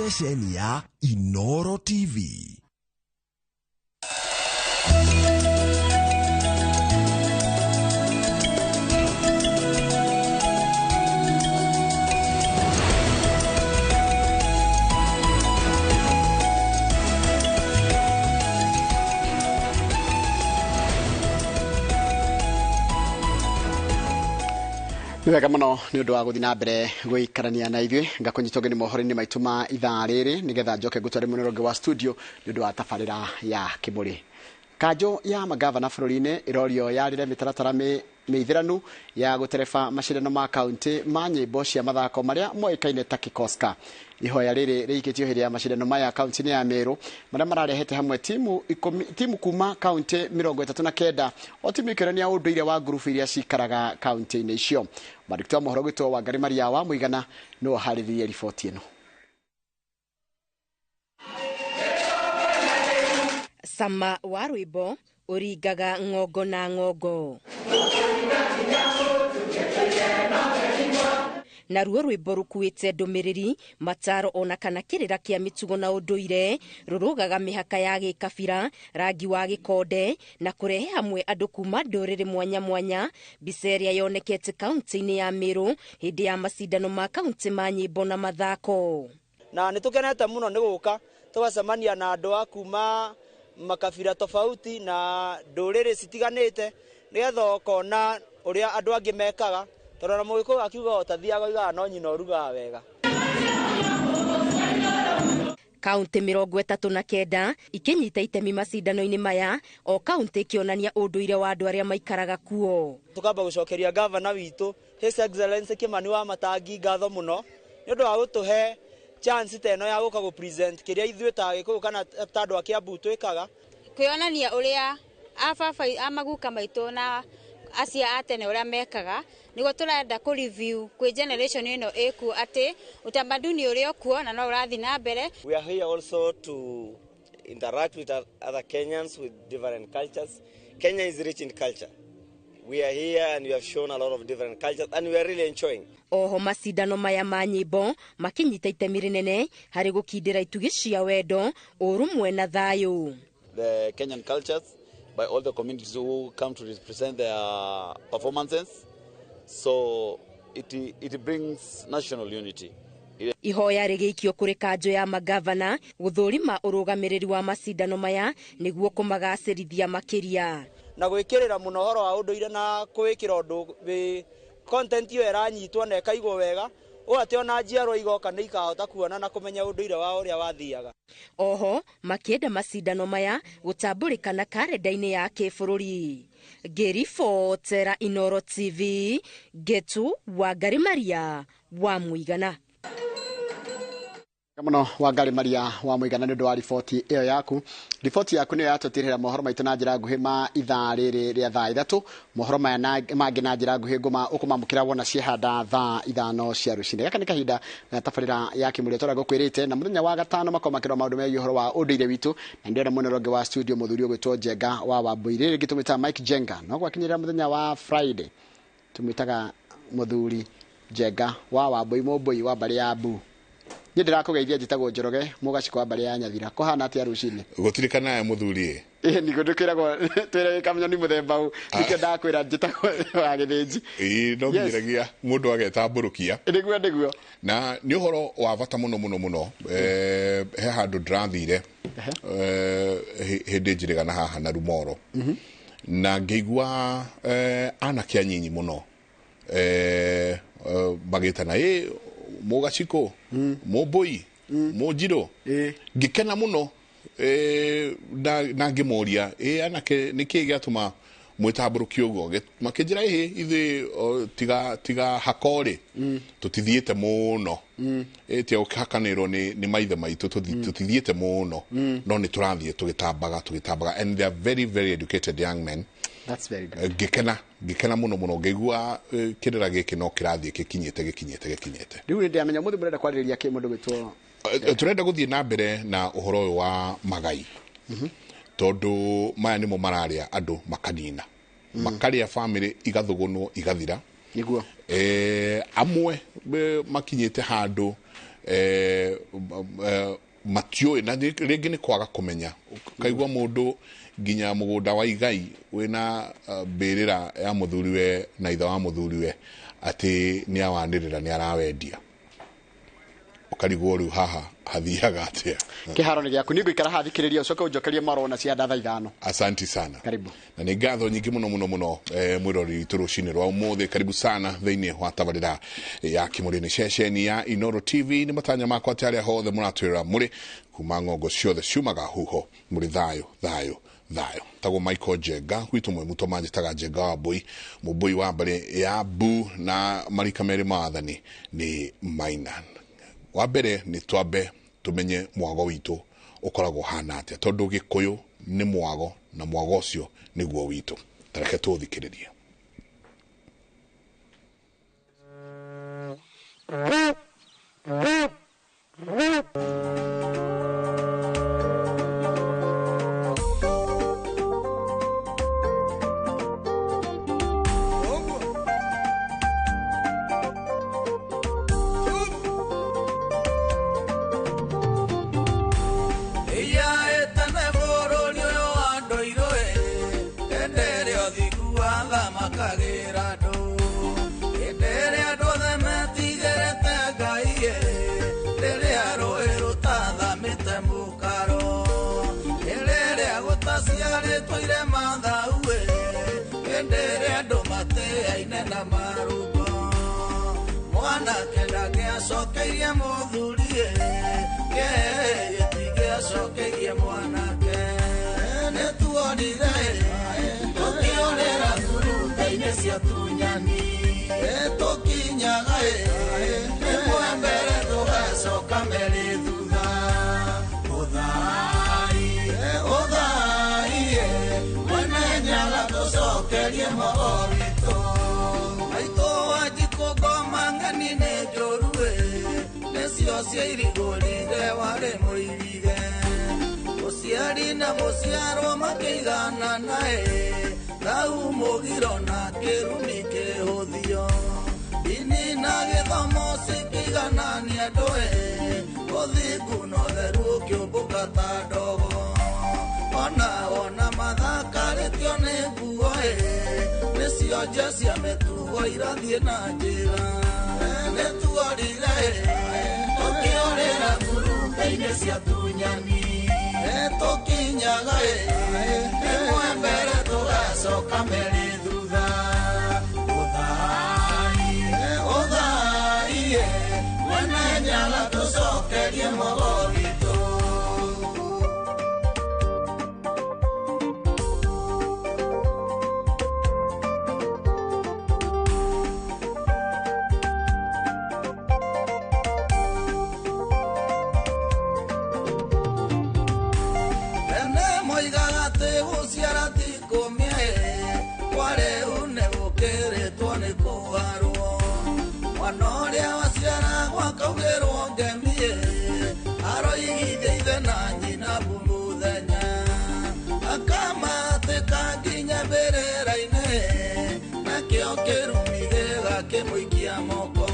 ceceni ya Inooro TV. Wega muno ni undu wa guthi na mbere guikarania na ithuĩ ngakunyitwo ni mohoro-inĩ maitũ ma ithaa rĩrĩ nigetha njoke ngũtware mũneronge wa studio ni undu wa tabarĩra ya Kimũrĩ. Kanjũ ya magavana bũrũri-inĩ ĩrorio yarĩre mĩtaratara mĩithĩranu ya gũtereba macindano ma kaunti ma nyĩmbo cia mathako marĩa moĩkaine ta Kikoska. Ihoya rĩrĩ rĩikĩtio hĩndĩ ya macindano maya kaunti-inĩ ya Meru marĩa mararehete hamwe timu kuma kaunti 39 o timu ikĩonania ũndũire wa ngurubu iria cikaraga kaunti-inĩ icio. Mwandĩki wa mohoro gwĩtwo Wangari Maria wa Mũigana nĩwe harĩrĩirie riboti ĩno. Sama wa rwĩmbo ũringaga ng'ongo na ng'ongo. Naruo rwĩmbo rukuĩte ndũmĩrĩri mataro ona kana kĩrĩra kĩa mĩtugo na ũndũire rũrũgaga mĩhaka ya gĩkabira, rangi wa gĩkonde na kũrehe hamwe andũ kuma ndũrĩrĩ mwanya mwanya. Mbica ĩrĩa yonekete kaunti-inĩ ya Meru hĩndĩ ya macindano ma kaunti ma nyĩmbo na mathako. Na nĩtũkenete mũno nĩ gũka tũgacemania na andũ a kuma makabira tofauti na ndũrĩrĩ citiganĩte nĩgetha ũkona ũrĩa andũ angĩ mekaga, tondũ na mũgĩkũyũ akiuga ũtathiaga oigaga no nyina ũrugaga wega. Kaunti 39 ikinyita itemi macindano-inĩ maya, o kaunti ikĩonania ũndũire wa andũ arĩa maikaraga kuo. Tukamba gũcokeria gavana witũ His Excellency Kimani wa Matangi ngatho mũno nĩ ũndũ wa gũtũhe chance teno ya gũka gũ-present kĩrĩa ithuĩ ta Gĩkũyũ kana ta andũ a Kiambu twĩkaga. Kwĩonania ũrĩa ababa amaguka maitũ na acia atene ũrĩa mekaga nĩguo tũrenda kũ-review kwĩ generation ĩno ĩkuo atĩ utamaduni ũrĩa ũkuo na no ũrathi na mbere. We are here also to interact with other Kenyans with different cultures. Kenya is rich in culture. We are here and we have shown a lot of different cultures and we are really enjoying. Oho macindano maya ma nyĩmbo makinyita itemi rĩnene harĩ gũkindĩra itugĩ cia wendo, ũrũmwe na thayũ. The Kenyan cultures by all the communities who come to represent their performances, so it brings national unity. Ihoya rĩgĩikio kũrĩ kanjũ ya magavana gũthũrima ũrũgamĩrĩri wa macindano maya nĩguo kũmagacĩrithia makĩria na gwĩkĩrĩra mũno ũhoro wa ũndũire na kwĩkĩra ũndũ content iyo ĩranyitwo na ĩkaigwo wega ũũ atĩ ona njiarwa igoka nĩ ikahota kuona na kũmenya ũndũire wa ũrĩa wathiaga. Oho makĩenda macindano maya gũtambũrĩkana karenda-inĩ ya kĩbũrũri. Ngĩribotera Inooro TV, Getu Wangari Maria wa Mũigana. Muno Wangari Maria wa Mũigana nĩ ũndũ wa riboti ĩyo yaku. Riboti yaku nĩyo yatũtirĩra mohoro maitũ na njĩra nguhĩ ma ithaa rĩrĩ rĩa thaa ithatũ. Mohoro maya mangĩ na njĩra nguhĩ ũkũmamũkĩra wona ciĩhanda thaa ithano cia rũcinĩ. Gaka nĩ kahinda ga tabarĩra ya Kimũrĩ tũrĩa ngũkwĩrĩte na mũthenya wa gatano makomakĩrwo maũndũ megiĩ ũhoro wa ũndũire witũ na nĩ ndĩrona mũneronge wa studio mũthuri ũgwĩtwo Njenga wa Wambũi. Rĩngĩ tũmwĩtaga Mike Jenga, no gwakinyĩrĩra mũthenya wa Friday tũmwĩtaga mũthuri Njenga wa Wambũi, mũmbũi wa mbarĩ ya Mbu. Nĩ ndĩrakũgeithia njĩtagwo Njoroge Mũgaci kwa mbarĩ ya Nyathira. Kũhana atĩa rũcinĩ? Gũtirikana ya mũthuri nĩguo ndĩkwĩragwo twĩre kamũnyoni mũthemba ũũ nĩkĩo ndakwĩra njĩtagwo wa Gĩthĩnji. No nginyiragia mũndũ agetambũrũkia nĩguo na nĩ ũhoro wa bata mũno he handũ ndĩrathire hĩndĩ njĩrĩgana haha na Rumoro na ngĩigua anake anyinyi mũno magĩtana Mũgaciko, Mũmbũi, Mũnjirũ. Ngĩkena mũno na ngĩmoria anake nĩkĩĩ gĩatũma mwĩtambũrũkia ũguo, makĩnjĩra ithuĩ tiga hakorĩ tũtithiĩte mũno tia gũkĩhakanĩrwo nĩ maithe maitũ tũtithiĩte mũno no nĩ tũrathiĩ tũgĩtambaga and they are very very educated young men. That's very good. Ngĩkena mũno ngĩigua kĩrĩra gĩkĩ no kĩrathiĩ gĩkinyĩte. Rĩu nĩ ndĩamenya mũthĩ mũrenda kwarĩrĩria kĩ mũndũ gwĩtwo tũrenda gũthiĩ na mbere na ũhoro ũyũ wa magai tondũ maya nĩmo mararĩa andũ makanina makarĩa family igathũgũnwo igathira nĩguo amwe makinyĩte handũ matio na rĩngĩ nĩ kwaga kũmenya kaigua mũndũ nginya mũgũnda wa igai wĩna mbĩrĩra ya mũthuriwe na ithe wa mũthuriwe atĩ nĩ awanĩrĩra nĩ arawendia ukarigwo rĩu haha hathiaga atĩa kĩharo nĩ gĩaku nĩ ngũikara haha thikĩrĩria ũcoke ũnjokerie marona cia ndatha ithano. Asanti sana. Karibu. Na nĩ ngatho nyingĩ mũno mwĩrori witũ rũcinĩ rwa ũmũthĩ. Karibu sana thĩinĩ wa tabarĩra ya Kimũrĩ nĩ ceceni ya Inooro TV. Nĩ matanya makwa atĩ arĩa hothe mũratwĩra mũrĩ kuma ng'ongo ciothe ciumaga huho mũrĩ thayũ. Tago Michael Njenga gwitũ mwe mũtoma njĩtaga Njenga wa Mbũi mũmbũi wa mbarĩ ya Bu na marika merĩ maathani nĩ Maina. Wa mbere nĩ twambe tumenye mwago witũ ukoragwo hana atĩa tondu Gĩkũyũ nĩ mwago na mwago ũcio nĩguo witũ. Tareke tũthikĩrĩrie. Sokeiye muthurie ke tige sokeiye mwanake ne tuonire tukiorera turuta-inĩ cia tunyani tukinyaga ĩmwe mbere tũgacoka merĩ thutha ũthai mwene nyaga tũcokerie mwago witũ maitũ wanjikũ ngoma ng'eni nĩ njũru cia irigũrire warĩ mũirige mũciari na mũciarwo makĩigana nae thau mũgiro na kĩrumi kĩhũthio ndini na gĩthomo cikĩiganania andũ ũthingu na ũtheru ũkĩũmbũka ta ndogo ona mathakarĩtio nĩ nguo nĩcio nje cia mĩtugo irathiĩ na njĩra nĩtuorire tukiorera turuta-inĩ cia tunyani tukinyaga ĩmwe mbere tũgacoka merĩ thutha ũthai mwene nyaga tũcokerie mwago witũ. Mũikia moko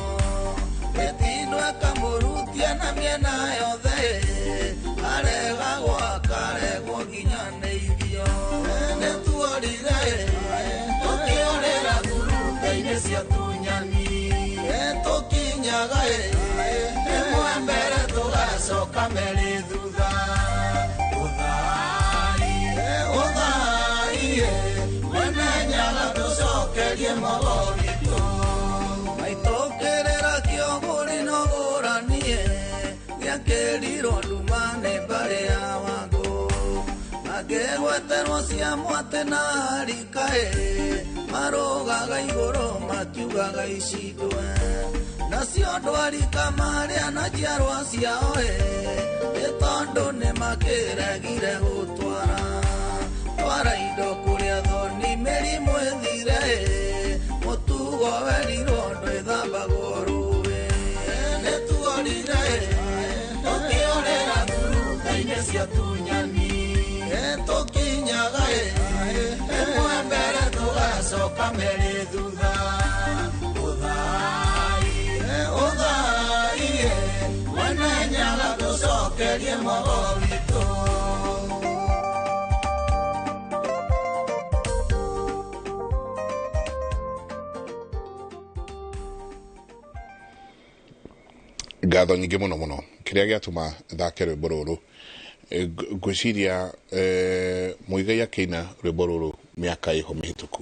etinwa kamurutia na miena yothe aregagwo akaregwo nginya nĩ irio nĩtuorire tukiorera turuta-inĩ cia tunyani tukinyaga ĩmwe mbere tũgacoka merĩ thutha ũthai mwene nyaga tũcokerie mwago kerirwo ndumane mbare ya Wangũ magegweterwo cia mwate na rikae marogaga igũrũ makiugaga icindwe nacio ndwarika marĩa na njiarwa ciao nĩ tondũ nĩ makĩregire gũtwara indo kũrĩa thoni mĩrimũ ĩthire mũtugo werirwo ndwĩthambagwo rũĩ nĩtuorire tukiorera turuta-inĩ cia tunyani tukinyaga ĩmwe mbere tũgacoka merĩ thutha ũthai tũgerie mwago witũ. ngatho nyingĩ mũno mũno kĩrĩa gĩatũma thake rwĩmbo rũrũ ngwĩciria Muigai akĩina rwĩmbo rũrũ mĩaka ĩho mĩhĩtũku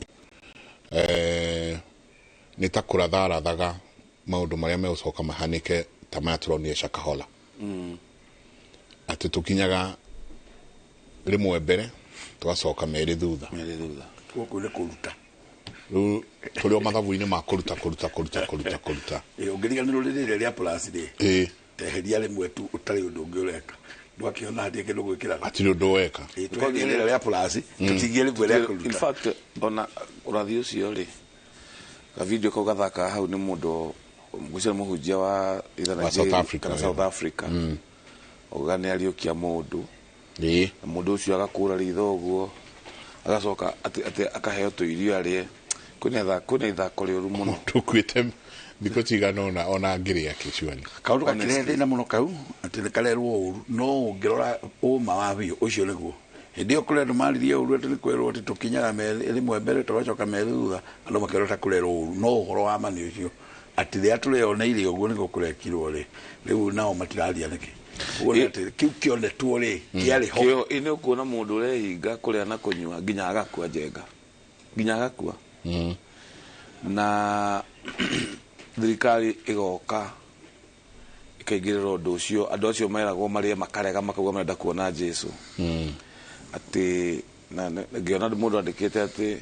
nĩ ta kũratharathaga maũndũ marĩa megũcoka mahanĩke ta maya tũronire Shakahola atĩ tũkinyaga rĩmwe mbere tũgacoka merĩ thutha gũkũ nĩ kũruta rĩu tũrĩ o mathabu-inĩ ma kũruta ũngĩriganĩrwo rĩrĩa rĩa plus rĩ teheria rĩmwe tu ũtarĩ ũndũ ũngĩ ũreka ndwakĩona hatirĩ kĩndũ gwĩkĩraga hatirĩ ũndũ weka twagĩa rĩrĩa rĩa plus tũtigie rĩmwe rĩa kũruta. In fact ona ũrathi ũcio rĩ ka video kau gathaka hau nĩ mũndũ ngũcia mũhunjia wa South Africa ogane aliyokia mũndũ mũndũ ũcio agakũra ritho ũguo agacoka akaheo tũirio arĩe kwĩna ithako rĩũru mũno tũkwĩte thikũ cigana ona ngĩrĩ akĩcuani kaũndũ gakĩrehe thĩna mũno kau atĩ nĩ karerwo ũru no ũngĩrora ũma wa biũ ũcio nĩguo hĩndĩ ĩyo kũrĩ andũ maririe ũru atĩ nĩ kwĩrwo atĩ tũkinyaga rĩmwe mbere tũgacoka merĩ thutha andũ makĩrwo ta kũrerwo ũru no ũhoro wa ma nĩ ũcio atĩ rĩrĩa tũreyoneire ũguo nĩguo kũrekirwo rĩ rĩu nao matiraria nĩkĩ kiu kĩonetwo rĩ kĩarĩ ho nĩ ũkuona mũndũ ũrehinga kũrĩa na kũnyua nginya agakua njenga nginya agakua na thirikari igoka ikaingĩrĩra ũndũ ũcio andũ acio meragwo marĩe makarega makauga marenda kuona Jesu atĩ ngĩona mũndũ andĩkĩte atĩ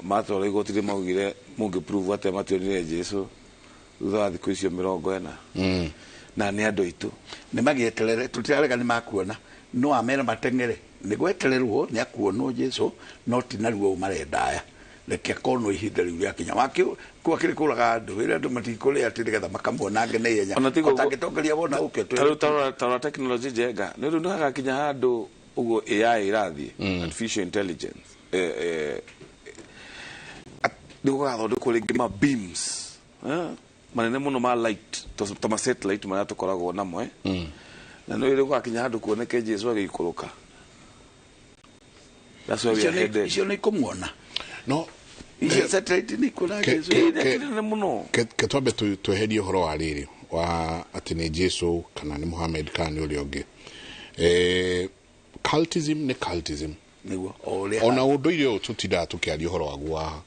matwara igoti maugire mũngĩ prove atĩ mationire Jesu thutha wa thikũ icio 40 na nĩ andũ aitũ nĩ magĩeterere tũtirarega nĩ makuona no amera mateng'ere nĩ gwetererwo nĩ akuonwo Jesu no ti naruo marendaya reke kono ihinda rĩu rĩakinya wakĩo kwakĩrĩ kũraga andũ wĩra andũ matikũrĩa atĩ nĩgetha makamuonange na ihenya ũtangĩtongeria wona ũke tarora tekinoronjĩ njenga nĩ rĩu nĩhagakinya handũ ũguo AI ĩrathiĩ artificial intelligence nĩ gũgathondekwo rĩngĩ ma beams manene mũno ma light ta ma satellite marĩa tũkoragwo namo na nĩ gũgakinya handũ kuoneke Jesu agĩikũrũka icio nĩ ikũmuona no icio satellite nĩ ikũona Jesu nĩ mũno ke twambe tweherie ũhoro wa rĩrĩ wa atĩ nĩ Jesu kana nĩ Muhammad kana nĩ ũrĩa ũngĩ cultism nĩ cultism nĩguo ona ũndũire ũyũ tũtindaga tũkĩaria ũhoro waguo haha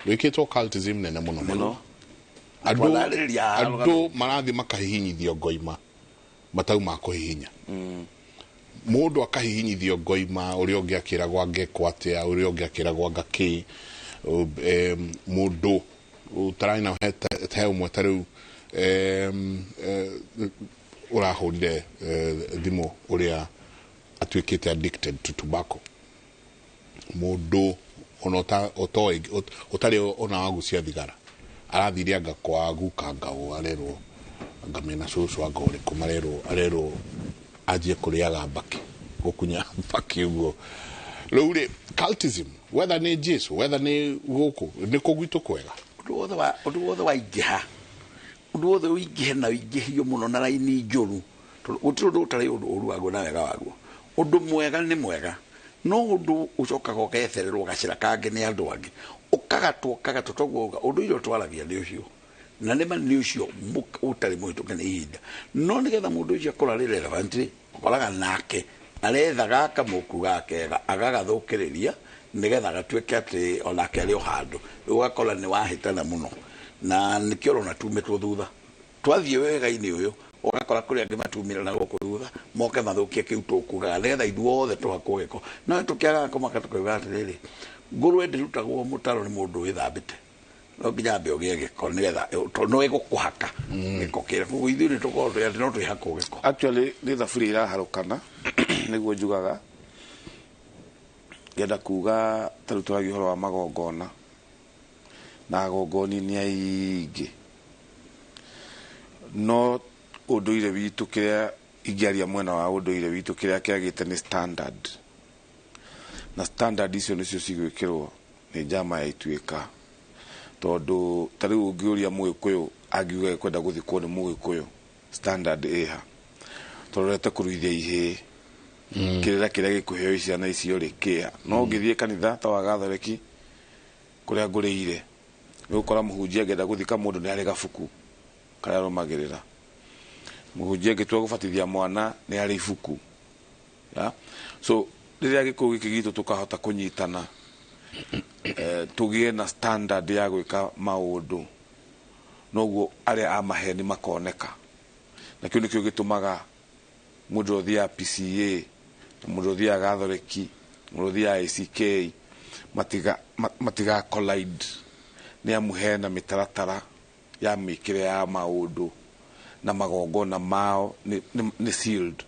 wĩkĩtwo cultism nene mũno mũno andũ marathiĩ makahihinyithio ngoima matauma kũhihinya mũndũ akahihinyithio ngoima ũrĩa ũngĩ akĩragwo angĩkwo atĩa ũrĩa ũngĩ akĩragwo angakĩ mũndũ ũtaraina he ũmwe ta rĩu ũrahũrire thimũ ũrĩa atuĩkĩte addicted to tobacco mũndũ ona ũtarĩ ona wagucia thigara arathire anga kwa guka arerwo anga mena cũcũ anga ũrĩkũ arerwo anjie kũrĩaga mbaki gũkunya mbaki ũguo rĩu rĩ cultism whether nĩ Jesu whether nĩ gũkũ nĩ kũgwitũ kwega ũndũ wothe waingĩha ũndũ wothe ũingĩhe na ũingĩhio mũno na raini njũru gũtirĩ ũndũ ũtarĩ ũndũ ũru waguo na wega waguo ũndũ mwega nĩ mwega no ũndũ ũcokaga ũgethererwo gacĩra kangĩ nĩ andũ angĩ ũkagatwo toguo ũndũ irio twaragia nĩ ũcio na nĩ nĩ ũcio ũtarĩ mũhĩtũke nĩ ihinda no nĩgetha mũndũ ũcio akora rĩ relevant ũkoraga nake aretha gaka mũku gakega agagathũkĩrĩria nĩgetha gatuĩke atĩ onake arĩ o handũ ũgakora nĩ wahĩtana mũno na nĩkĩo ũrona tumĩtwo thutha twathiĩ wega-inĩ ũyũ ũgakora kũrĩ angĩ matumĩra na gũkũ thutha moke mathũkie kĩu tũkugaga nĩgetha ithuothe tũhakwo gĩko no tũkĩagaga kũmaka tũkauga atĩrĩrĩ ngũrwe ndĩrutagwo mũtaro nĩ mũndũ wĩthambĩte no nginya mbe ũgĩe gĩko nĩgetha no ĩgũkũhaka gĩko kĩrĩa koguo ithuĩ nĩ tũkorwo twĩ atĩ no twĩhakwo gĩko actually nĩ thaburia iraharũkana nĩguo njugaga ngenda kuga tarĩu tũragia ũhoro wa magongona na agongoni nĩ aingĩ no ũndũire witũ kĩrĩa ingĩaria mwena wa ũndũire witũ kĩrĩa kĩagĩte nĩ standard na standard icio nĩcio cigwĩkĩrwo nĩ njama ya Ituĩka tondũ tarĩu ũngĩũria Mũgĩkũyũ angiuga kwenda gũthikwo nĩ Mũgĩkũyũ standard ĩha torete kuruithia ihe kirira kiria gikuheo iciana icio ri kia no ngithie kanitha ta wa Gatholeki kuria ngurire gukora muhunjia ngenda guthika mundu ni ari gabuku karia arumagirira muhunjia ngitua gubatithia mwana ni ari ibuku ya so riria gikuo giki gitu tukahota kunyitana tugie na standard ya gwika maundu noguo aria amaheni makoneka na kiu nikio gitumaga mundu othia PCA mundu othia Gatholeki mundu othia ICK matiga collide ni amuhena mitaratara ya mikire ya maundu na magongona mao ni sealed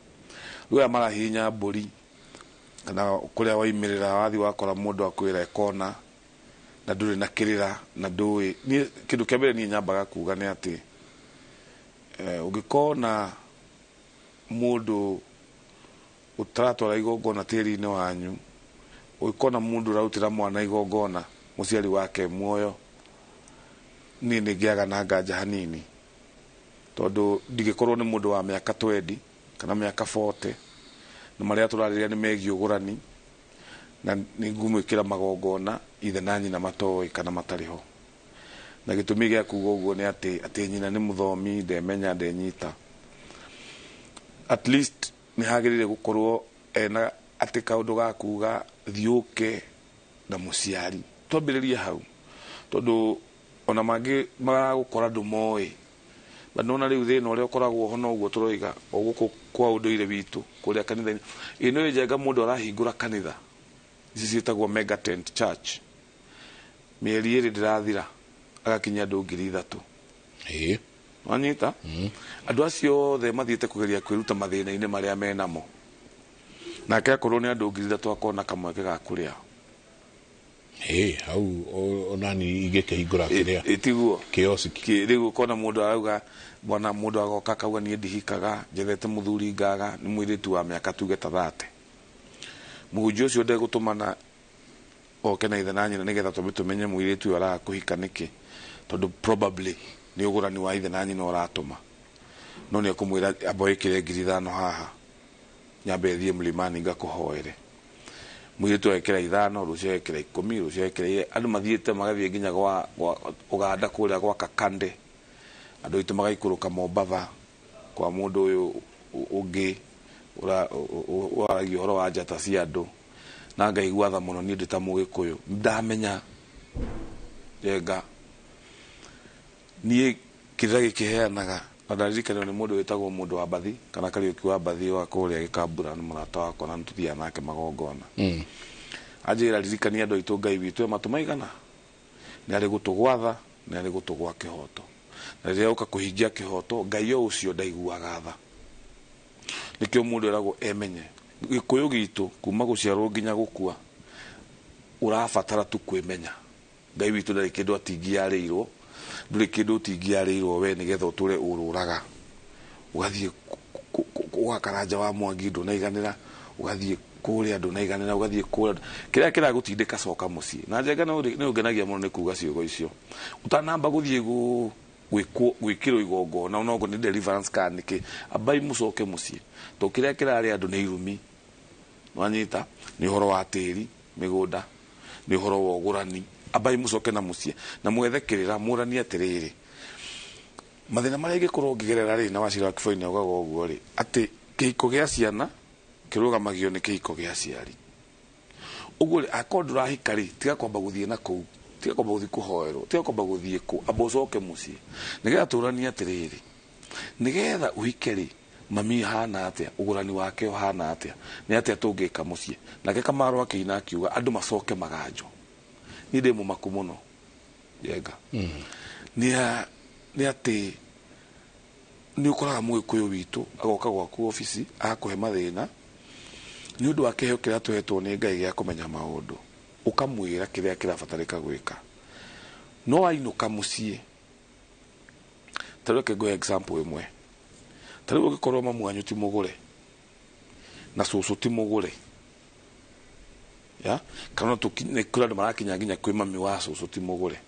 we marahinya mburi kana kuria waimirira wathi wakora mundu akwira ekona na nduri na kirira na ndui ni kindu kiambere ni nyambaga kuga ni ati ugikona mundu utratwara igongona tiri-ini wanyu ugikona mundu rautira mwana igongona muciari wake muoyo ni ngiaga na nganja hanini tondu ndigikorwo ni mundu wa miaka 20 kana miaka 40 na maria turariria ni megi ugurani na ni ngumwikira magongona ithe na nyina matoi kana matariho na gitumi gia kuga uguo ni ati nyina ni muthomi ndemenya ndenyita at least ni hagirire gukorwo ena ati kaundu ga kuga thiuke na muciari twambiririe hau tondu ona mangi magagukora ndumoi banona riu thina uria ukoragwo ho no uguo turoiga oguko kwa unduire witu kuria kanitha ino njega mundu arahingura kanitha ici cietagwo mega tent church mieri iri ndirathira agakinya andu 3,000 wanyita andu acio othe mathiete kugeria kwiruta mathina-ini maria menamo nake akorwo ni andu 3,000 akona kamweke ga kuria hau onani igikihingura kiria itiguo kiosiki riu kona mundu arauga bwana mundu agoka kauga ni ndihikaga njethete muthuri ngaga ni mwiritu wa miaka tuge ta 30 muhunjia ucio ndegutumana oke na ithe na nyina nigetha tumenye mwiritu ara kuhika niki tondu probably ni ugurani wa ithe na nyina uratuma no ni akumwira aboikire 5,000 haha nyambe thie mlimani ngakuhoere mwiritu ekira 5 rucio ekira 10 rucio ekira andu mathiete magathie nginya gwa Uganda kuria gwa Kakande andu itu magaikuruka Mombatha kwa mundu uyu ungi uragio horo wa njata cia andu na ngaigua tha muno ni ndita mugikuyu ndamenya yenga ni kirira gikiheanaga ndaririkana ni mundu witagwo mundu wa Mbathi kana Kariuki wa Mbathi wa kuria Gikambura ni murata wako na ntuthia nake magongona ajira ririkania andu itu Ngai witu matumaigana ni ari gutugwatha ni ari gutugwa kihoto na riria uka kuhingia kihoto Ngai ucio ndaiguaga tha nikio mundu erago emenye gikuyu gitu kuma guciarwo nginya gukua urabatara tu kwimenya Ngai witu ndari kindu atingiarirwo nduri kindu utingiarirwo we nigetha uture ururaga ugathie ugakaranja wa Mwangi ndunaiganira ugathie kuria andu naiganira ugathie kuria kiria kira gutindika coka mucii na njenga ni ungenagia muno ni kuga ciugo icio utanamba guthie gwikirwo igongona no ngo ni deliverance card niki abai mucoke mucii to kiria kirari andu ni irumi wanyita ni horo wa tiri migunda ni horo wa ugurani abai mucoke na mucii na mwethekirira murani atiriri mathina maria gikorwo ngigerera ri na wacira kiboini ugago uguo ri ati kihiko gia ciana kirugamagio ni kihiko gia ciari uguo ri akondura hikari tiga kwamba guthie na kuu tiga kwamba guthie kuhoerwo tiga kwamba guthie ku abocoke mucii nigetha turania atiriri nigetha uhikeri mami hana atia ugurani wake hana atia ni atia tungika mucii nake Kamaro akiina akiuga andu macoke magajo ni ndemu makumuno yenga ni ati ni ukoraga Mugikuyu witu agoka gwaku ofisi akuhe mathina ni undu wa kiheo kiria tuhetwo ni Ngai gia kumenya maundu ukamwira kiria kirabatarika gwika no ainuka mucii taruke go example imwe taruke ugikorwo mamu anyu ti mugure na cucu ti mugure ya kana tukura marakinya nginya kwi mami wa cucu ti mugure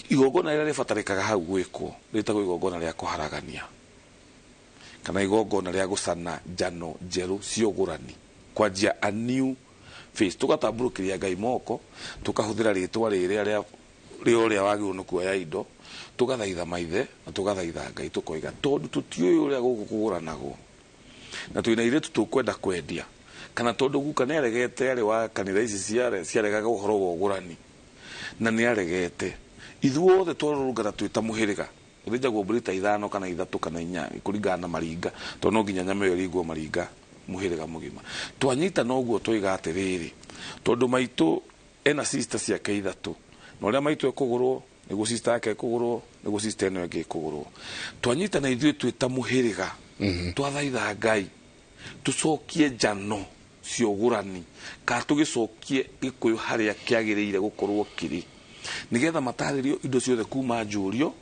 igongona riria ribatarikaga hau gwikwo ritagwo igongona ria kuharagania kana igongona rĩa gũcana njano njerũ ciũgũrani kwanjia a new face tugatambũrũkĩria Ngai moko tukahũthĩra rĩtwa rĩrĩa rĩorĩa wagĩrĩirwo nĩ kuoya indo tugathaitha maithe na tugathaitha Ngai tukoiga tondũ tũtiũĩ ũrĩa gũkũ kũgũranagwo na twĩna airĩtu tũkwenda kwendia kana tondũ guka nĩ aregete arĩ wa kanitha ici ciaregaga ũhoro wa ũgũrani na nĩ aregete ithuothe twarũrũngana twĩ ta mũhĩrĩga ũthĩnjagwo mbũri ta 5 kana 3 kana 4 kũringana na maringa tondũ no nginya nyama ĩyo ĩringwo maringa mũhĩrĩga mũgima twanyita noguo tũiga atĩrĩrĩ tondũ maitũ ena sister ciake 3 na ũrĩa maitũ ekũgũrwo nĩguo sister yake ekũgũrwo nĩguo sister ĩno ĩngĩ ekũgũrwo twanyita na ithuĩ twĩ ta mũhĩrĩga twathaitha Ngai tũcokie njano cia ũgũrani kana tũgĩcokie gĩkũyũ harĩa kĩagĩrĩire gũkorwo kĩrĩ nĩgetha matarĩrio indo ciothe kuma njũrio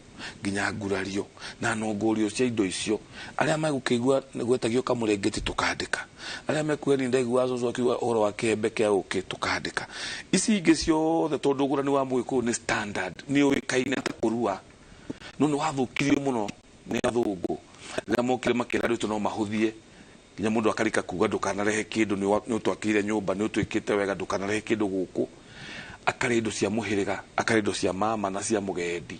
nginya ngurario na nongorio cia indo icio arĩa megũkĩigua gwetagio kamũrengeti tũkandĩka arĩa mekuga ni ndaigua coco akiuga ũhoro wa kĩhembe kĩa ũkĩ tũkandĩka ici ingĩ ciothe tondũ ũgũrani wa mũgĩkũyũ nĩ standard nĩ ũĩkaine ta kũrua no nĩ wathũkirio mũno nĩ athũngũ rĩrĩa mokire makĩra rĩu no mahũthie nginya mũndũ akarika kuga ndũkanarehe kĩndũ nĩ ũtwakĩire nyũmba nĩ ũtwĩkĩte wega ndũkanarehe kĩndũ gũkũ akarĩ indo cia mũhĩrĩga akarĩ indo cia mama na cia mũgendi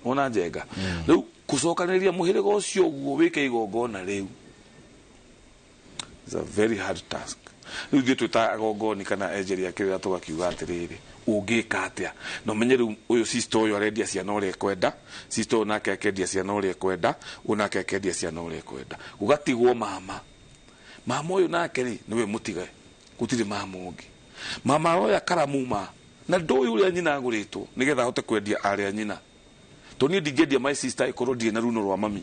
ona njenga rĩu kũcokanĩrĩria mũhĩrĩga ũcio guo wĩke igongona rĩu is a very hard task rĩu ithuĩ twĩta agongoni kana enjeri akĩrĩra tũgakiuga atĩrĩrĩ ũngĩka atĩa na ũmenye rĩu ũyũ sister ũyũ arendia ciana ũrĩa ekwenda sister ũyũ nake akendia ciana ũrĩa ekwenda ũyũ nake akendia ciana ũrĩa ekwenda gũgatigwo mama ũyũ nake rĩ nĩwe mũtige gũtirĩ mama ũngĩ mama oya karamuma na ndũĩ ũrĩa nyina agũrĩtwo nĩgetha ahote kwendia arĩa nyina to niĩ ndingĩendia my sister ĩkorwo ndirĩ na runo rwa mami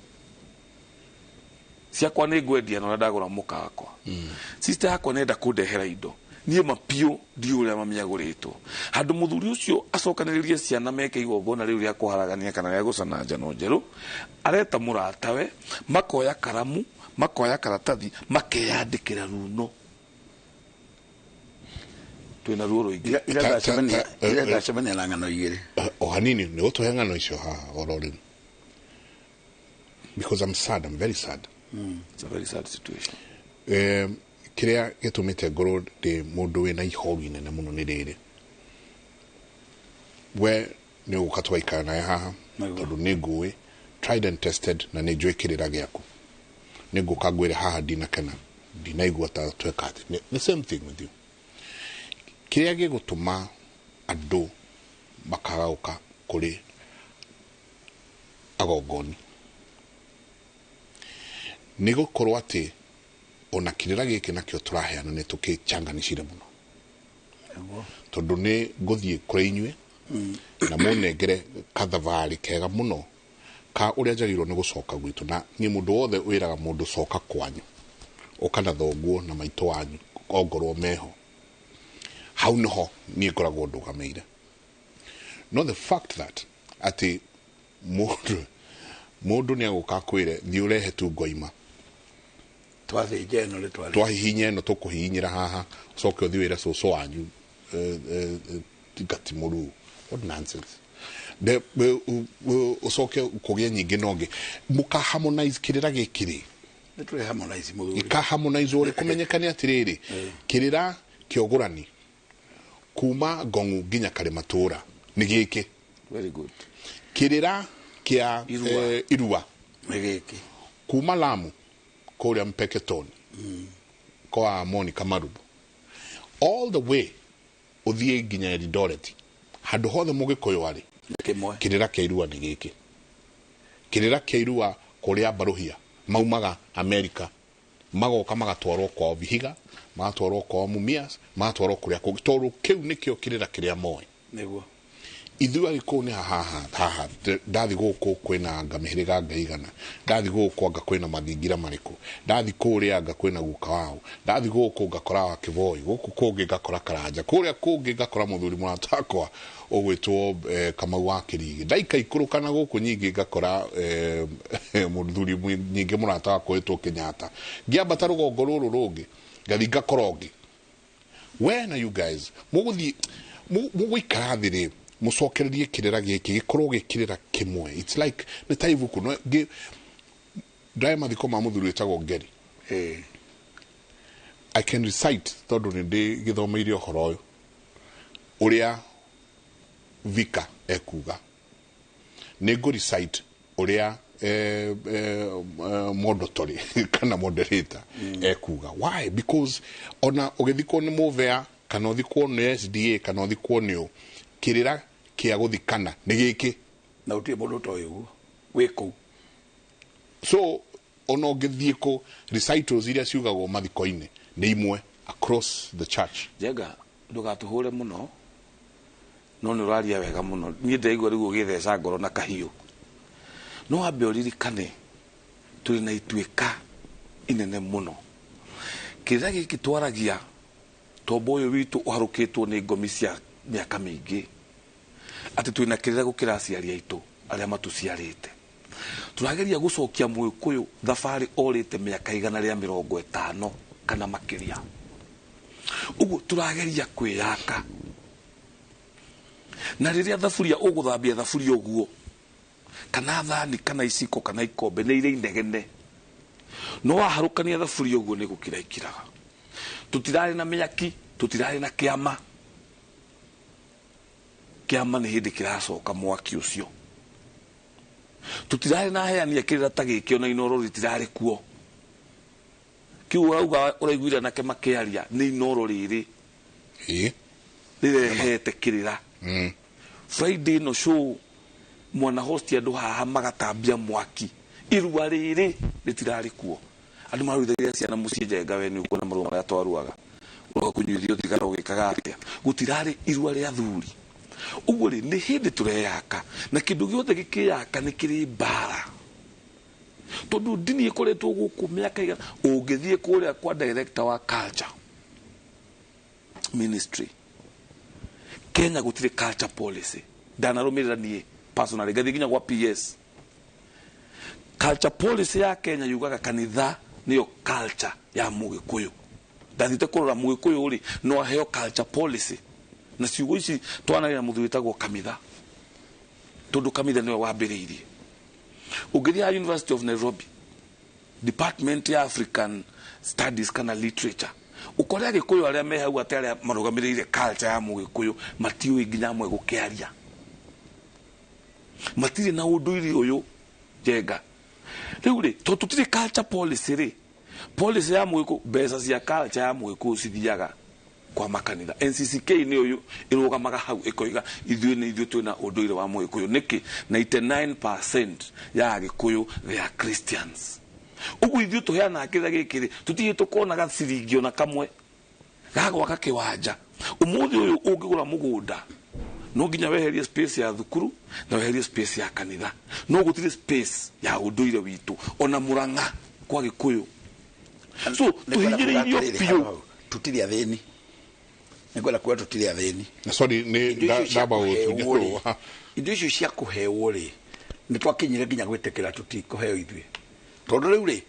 ciakwa nĩ ngwendia na ndagũra mũka wakwa sister yakwa nenda kũndehera indo niĩ mapiũ ndiũ ũrĩa mami agũrĩtwo handũ mũthuri ũcio acokanĩrĩrie ciana meke igongona rĩu rĩa kũharagania kana rĩa gũcana njano njerũ areta mũratawe makoya karamu makoya karatathi makeyandĩkĩra runo twina ruo rũingĩ iracemania na ng'ano igĩrĩ o hanini nĩ gũtũhe ng'ano icio haha oro rĩu because I'm sad, I'm very sad. It's a very sad situation. Kĩrĩa gĩtũmĩte ngorwo ndĩ mũndũ wĩna ihoru inene mũno nĩ rĩrĩ we nĩ ũgũka twaikara naye haha tondũ nĩ ngũĩ tried and tested na nĩ njũĩ kĩrĩra gĩaku nĩ ngũka ngwĩre haha ndinakena ndinaigua ta tweka atĩ the same thing with you kĩrĩa gĩgũtũma andũ makagaũka kũrĩ agongoni nĩ gũkorwo atĩ ona kĩrĩra gĩkĩ nakĩo tũraheana nĩ tũkĩchanganishire mũno tondũ nĩ ngũthiĩ kũrĩ inyuĩ na mũnengere kathabarĩ kega mũno ka ũrĩa njagĩrĩirwo nĩ gũcoka gwitũ na niĩ mũndũ wothe wĩraga mũndũ coka kwanyu ũkana thoguo na maitũ wanyu ongorwo meho hau nĩho niĩ ngoragwo ndũgamĩire no the fact that atĩ mũndũ nĩ agũka kwĩre thiĩ ũrehe tu ngoima twahihinya ĩno tũkũhihinyĩra haha ũcoke ũthiĩ wĩre cũcũ wanyu gati mũruu what nonsense ũcoke kũgĩa nyingĩ nongĩ mũkaharmonize kĩrĩra gĩkĩ rĩ ikaharmonize ũrĩ kũmenyekane atĩrĩrĩ kĩrĩra kĩa ũgũrani kuma Ngong'u nginya Karĩmatũũra nĩ gĩkĩ very good kĩrĩra kĩa Irua nĩ gĩkĩ kuma Lamu kũrĩa Mpeketoni kwa Monica Marubu all the way ũthiĩ nginya Eldoret handũ hothe mũgĩkũyũ arĩ kĩrĩra kĩa Irua nĩ gĩkĩ kĩrĩra kĩa Irua kũrĩa Baruhia maumaga America magoka magatwarwo kwa Vihiga magatwarwo kwa Mumias magatwarwo kũrĩa kũngĩ tondũ kĩu nĩkĩo kĩrĩra kĩrĩa moĩ nĩguo ithuĩ agĩkũyũ nĩ haha ndathi gũkũ kwĩna ngamĩhĩrĩga ngaigana ndathi gũkũ anga kwĩna mathingira marĩkũ ndathi kũrĩa anga kwĩna guka wao ndathi gũkũ ngakora wa Kĩboi gũkũ kũngĩ ngakora Karanja kũrĩa kũngĩ ngakora mũthuri mũratakwa ũgwĩtwo Kamau wa Kĩrigi ndaika ikũrũkana gũkũ nyingĩ ngakora mũthuri nyingĩ mũratakwa wĩtwo Kenyatta ngĩambata rũgongo rũrũ rũngĩ ngathi ngakora ũngĩ when are you guys mũgũikara thĩ rĩ mũcokererie kĩrĩra gĩkĩ gĩkorwo gĩkĩrĩra kĩmwe it's like nĩ ta ibuku no Dry mathiko ma muthuri wetagwo Ngeri. I can recite tondu ni ndi githomeire uhoro uyu uria Vika ekuga. Nego recite uria Mondotori kana moderator ekuga. Why? Because ona ugithiko ni movea kana uthiko ni SDA kana uthiko ni kirira kia guthikana ni giki na utie mundu to uyu wiku. So ona ugithieko recitals iria ciugagwo mathiko-ini ni imwe across the church. Jega ndugatuhure muno no ni uraria wega muno ni ndeigua rigu githeca ngoro na kahiu no ambe uririkane turi na ituika inene muno kirira giki twaragia tombo uyu witu uharukitwo ni ngomi cia miaka mingi ati turi na kirira gukira aciari aitu aria matuciarite turageria gucokia Muikuyu thabari orite miaka 150 kana makiria ugu turageria kwiyaka na riria thaburia uguthambia thaburia uguo kana thani kana iciko kana ikombe ni ire inegene no waharukania thaburia uguo ni gukira ikiraga tutirari na miyaki tutirari na kiama ni hindi kiracoka mwaki ucio tutirari na heania kirira ta giki ona inoro ritirari kuo kiu auga uraiguira nake makiaria ni inoro riri rirehete kirira Friday no show mwana host andu haha magatambia mwaki irua riri ritirari kuo andu maruthagia ciana mucie Njenga we ni ukona maruo maria twaruaga uroga kunyuithio thigara ugikaga atia gutirari irua ria athuri uguo ri ni hindi tureyaka na kindu giothe gikiyaka ni kiri mbara tondu ndini ikoretwo guku miaka igana ungithie kuria kwa director wa culture ministry Kenya gutire culture policy ndanarumirira nie personally gathi ginya kwa PS culture policy ya Kenya yugaga kanitha niyo culture ya Mugikuyu ndathite kurora Mugikuyu uri no aheo culture policy na ciugo ici twanarira muthuri tagwo Kamitha tondu Kamitha niwe wambiriirie ungithia University of Nairobi Department ya African Studies kana Literature ukorea Gikuyu aria me hau ati aria marugamirire culture ya Mugikuyu matiui nginya mwe gukiaria matiri na unduiri uyu Njenga riu ri to tutiri culture policy ri policy ya Mugikuyu mbeca cia culture ya Mugikuyu cithiaga kwa makanitha NCCK ni uyu irugamaga hau ikoiga ithuĩ twina unduire wa Mugikuyu niki 99% ya Gikuyu they are Christians ugu ithuĩ tuheana kĩrĩa gĩkĩ tutiĩ tukonaga ciringio na kamwe gagwaka kiwanja umuthi uyu ungigura mugunda no nginya weherie space ya thukuru na weherie space ya kanitha no gutire space ya unduire witu ona Murang'a kwa Gikuyu so tuhinyĩrĩirio piũ tutire athĩni nĩngwenda kuga tutire athĩni sorry ni ndaba utu indo icio cia kuhewo ri ni twakinyire nginya gwitikira tutikuheo ithuĩ tondu riu ri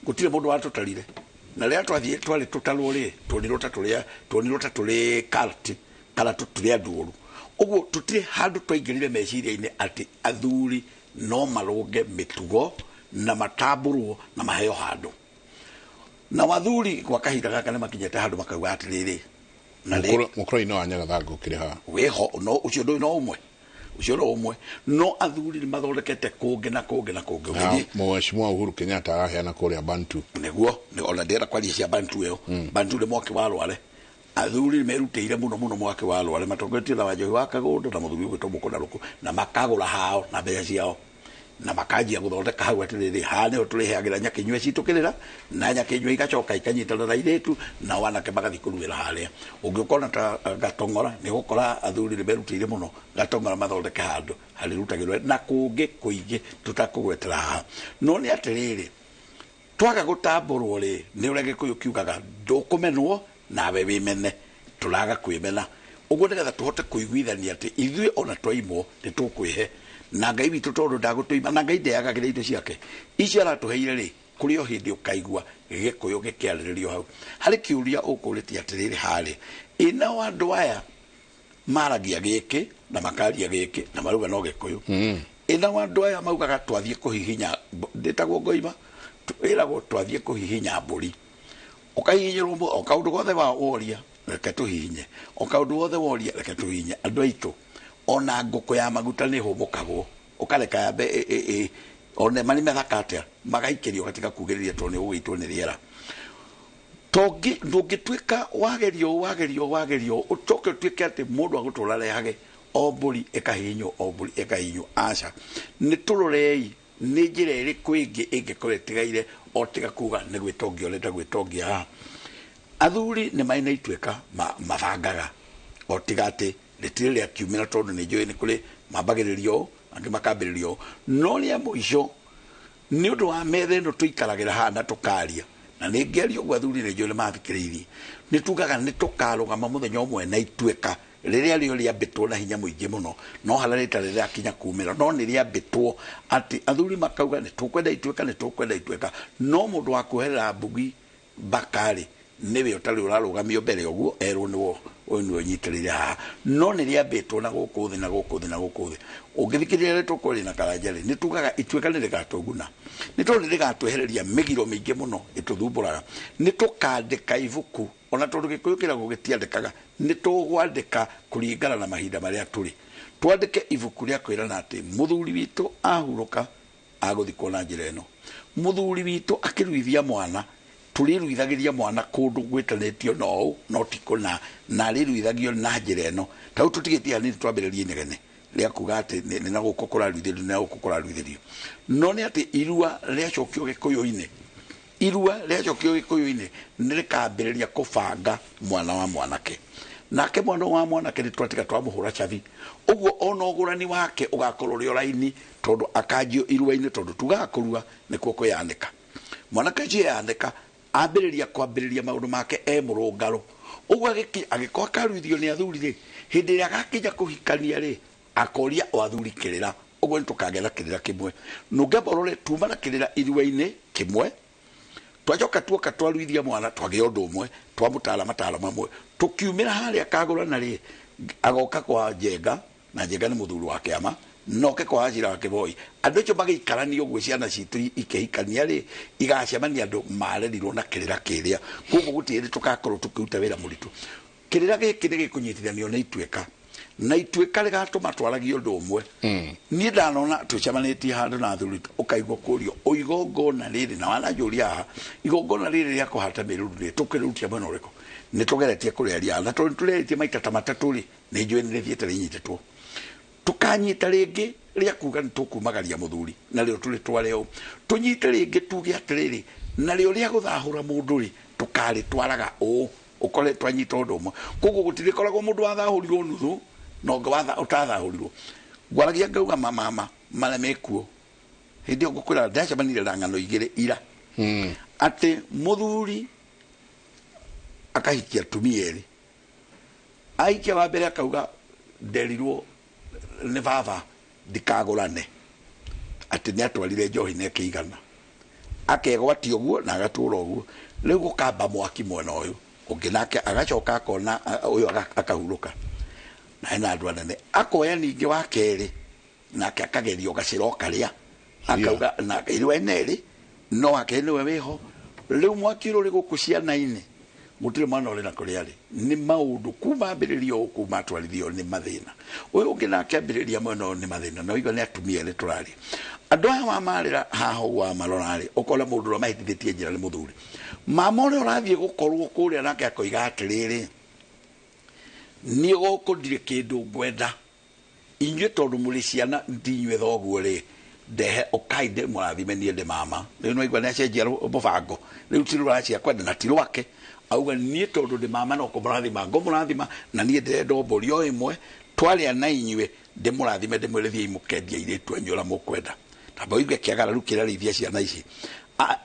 gutire mundu watutarire na ria twathie twari tutarwo ri tuonirwo ta turi cult kana tutire anduru uguo tutire handu twaingirire meciria-ini ati athuri no maruge mitugo na matamburwo na maheo handu na wathuri kwa kahinda gaka ni makinyete handu makauga atiriri na mukoroi no anyaga thangu kiri ha weho no ucio ndu no umwe no athuri ni mathondekete kungi na kungi Mheshimiwa Uhuru Kenyatta araheana kuria Bantu niguo ni ona ndera kwaria cia Bantu eo Bantu ni mwaki wa Rware athuri ni merutĩire muno mwaki wa Rware matongetie na Wanjohi wa Kagundu na muthuri ugitwo Mukuna Ruku na makagura hao na mbeca ciao na makajia guthondeka hau atiriri hane uturiheagira nyakinywe citukirira na nyakinywe igacoka ikanyitana na iretu na wanake magathi kuruvira haria ungikona ta Gatong'ora ni gukora athuri ni merutĩire muno Gatong'ora mathondeke handu hari rutagirwe na kungi kuingi tutakugwetera ha no ni atiriri twaga gutamburwo ri ni uria Gikuyu kiugaga ndukumenwo nawe wimene turaga kwimena uguo nigetha tuhote kuiguithania ati ithuĩ ona twaimwo ni tukwihe na Ngai witu tondu ndagutuima na Ngai ndeagagira indo ciake icio aratuheire ri kuri o hindi ukaigua Gikuyu gikiarĩrĩrio hau hari kiuria ukuritie atiriri hari ina wandu aya maragia giki na makaria giki na maruga no Gikuyu ina wandu aya maugaga twathie kuhihinya nditagwo Ngoima twĩragwo twathiĩ kũhihinya mbũri ũkahihinyĩrwo o kaũndũ gothe woria reke tũhihinye o kaũndũ gothe woria reke tũhihinye andũ aitũ ona ngũkũ ya maguta nĩ hũmũkagwo ũkareka yambe one mani methaka atĩa magaikĩrio gatiga kugĩrĩria tondũ nĩ ũgũitwo nĩ rĩera ndũngĩtuĩka wagerio ũcoke ũtuĩke atĩ mũndũ agũtũra rehage o mbũri ĩkahihinywo aca nĩ tũrorei nĩ njĩra ĩrĩkũ ĩngĩ ĩngĩkorwo ĩtigaire o tiga kuga nĩ gwĩtongia ũrenda gwĩtongia haha athuri nĩ marĩ na ituĩka mabangaga o tiga atĩ rĩtirĩ rĩa kiumĩra tondũ nĩ njũĩ nĩ kũrĩ mambagĩrĩrio angĩ makambĩrĩrio no rĩa mũico nĩ ũndũ wa metha ĩno tũikaragĩra haha na tũkaria na nĩ ngĩaria ũguo athuri nĩ njũĩ nĩ mathikĩrĩirie nĩ tugaga nĩ tũkarũgama mũthenya ũmwe na ituĩka rĩrĩa rĩo rĩambĩtwo na hinya mũingĩ mũno no harĩa rĩtarĩ rĩakinya kumĩra no nĩ rĩambĩtwo atĩ athuri makauga nĩ tũkwenda ituĩka no mũndũ wa kuoherera mbugi bakarĩ nĩwe ũtarĩ ũrarũgamio mbere ũguo erwo nĩwe ũnyitĩrĩire haha no nĩ rĩambĩtwo na gũkũ thĩ ũngĩthikĩrĩria rĩtũkũrĩ na Karanja nĩ tugaga ituĩka nĩ rĩgatũguna nĩ tondũ nĩ rĩgatwehereria mĩgiro mĩingĩ mũno ĩtũthumbũraga nĩ tũkandĩka ibuku ona tondũ Gĩkũyũ kĩragwo gĩtiandĩkaga nĩ tũgwandĩka kũringana na mahinda marĩa tũrĩ twandĩke ibuku rĩa kwĩrana atĩ mũthuri witũ ahurũka agũthikwo na njĩra ĩno mũthuri witũ akĩruithia mwana tũrĩruithagĩria mwana kũndũ gwĩtanĩtio no ti kũna na rĩruithagio na njĩra ĩno tau tũtigĩtia nĩ twambĩrĩrie inegene rĩa kuga atĩ nĩ na gũkũ kũraruithĩrio no nĩ atĩ irua rĩacokio Gĩkũyũ-inĩ nĩ rĩkambĩrĩria kũbanga mwana wa mwanake nake mwana wa mwanake nĩ twatiga twamũhũra cabi ũguo ona ũgũrani wake ũgakorwo ũrĩ oraini tondũ akanjio irua-inĩ tondũ tugaga kũrua nĩkuo kwĩyanĩka mwanake ũcio yanĩka kwambĩrĩria maũndũ make mũrũngarũ ũguo agĩkorwo akaruithio nĩ athuri rĩ hĩndĩ ĩrĩa agakinya kũhikania rĩ akoria o athuri kĩrĩra ũguo nĩ tũkagĩa na kĩrĩra kĩmwe nũngamba ũrore tuma na kĩrĩra irua-inĩ kĩmwe twacoka tuoka twaruithia mwana twagĩa ũndũ ũmwe twamũtara matara mamwe tũkiumĩra harĩa kagũrana rĩ agoka kwa Njenga na Njenga nĩ mũthuri wa kĩama noke kwa Wachira wa Kĩboi andũ acio magĩikarania ũguo ciana citũ ikĩhikania rĩ igacemania andũ marerirwo na kĩrĩra kĩrĩa koguo gũtirĩ tũgakorwo tũkĩruta wĩra mũritũ kĩrĩra gĩkĩ nĩ gĩkũnyitithanio na ituĩka rĩgatũma twaragio ũndũ ũmwe niĩ ndanona tũcemanĩtie handũ na athuri ũkaigua kũrio igongona rĩrĩ na wananjũria haha igongona rĩrĩ rĩa kũhata mĩruru rĩ tũkĩrutia mwena ũrĩkũ nĩ tũgeretie kũrĩaria na tondũ tũrĩtie maita ta matatũ rĩ nĩ njũĩ nĩ rĩthiĩte rĩnyitĩtwo tukanyita rĩngĩ rĩa kuga nĩ tũkumagaria mũthuri na rĩo tũrĩ twareo tũnyite rĩngĩ tuge atĩrĩrĩ na rĩo rĩa gũthahũra mũndũ rĩ tũkarĩtwaraga ũkore twanyita ũndũ ũmwe koguo gũtirĩkoragwo mũndũ wathahũrirwo nuthu no ũtathahũrirwo ngwaragia ngauga mama marĩa mekuo hĩndĩ ĩyo ngũkwĩra ndacemanire na ng'ano igĩrĩ ira atĩ mũthuri akahikia atumia erĩ aikia wa mbere akauga nderirwo nĩ baba ndikagũrane atĩ nĩ atwarire njohi na ĩkĩigana akegwatia ũguo na agatũra ũguo rĩu gũkamba mwaki mwena ũyũ ũngĩ nake agacoka akona ũyũ akahurũka na hena andũ anene akoya ningĩ wa kerĩ nake akagerio gacĩro karĩa akauga na irua nerĩ no wake nĩwe wĩho rĩu mwaki ũrĩ gũkũ ciana-inĩ gũtirĩ mwana ũrĩ na kũrĩa rĩ nĩ maũndũ kuma ambĩrĩrio kuma atwarithio nĩ mathĩna ũyũ ũngĩ nake ambĩrĩria mwena ũyũ nĩ mathĩna na ũigua nĩ atumia erĩ tũrarĩ andũ aya mamarĩra haha ũguo marora rĩ ũkore mũndũ ũrĩa mahĩtithĩtie njĩra nĩ mũthuri mama ũrĩa ũrathiĩ gũkorwo kũrĩa nake akoiga atĩrĩrĩ niĩ gũkũ ndirĩ kĩndũ ngwenda inyuĩ tondũ mũrĩ ciana ndinyuĩ thoguo rĩ ndehe ũkai ndĩmũrathime niĩ ndĩ mama rĩu nĩwaigua nĩ acenjia mũbango rĩu ti rũracia kwenda na ti rwake auga niĩ tondũ ndĩ mama no kũmũrathima ngũmũrathima na niĩ ndĩrenda mbũri o ĩmwe twarĩa na inyuĩ ndĩmũrathime ndĩmwĩre thiĩi mũkendia airĩtu anyu ũrĩa mũkwenda tamba ũigue kĩagararu kĩrarĩithia ciana ici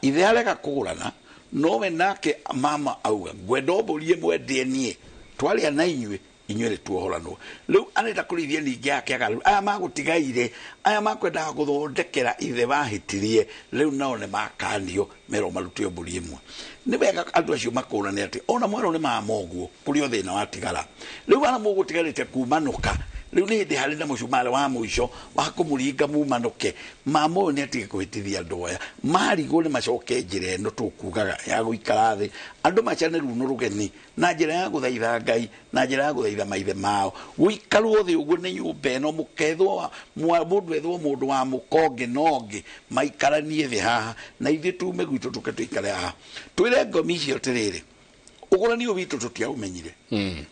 ithe arega kũgũrana nowe nake mama auga ngwenda mbũri ĩmwe ndĩe niĩ twarĩa na inyuĩ inyuĩ tuohoranwo rĩu arenda kũrĩithia ningĩ yake agaru aya magũtigaire aya makwendaga gũthondekera ithe bahĩtirie rĩu nao nĩ makanio mero marute mbũri ĩmwe nĩ wega andũ acio makũrane atĩ ona mwero nĩ mama ũguo kũrĩ o thĩna watigara rĩu ana mũgũtigarĩte kumanũka riu ni ndi hari na mucumari wa muico wa kumuringa mumanuke mamo ni atige kuhitithia andu aya marigo ni macoke njira ino tukugaga ya guikara thi andu macane runo rugeni na njira ya guthaitha Ngai na njira ya guthaitha maithe mao guikarwo thi uguo ni nyumba ino mukethwo mundu ethwo mundu wa mukonge nongi maikaranie thi haha na ithe tume gwitu tukatuikare haha twire ngomi icio tiriri uguranio witu tutiaumenyire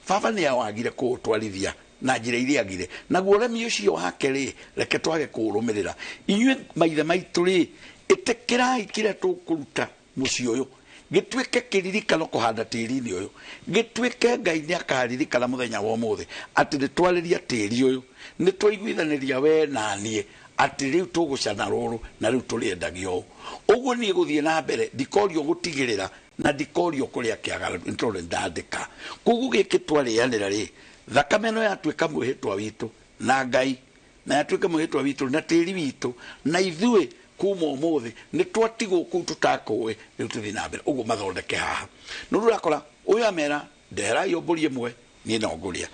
baba ni awagire kutwarithia na njira iria agire naguo uremi ucio wake ri reke twage kurumirira inyue maithe maitu ri itikirai kire tukuruta mucio uyu gitwike kiririkano kuhanda tiri-ini uyu gitwike Ngai ni akaririkana muthenya wa umuthi ati ni twariria tiri uyu ni twaiguithaniria we na nie ati riu tugucana ruru na riu turiendagio uguo ni guthie na mbere ndikorio gutigirira na ndikorio kuria kiagara ntore ndandika kugu giki twarianira ri thakame no yatwika muhitwa witu na Ngai na yatwika muhitwa witu na tiri witu na ithue kuma umuthi ni twatigo ku tutakowe riu tuthi na mbere uguo mathondeke haha no rurakora uyu amera ndera yoburie mwe ni nonguria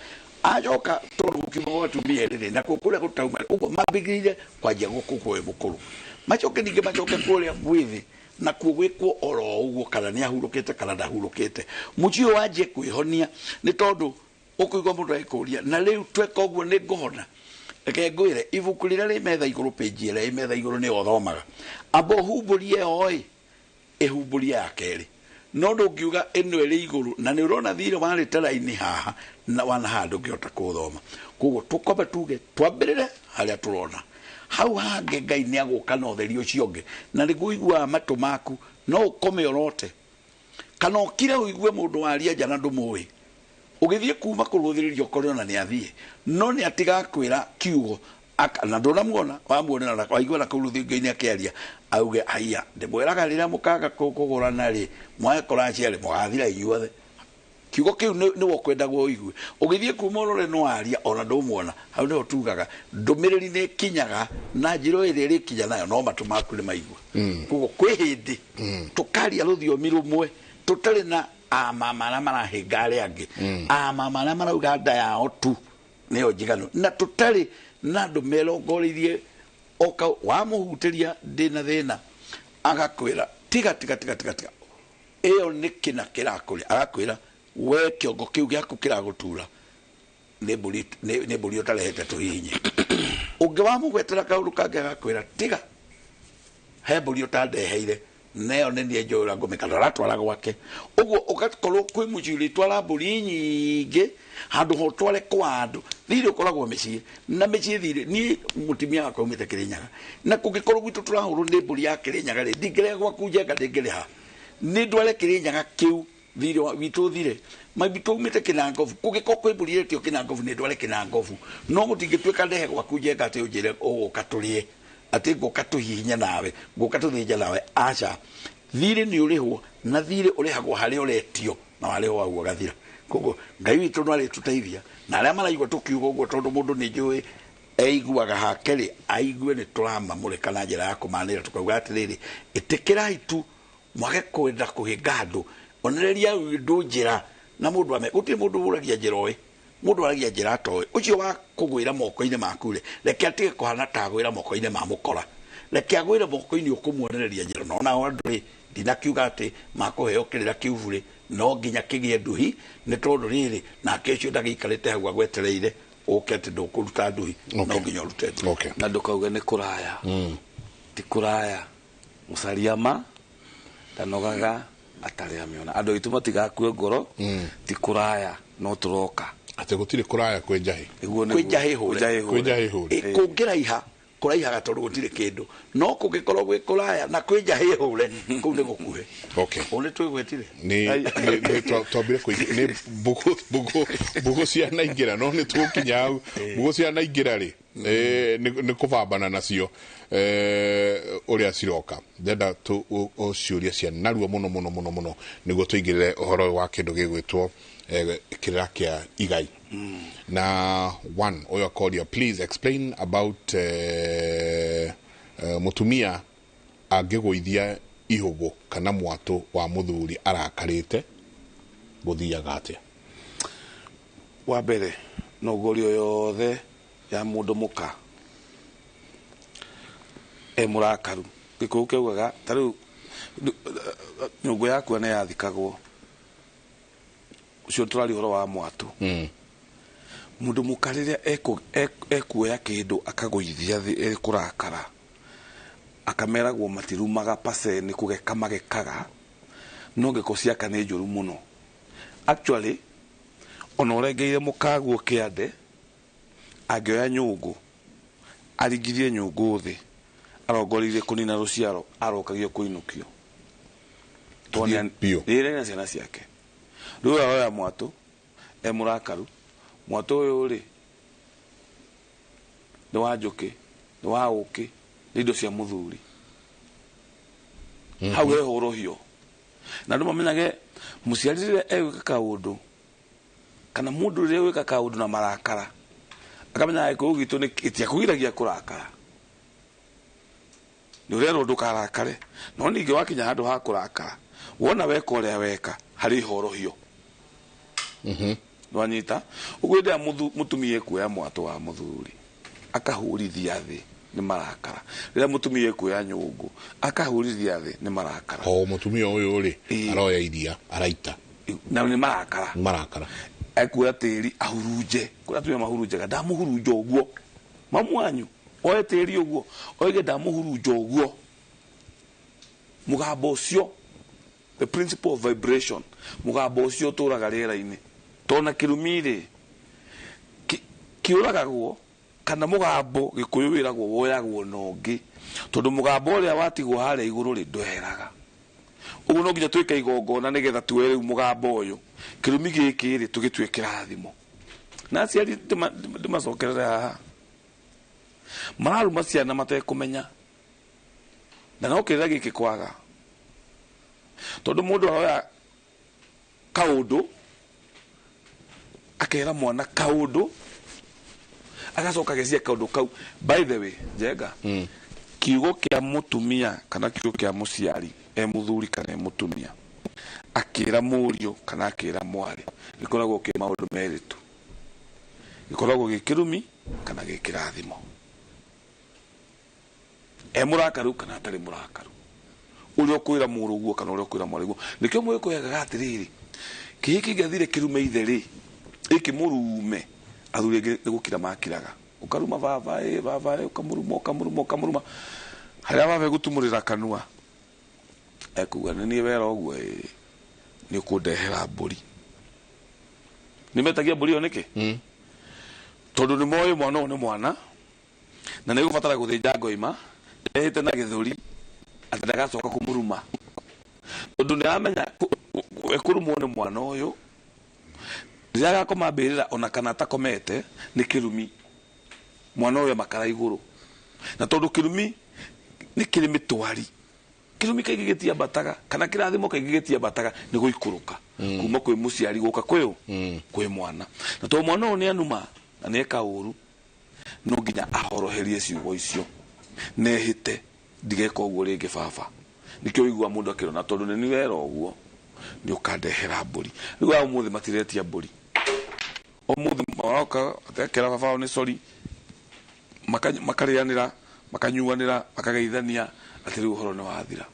ajoka turukimo atumie riri na kukuria gutauma uguo mambigire kwajia gukukwe mukuru macoke ninge macoke kuria mwithi na kugwikwo oro uguo kana ni ahurukite kana ndahurukite mucio waje kwihonia ni tondu ukuigwa mundu aikuria na riu tweka uguo ni ngohona reke ngwire ibuku riria ri metha iguru page ira metha iguru ni othomaga abo humburie oi ehumburie ya keri no ndungiuga ino iri iguru na ni urona thire wari taraini haha na wana handu ngiota kuthoma kuguo tukobe tuge twambirire haria turona hau hange Ngai ni aguka na utheri ucio ngi na niguigua matu maku no ukome orote kana ukire uigue mundu waria jana ndumui ugithie kuma kuruthiririo korona ni athie no ni atiga kwira kiugo na ndona muona wamuona na waigua na kuruthi Ngai ni akiaria auge aya ndimwiraga rira mukaga kugurana ri mwakora ciare mwathira inyuothe kiugo kiu ni wokwendagwo igue ugithie kuma urore no aria ona ndumuona hau ni utugaga ndumiriri ni kinyaga na njiro iri ri kinya nayo no matu maku ni maigua kugo kwi hindi tukaria ruthiomi rumwe tutari na amamara marahingare angi amamara marauga nda yao tu niyo njiganu na tutari na andu merongorithie oka wamuhutiria ndina thina agakwira tiga iyo ni kina kirakuri agakwira we kiongo kiu giaku kiragutura ni mburi utarehete tuhinye ungi wamugwetera kaundu kangi agakwira tiga he mburi utandeheire neo nenie njora ngomekana ratwara gwake uguo ugakorwo kwi muciri twara mburi nyingi handu ho tware kwandu thire ukoragwo micii na micii thire ni mutimia wakwa umite Kirinyaga na kungikorwo gwitu turahuru ni mburi ya Kirinyaga ri ndingire gwaku njenga ndingire ha ni ndware Kirinyaga kiu thire witu thire mabitu umite Kinangovu kungikorwo kwi mburi yetio Kinangovu ni ndware Kinangovu no mutingitwika ndehe gwaku njenga ati unjire ukaturie ati ngoka tuhihinya nawe ngoka tuthinja nawe acha thire ni urihwo na thire urihagwo hari uretio na wale waguo gathira kogo Ngai witu no ari tuteithia na aria maraigwa tukiuga uguo tondu mundu ni njui eiguaga hakeri aigue ni turama mureka na njira ya kumanira tukauga atiriri itikirai tu mwage kwenda kuhinga andu onereria ndu njira na mundu ame guti mundu uragia njira oi mundu aragia njira toi ucio wa kugwira moko-ini maku ri reke atige kuhana ta gwira moko-ini ma mukora reke agwire moko-ini ukumuonereria njira no na andu ri ndinakiuga ati makuheo kirira kiuvu ri no nginya kigie nduhi ni tondu riri na kecio ndagiikarite hau agwetereire uke ati ndukuruta nduhi no nginya urute na ndukauge ni kuraya ti kuraya musariama tanogaga atari amiona andu itu matigakue ngoro ti kuraya no turoka ate gutire kuraya kwe njahi kwe njahi hure kungira iha kuraihaga tondu gutire kindu no kungikorwo gwi kuraya na kwe njahi hure kuu ni gukuhe one twigwetire ni twambire ni bugu cia naingira no ni tukinya hau bugu cia naingira ri ni kubambana nacio uria ciroka ndenda tu uciuria cia narua muno niguo tuingirire uhoro wa kindu gigwitwo kirira kia igai na one oyo Claudia, please explain about mutumia angiguithia ihubu kana mwatu wa muthuri arakarite guthiaga atia wa mbere no gorio yothe ya mundu muka murakaru gikuyu kiugaga tariu nyungu yaku ne yathikagwo ucio turari horo wa mwatu mundu mukariria ekuoya kindu akaguithia thi kurakara akameragwo matirumaga paseni kugeka magekaga no ngeko ciaka ni njuru muno. Actually ona urengeire mukaguo kiande angioya nyungu arigirie nyungu thi arongoririe kunina ruciaro arokagio kuinukio tonia ndirena ciana ciake riu oya mwatu murakaru mwatu uyu ri ni wa njuki ni wa uki ni indo cia muthuri hau he horohio na ndu mamenyage muciarire ewika kaundu kana mundu ri ewika kaundu na marakara akamenya ko gitu ni itia kugiragia kurakara ni urero ndukarakare no ningi wakinya handu ha kurakara wona weka uria weka hari horohio nwanyita ugwenda mutumie kuya mwatu wa muthuri akahurithia thi ni marakara rira mutumie kuya nyungu akahurithia thi ni marakara mutumia uyu ri aroya iria araita na ni marakara akuya tiri ahuruje kuria tuya mahuruje ndamuhuruje uguo mamwanyu oye tiri uguo oige ndamuhuruje uguo mugambo ucio the principle of vibration mugambo ucio turaga rĩera-inĩ tona kirumire kiuragagwo kana mugambo gikuyu wiragwo woyagwo nongi tondu mugambo uria watigwo haria iguru ri ndweheraga uguo no nginya twika igongona nigetha tuwe riu mugambo uyu kirumi giki ri tugitwe kirathimo na aciari ndimacokerere haha mararuma ciana matekumenya na no kirira giki kwaga tondu mundu aroya kaundu akera mwana kaundu agacoka gecia kaundu kau. By the way Njenga kiugo kia mutumia kana kiugo kia muciari muthuri kana mutumia akira murio kana akira mwari gikoragwo ki maundu meritu gikoragwo gikirumi kana gikirathimo murakaru kana atari murakaru urio kwira muruguo kana urio kwira mwariguo nikio mwikoyaga atiriri kiki gathire kirume itheri iki murume athuri ngukira makiraga ukaruma vava ukamuruma haria vava gutumurira kanua ekuga ni wera ogwo ni kundehera mburi nimetagia mburi oneke tondu ni moyo mwana ni mwana na ni gubatara guthinja ngoima ehite na githuri atagacoka kumuruma tondu ni amenya ekurumwo ni mwana uyu riaga komambirira ona kana takomete ni kirumi mwana uyu makara iguru na tondu kirumi ni kirimi twari kirumi kaigi gitia bataga kana kirathimo kaigi gitia bataga ni guikuruka kuma kwi muciari guka kwiu kwi mwana na to mwana uyu ni anuma na ni eka uru no nginya ahoroherie ciugo icio nehite ndigeka uguo ringi baba nikio igua mundu akirona tondu ni wera uguo ni ukandehera mburi riu umuthi matiretia mburi umuthi maroka atekera baba ni sorry makarianira makanyuanira makageithania atiri uhoro ni wathira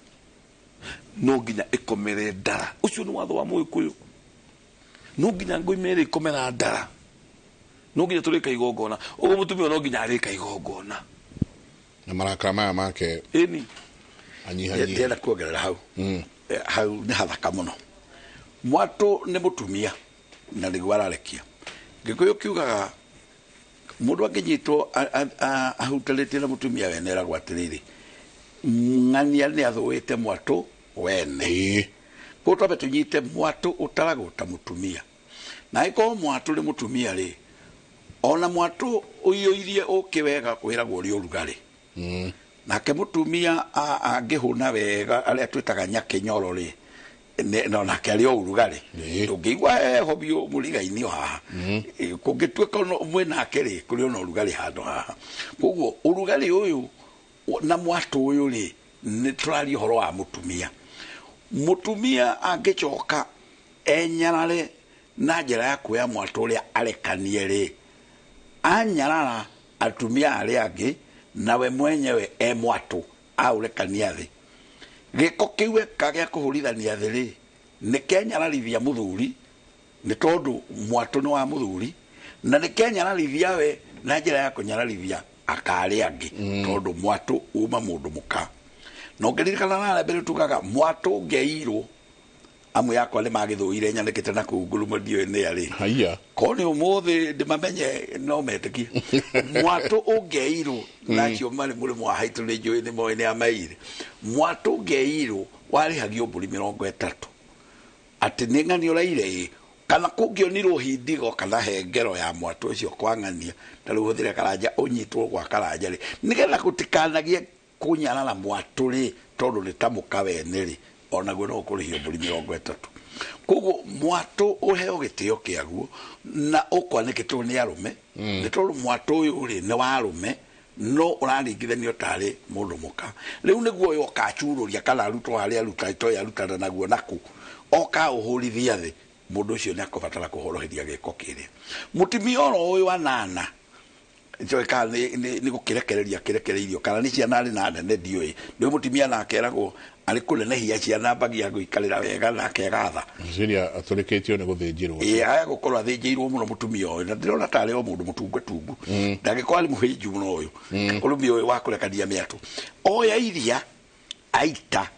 no nginya ikomere ndara ucio ni watho wa muikuyu no nginya ngoimere ikomera ndara no nginya turika igongona ugo mutumio no nginya arika igongona na marakara maya make eni ndenda kuongerera hau ni hathaka muno mwatu ni mutumia na niguo ararekia gikuyu kiugaga mundu anginyitwo ahutalitie na mutumia wene eragwo atiriri ng'ania ni athuite mwatu wene ko twabe tunyite mwatu utaragwo ta mutumia na iko mwatu ni mutumia ri ona mwatu uyoirie ukiwega kwiragwo uri urugari nake mutumia angihuna wega aria twitaga nyakinyoro ri no nake ari urugari tungigwa hobio murigaini haha kungituika mwe nake ri kuri ona urugari handu haha koguo urugari uyu na mwatu uyu ri ni turari horo wa mutumia angicoka enyarare na njira ya kuya mwatu uria arekanie ri anyarara atumia aria angi nawe mwenyewe mwatu aurekania thi giko kiwe kagea kuhurithania thi ri ni kenyararithia muthuri ni tondu mwatu ni wa muthuri na ni kenyararithia we na njira ya kunyararithia akari angi tondu mwatu uma mundu muka no ngiririkana na mbere tukaga mwatu ngeirwo amu yakwa ni magithuire nyandikite na kunguru madio ni ari haya koni umuthi ndimamenye no metiki mwatu ungeirwo nacio mari muri mwa haitu ni njui ni moine amaire mwatu ungeirwo wari hagio mburi 30 ati ni ng'ani uraire kana kungionirwo hindigo kana hengero ya mwatu ucio kwang'ania na ruhuthire karanja unyitwo gwa karanja ri nigetha gutikanagie kunyarara mwatu ri tondu ni tamuka wene ri ona gwe no kurihio mburi 30 koguo mwatu uheo gitio kiaguo na ukwaneketwo ni arume ni tondu mwatu uyu ri ni wa arume no uraringithanio tari mundu muka riu niguo yo kachururia kana arutwo haria aruta ya arutana naguo naku oka uhurithia thi mundu ucio ni akubatara kuhoroheria giko kiri mutimia oro uyu anana njoka ni gukirekereria kirekereirio kana ni ciana ari na nene ndioi ni mutimia na akeragwo ari kunenehia ciana bagia guikarira wega na kegatha ciria aturikitio ni guthinjirwo aya gukorwo athinjirwo muno mutumia uyu na ndirona tari o mundu mutungu ndagikorwo ari muhinju muno uyu urumi uyu wa kurekania miatu oya iria aita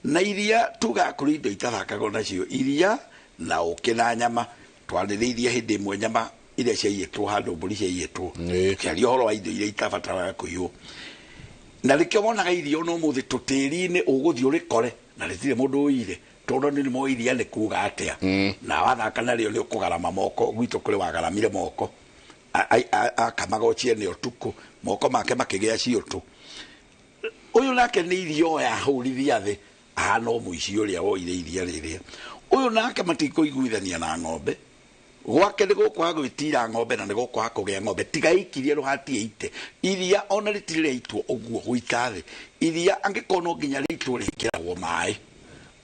na iria tugakuru indo itathakagwo nacio iria na ukina nyama twaririithie hindi imwe nyama iria ciaiyetwo handu mburi ciaiyetwo kiaria horo wa indo iria itabataraga kuiywo na rikio monaga irio no muthi tutiri-ini uguthi urikore na ritire mundu uire tondu ni mo iria ni kuga atia na wathaka nario ni ukugarama moko gwitu kuri wagaramire moko akamagochie ni utuku moko make makigia ciotu uyu nake ni irio ya hurithia thi no muici uria woire iria riria uyu nake matiko iguithania na ng'ombe gwake ni gukwa gwitira ng'ombe na ni gukwa kugia ng'ombe tiga ikirie ruhatie ite iria ona ritire itwo uguo guikathi iria angikono nginya ritwo rikiragwo mai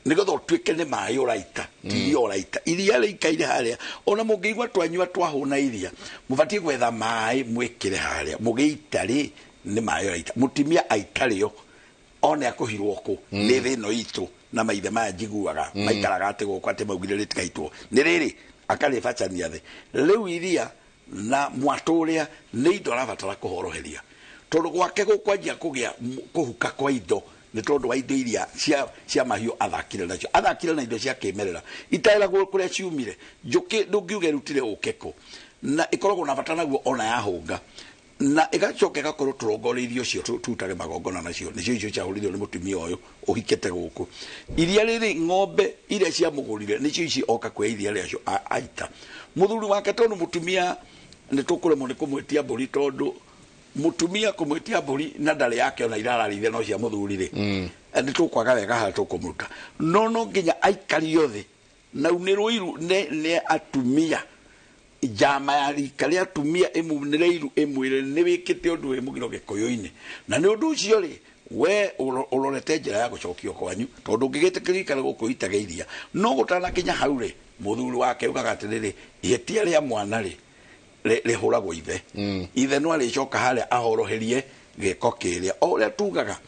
nigetho twike ni mai uraita ti uraita iria rikaire haria ona mungigwa twanywa twahuna iria mubatie gwetha mai mwikire haria mugiita ri ni mai uraita mutimia aitario ona akuhirwo ku ni thino itu na maithe maya njiguaga maikaraga ati gukwa ati maugire ritikaitwo ni riri akari bachania thi riu iria na mwatu uria ni indo arabatara kuhoroheria tondu gwake gukwanjia kugia kuhuka kwa indo ni tondu wa indo iria cia mahiu athakire na indo cia kimerera itaira kuria ciumire njuki ndungiuge rutire ukeko na ikoragwo na bata naguo ona yahunga na igacoka igakorwo turongoreirio cio tutage magongona nacio nicio icio ciahurithio ni mutumia uyu uhikete guku iria riri ng'ombe iria cia mugurire nicio ici oka kwa iria riacio aita muthuri wake tondu mutumia ni tukuremwo ni kumwitia mburi tondu mutumia kumwitia mburi na ndari yake ona irararithia no cia muthuri ri ni tukwaga wega ha tukumuruta no nginya aikario thi na uniruiru ne atumia jama ya rikari atumia emunereiru emwire ni wikite undu we mugiro gikoyo-ini na ni undu ucio ri we urorete njira ya gucokio kwanyu tondu ngigite kirikare gukuitaga iria no gutana kinya hau ri muthuri wake ugaga atiriri ihtia ria mwana ri rihuragwo ithe no aricoka haria ahoroherie giko kiria uria tugaga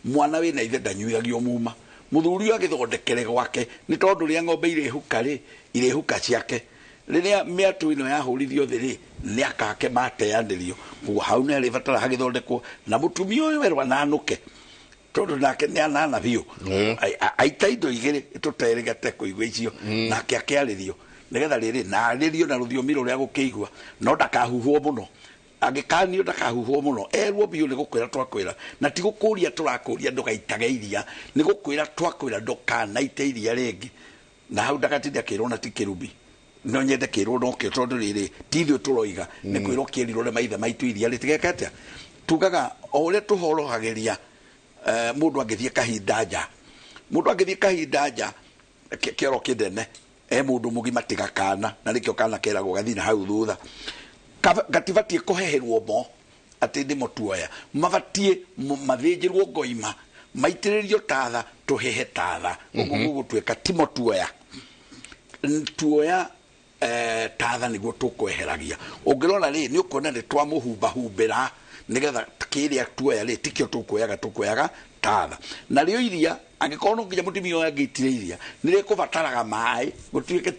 mwana wina ithe ndanyuithagio muma muthuri agithondekere gwake ni tondu ria ng'ombe irehuka ciake riria miatu ino yahurithio thiri ni akake mateanirio kuo hau ni ari batara hagithondekwo na mutumia uyu werwa nanuke tondu nake ni anana biu aita indo igiri tuterigate kuigwa icio nake akiaririo nigetha riri na aririo na ruthiomi ruria gukiigwa no ndakahuhwo muno agikanio ndakahuhwo muno erwo biu ni gukwira twakwira na ti gukuria turakuria ndugaitage iria ni gukwira twakwira ndukanaite iria ringi na hau ndagatinda kirona ti kirubi no nyende kirwo no ke tondu riri tithio turoiga ni kwiro kirirwo le maithe maitu iria ritigekete tugaga ole tuhorohageria mundu angithie kahinda nja kioro kidene mundu mugima tigakana na rikio kana keragwo gathina hau thutha gatibatie kuheherwo mo ati ndi mutuoya mabatie mathinjirwo ngoima maitiririo tatha tuhehe tatha uguo gutweka timotuoya tuoya tatha niguo tukweheragia ungirora ri ni ukona ni twamuhumba humbira nigetha kiria tuoya ri tikio tukweaga tatha na rio iria angikorwo no nginya mutumia oya ngitire iria nire kubataraga mai gutuike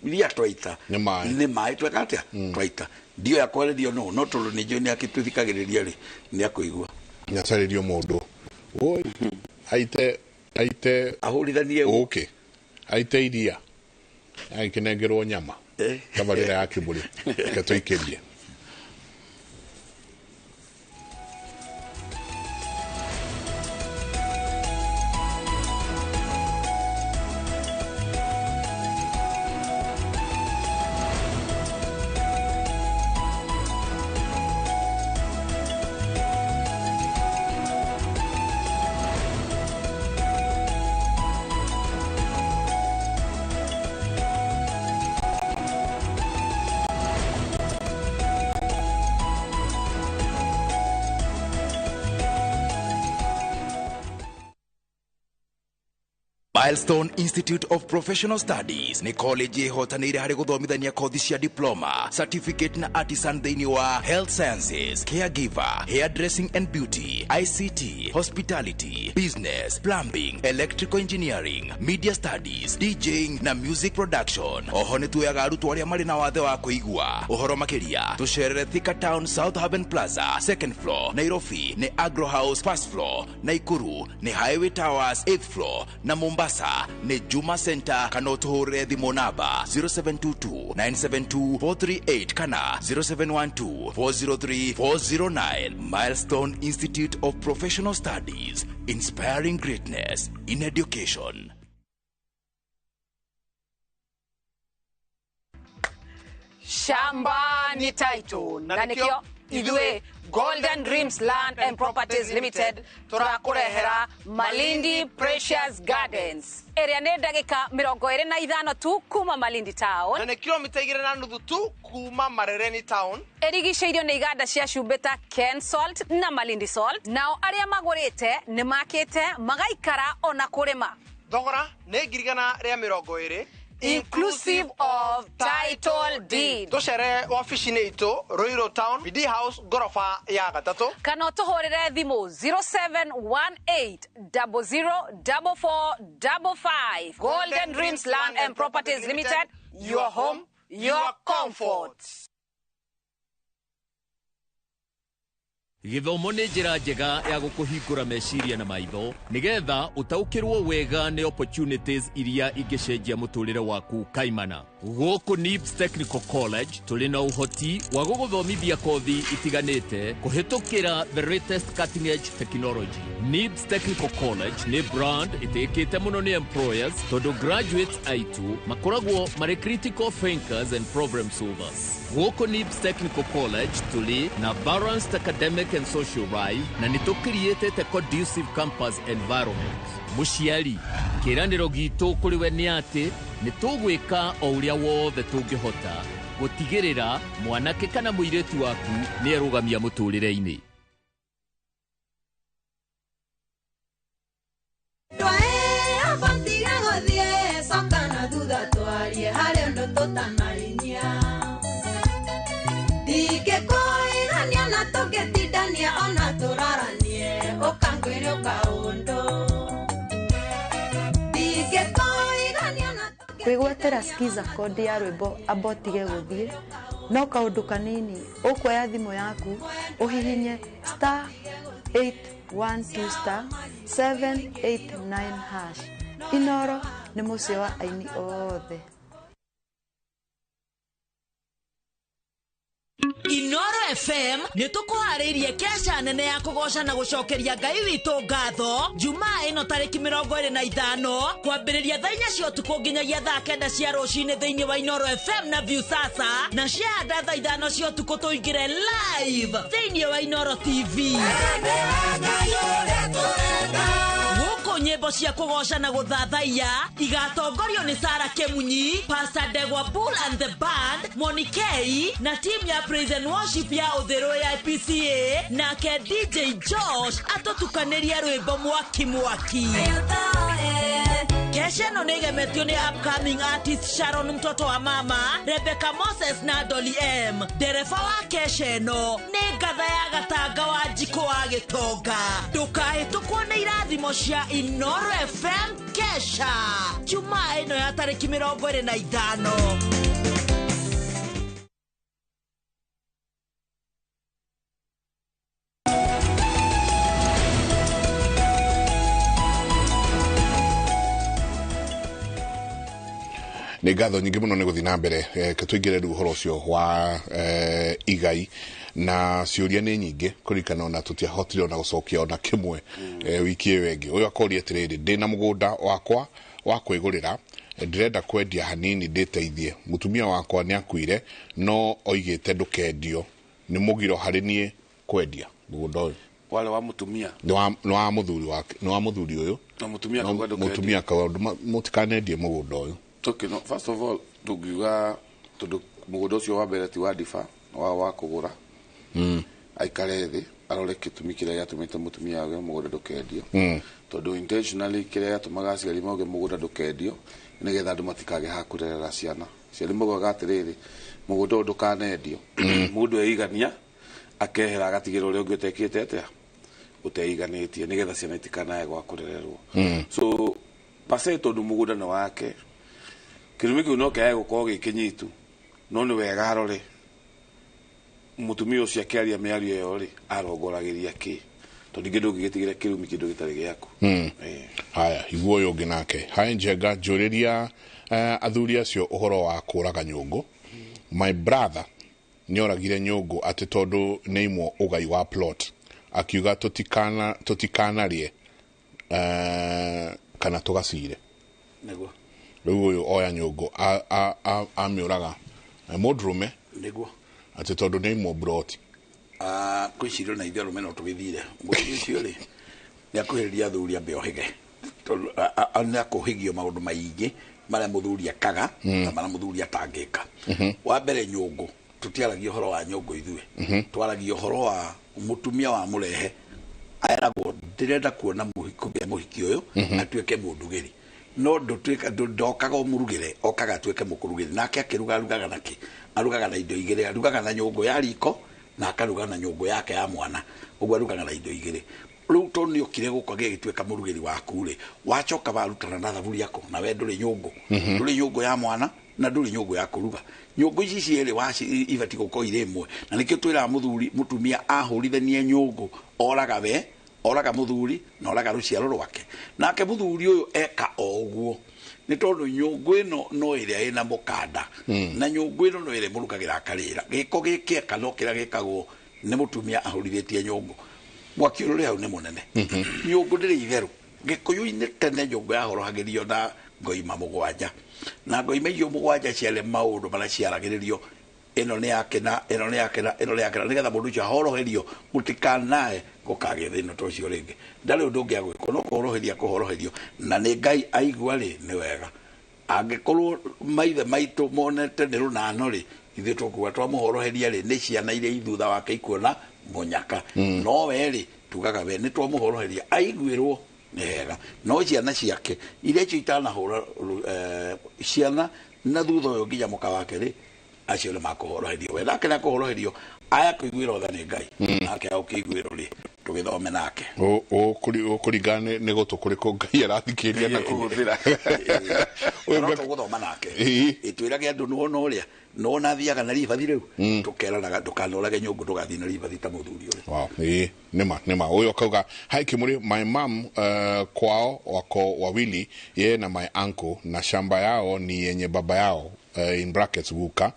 iria twaita ni mai tweka atia twaita ndio yakwererio no tulu ni joni akituthikagiriria ri ni akuigua nyacarerio mundu oi aite ahurithanie okay aite iria aikenengerwo nyama kabarira ya kiburi katoikerie Milestone Institute of Professional Studies ni college hotanire hari guthomithania kothi cia diploma, certificate na artisan thini wa health sciences, caregiver, hairdressing and beauty, ICT, hospitality, business, plumbing, electrical engineering, media studies, DJing na music production. Oho ni tuyaga arutwo aria mari na wathe wa kuigua. Uhoro makiria tucerere Thika Town South Haven Plaza, second floor, Nairobi ni Agro House first floor, Naikuru ni Highway Towers 8th floor na Mombasa ni Juma Center. Kana utuhure thimu namba 0722-972-438 kana 0712-403-409. Milestone Institute of Professional Studies, inspiring greatness in education. Shamba ni title na nikio idwe Golden Dreams Land and Properties Limited turakurehera Malindi Precious Gardens. Area ne dagika 25 tu kuma Malindi Town. Na ne kilomita 2.5 tu kuma Marereni Town. Erigiceirio ni iganda cia Shumbeta Ken Salt na Malindi Salt. Nao aria magurite ni makite magaikara ona kurima. Thogora ne girigana ria 20 inclusive of title deed. Tucere office neito Roiro Town BD House gorofa ya gatatu. Kana tuhorere thimu 0718004455. Golden Dreams Land and Properties Limited, your home, your comfort. Githomo nĩ njĩra njega ya gũkũhingũra meciria na maitho nigetha utaukĩrwo wega nĩ opportunities iria ingĩcenjia mũtũrĩre waku kaimana. Gũkũ NIBS Technical College tũrĩ na ũhoti wa gũgũthomithia kothi itiganĩte kũhĩtũkĩra the latest cutting edge technology. NIBS Technical College nĩ brand ĩtĩkĩte mũno nĩ employers tondũ graduates aitu makoragwo marĩ critical thinkers and problem solvers. Gũkũ NIBS Technical College tũrĩ na balanced academic and social life na nĩ created a conducive campus environment. Mũciari, kĩranĩro gitũ kũrĩ we nĩ atĩ nĩ tũgwĩka o ũrĩa wothe tũngĩhota gũtigĩrĩra mwanake kana mũirĩtu waku nĩ erũgamia mũtũrĩre-inĩ. Kwigwetera skiza kodi ya rwimbo abotige guthie no kaundu kanini ukwoya thimu yaku uhihinye *812*789#. Inoro ni mucio wa aini othe. Inoro FM nitukuhariirie kesha nene ya kugoca na gucokeria Ngai witu ngatho Jumaa ino tariki 25 kwambiriria thaa 4 cia utuku nginyagia thaa 9 cia ruciini thiini wa Inoro FM na Viusasa na ciahanda thaa 5 cia utuku tuingire live thiini wa Inoro TV. Guko nyimbo cia kugoca na guthathaia igatongorio ni Sara Kemunyi, Pastor Degwa Bull and the Band, Monikei na team ya Praise and Worship ya Uthero ya PCA na ke DJ Josh atotukaniria rwimbo mwaki mwaki. Kesha ĩno nĩ ĩgemetio nĩ upcoming artist Sharon mtoto wa mama, Rebecca Moses na Dolly M. Ndereba wa kesha ĩno nĩ Ngatha ya Gatanga wa Njiko wa Gĩtonga. Ndũkahĩtũkwo nĩ irathimo cia Inooro FM kesha Jumaa ĩno ya tarĩki 25. nä ngatho nyingä må no nä gå thiä na mbere ke tå ingä re rä u å horo å cio wa igai na ciåria nä nyingä kå ririkana ona tå tiahotire ona gå cokia ona kä mwe wiki ä yo ĩngĩ. Å yå akoria atä rä rä ndä na må gå nda wakwa wa kwä gå rä ra, ndärenda kwendia hanini ndä teithie. Mutumia wakwa nä akuire no oigä te ndå kendio, nä må giro harä niä kwendia må gå nda å yå. Wale wa mutumia nä wa må thuri wake, nä wa må thuri å yå mutumia kaundu må tikanendie må gå nda å yå. Okay, no, first of all, tugiuga tondu mugondo ucio wa mbere ti wa difa wa kugura aikare thi arore kitumi kiria yatumite mutumia wake mugondo ndukendio tondu intentionally kiria yatumaga aciari mauge mugondo ndukendio nigetha andu matikage hakurerera ciana. Ciari maugaga atiriri mugondo ndukanendio mundu eigania akehera agatigirwo uria ungi utekite atia uteiganitie nigetha ciana itikanae gwa kurererwo. So pase tondu mugondo na wake kirumi kiu no kae gukorwo gikinyitu no ni wega arore mutumia ucio akiaria miario iyo ri arongoragiria ki tondu ngi ndungigitigire kirumi kindu gitari giaku. Haya iguo uyu ungi nake hai Njenga njuriria athuri acio uhoro wa kuraga nyungu. My brother nyoragire nyungu ati tondu neimwo ugai wa plot akiuga tutikanarie kana tugacire niguo riu uyu oya nyungu amiuraga mudrume niguo ati tondu ni mo broti kwicirio na ithe rume no tugithire mwiri ucio ri ni akuhiriria athuri ambe ohige tondu ni akuhigio maundu maingi maria muthuri akaga na maria muthuri atangika. Wa mbere nyungu tutiaragia uhoro wa nyungu ithue twaragia uhoro wa mutumia wa murehe aeragwo ndirenda kuona muhiki uyu atuike mundugiri no ndokaga umurugire okaga tuike mukurugire nake akirugaga naki arugaga na indo igire arugaga na nyungu ya riko na akaruga na nyungu yake ya mwana uguo arugaga na indo igire. Riu toni okire guko gigituika murugiri waku ri wachoka barutana na thaburi yako na we nduri nyungu nduri nyungu ya mwana na nduri nyungu ya kuruga. Nyungu ici ciere waci ibati guko ire imwe na nikio twira muthuri mutumia ahurithanie nyungu oraga muthuri na oraga ruciaro rwake nake muthuri uyu eka oguo ni tondu nyungu ino no iria ina mukanda na nyungu ino no ire murugagira akarira giko giki kana kira gikagwo ni mutumia ahurithietie nyungu mwaki uri hau ni munene. Nyungu ndiri itheru gikuyu-ini tene nyungu yahorohagirio na ngoima mugwanja na ngoima icio mugwanja ciale maundu maria ciaragiririo ino ni yakena nigetha mundu ucio ahoroherio mutikanae gukage thina to cio ringi ndari undu ungi agwiko no kuhoroherio na ni Ngai aigua ri ni wega angikorwo maithe maitu monete ni runano ri ithe tukuga twamuhoroheria ri ni ciana iria ithutha wake ikuona munyaka no we ri tugaga we ni twamuhoroheria aiguirwo ni wega no ciana ciake iria cio itanahura ciana na thutha uyu nginya muka wake ri acio ni makuhoroherio we nake nakuhoroherio aya kuiguira othe ni Ngai nake aukiguiro ri tugithome nake kuringana ni gutu kuriku Ngai arathikiria na kuhuthira no tuguthoma nake itwirage andu nuona uria nona thiaga na ribathi riu tukeranaga tukanorage nyungu tugathi na ribathi ta muthuri uri. Wow, nema uyu akauga hai Kimuri, my mom kwao wako wawili yeye na my uncle na shamba yao ni yenye baba yao in brackets Wuka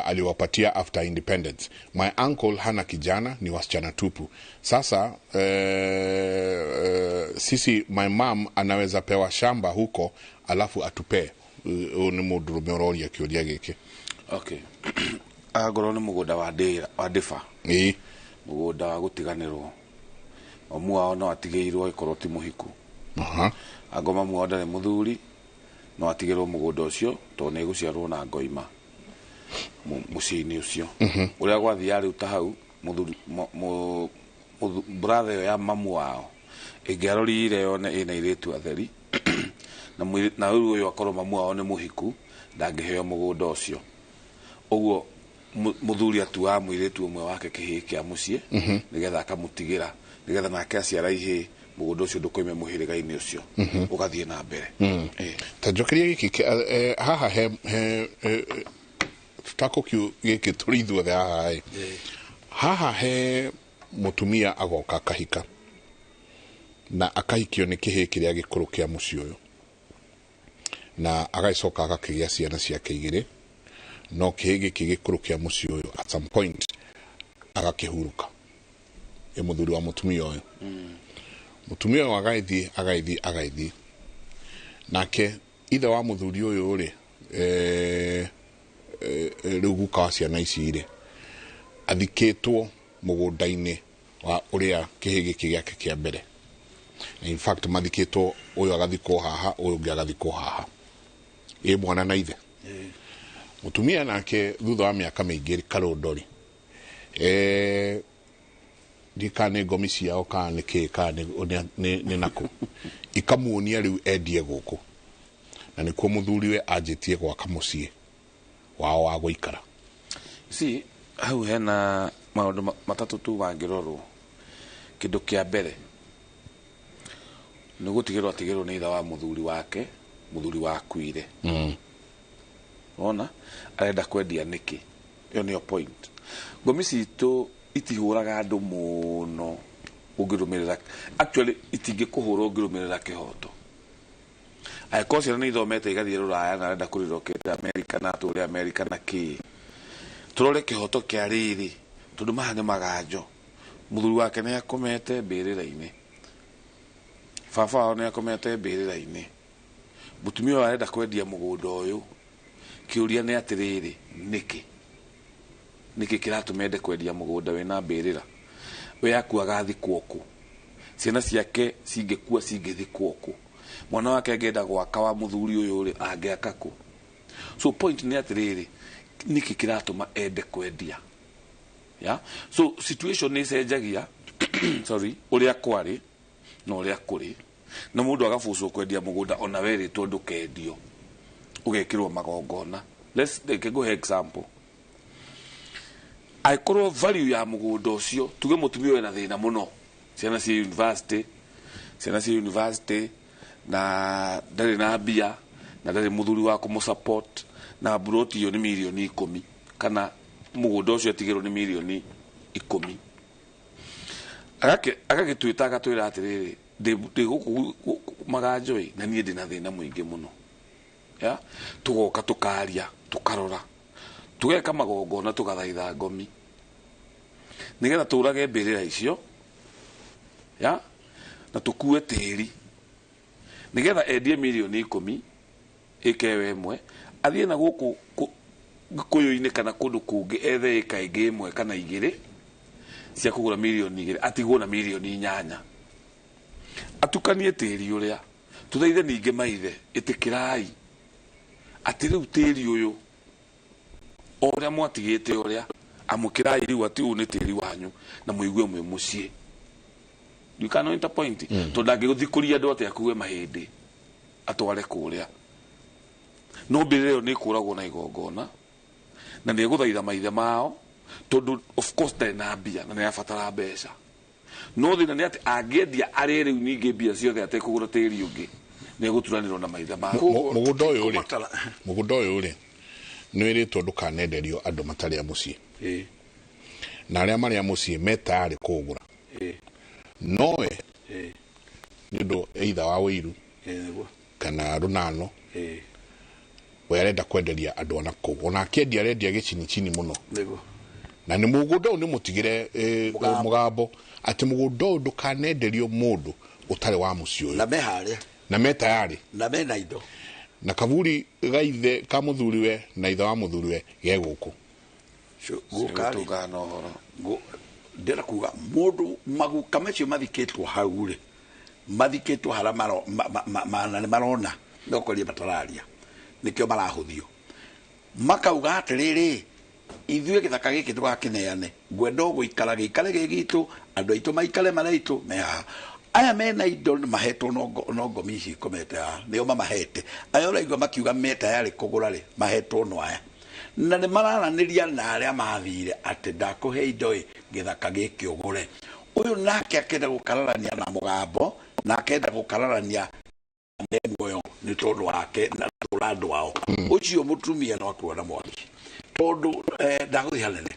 aliwapatia after independence. My uncle hana kijana, ni wasichana tupu. Sasa sisi my mom anaweza pewa shamba huko alafu atupe ni mudurume uroria kiuria giki. Okay. Agoro ni mugoda wa difa mugoda wa gutiganirwo omua no atigirwo ikorwo ti muhiku agoma muoda ni muthuri no atigirwo mugoda ucio to ne guciarwo na ngoima mucini ucio uria gwathia riu ta hau muthuri brother ya mamu wao ingiarorire yone ina iritu atheri na uyu akorwo mamu wao ni muhiku ndangiheo mugunda ucio uguo muthuri atuaga mwiritu umwe wake kihi kia mucie nigetha akamutigira nigetha nake aciara ihe mugunda ucio ndukoime muhiriga-ini ucio ugathie na mbere ta njokeria giki haha he tutako kiu giki turi ithuothe haha he mutumia agoka kahika na akahikio ni kihi kiria gikuru kia mucie uyu na agaicoka agakigia ciana ciake igiri no kihi giki gikuru kia mucie uyu at some point agakihuruka muthuri wa mutumia uyu mutumia wa agaithi nake ithe wa muthuri uyu ri riu guka wa ciana ici ri athikitwo mugunda-ini wa uria kihi giki giake kia mbere. In fact mathikitwo uyu agathikwo haha uyu ungi agathikwo haha mwana na ithe mutumia nake thutha wa miaka miingi karondori dikane ngomi ciao kana ki kana ni nako ikamuonia riu endie guku na nikuo muthuriwe anjitie gwaka mucii wao wa guikara. Si hau hena maundu matatu tu wangirorwo. Kindu kia mbere ni gutigirwo ni itha wa muthuri wake muthuri wakuire ona arenda kwendia niki iyo ni point. Ngomi citu itihuraga andu muno ungirumirira actually itingikuhura ungirumirira kihoto aikosia ni ithomete igathie ruraya na arenda kuriroketa America na turi America na ki turore kihoto kia riri tundu mahane magajo muthuri wake ni akomete mbirira-ini baba wao ni akomete mbirira-ini mutumia wao arenda kwendia mugunda uyu kiuria ni atiriri niki kiratumende kwendia mugunda wina mbirira we akua gathikwo ku ciana ciake cingikua cingithikwo ku mwana wake angenda gwaka wa muthuri uyu ri angiaka ku. So point ni atiriri niki kiratuma ende kwendia so situation ni cenjagia sorry uria kwari no uria kuri na mundu agafucwo kwendia mugunda ona weri tondu kendio ugekirwo magongona. Let's take a example. Aikorwo value ya mugunda ucio tuge mutumia wena thina muno ciana cia university na ndari na bia na ndari muthuri wa kumusupport na broti yo ni milioni 10 kana mugunda ucio atigirwo ni milioni 10 agagitwita agatwira atiriri ndi guku maganjoi na nie ndina thina muingi muno tugoka tukaria tukarora tugeka magongona tugathaitha ngomi nigetha turage mbirira icio na tukue tiri nigetha endie milioni 10 ikewe imwe athie na guku kuyuini kana kundu kungi ethe ika ingi imwe kana igiri cia kugura milioni 2 atigwo na milioni 8 atukanie tiri uria tuthaithe ninge maithe itikirai ati riu tiri uyu oria mwatigite oria amukirai riu ati u ni tiri wanyu na muigue mwe mucie. You cannot interpoint to ndangiguthikuria andu ati akuwe mahindi atware kuria no mbiriro ni kuragwo na igongona na ni guthaitha maithe mao tondu of course ndari na mbia na ni abatara mbeca no thina ni ati angiendia ari riu ningi mbia ciothe ate kugura tiri ungi ni guturanirwo na maithe mao mugunda uyu ri ni wiritwo ndukanenderio andu matari a mucii na aria mari a mucii metari kugura noe nido either wa wiru kana runano we arenda kwenderia andu ona ku ona akendia arendia gicini chini muno na ni mugunda ni mutigire mugambo ati mugunda ndukanenderio mundu utari wa mucii uyu na metayari na mena indo na kavuri gaithe ka muthuriwe na ithe wa muthuriwe geguku ndera kuga mundu maguka macio mathikitwo hau ri mathikitwo hara marona ndokoria batararia nikio marahuthio makauga atiriri ithue githaka giki tugakineane ngwenda guikara gikare gigitu andu aitu maikare maraitu meha aya mena indo mahetwo no ngomi ici komete nio mamahete aya uraigua makiuga meta yari kugura ri mahetwo no aya na nĩ mararaniria na arĩa mathire atĩ ndakũhe indo gĩthaka gĩkĩ ũgũre ũyũ nake akenda gũkararania na mũgambo na akenda gũkararania muoyo nĩ tondũ wake na tũrandũ wao ũcio mũtumia no akuona mwaki tondũ ndagũthiĩ hanene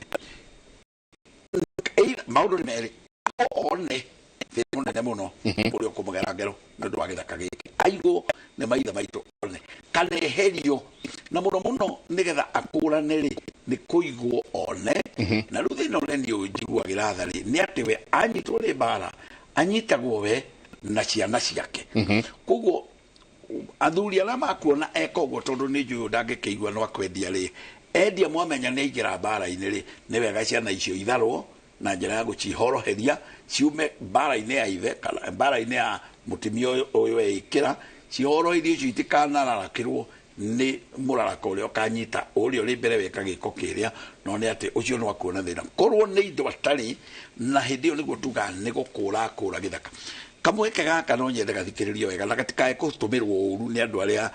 maũndũ nĩ merĩ one thĩna mũnene mũno ũrĩa ũkũmũgera ngero nĩ ũndũ wa gĩthaka gĩkĩ aigũ nĩ maithe maitũ one kana eherio na mũno mũno nĩgetha akũrane rĩ nĩ kũigwo one na rĩu thĩna ũnene ũyũ njiguagĩra tha rĩ nĩ atĩ we anyitwo nĩ mbara anyitagwo we na ciana ciake koguo athuri arĩa makuona eka ũguo tondũ nĩ njũĩ ndangĩkĩigua no akwendia rĩ endia mwamenya nĩ aingĩra mbara-inĩ rĩ nĩ wega ciana icio itharwo na njĩra ya gũcihoroheria ciume mbara-inĩ ya ithe kana mbara-inĩ ya mũtumia ũyũ ekĩra cihoroherio icio itikanararakĩrwo nĩ mũraraka ũrĩa ũkanyita ũrĩa ũrĩ mbere weka gĩko kĩrĩa no nĩ atĩ ũcio no akuona thĩna korwo nĩ indo atarĩ na hĩndĩ ĩyo nĩguo tuga nĩ gũkũra gĩthaka kamweke gaka no nyende gathikĩrĩrio wega na gatikae gũtũmĩrwo ũru nĩ andũ arĩa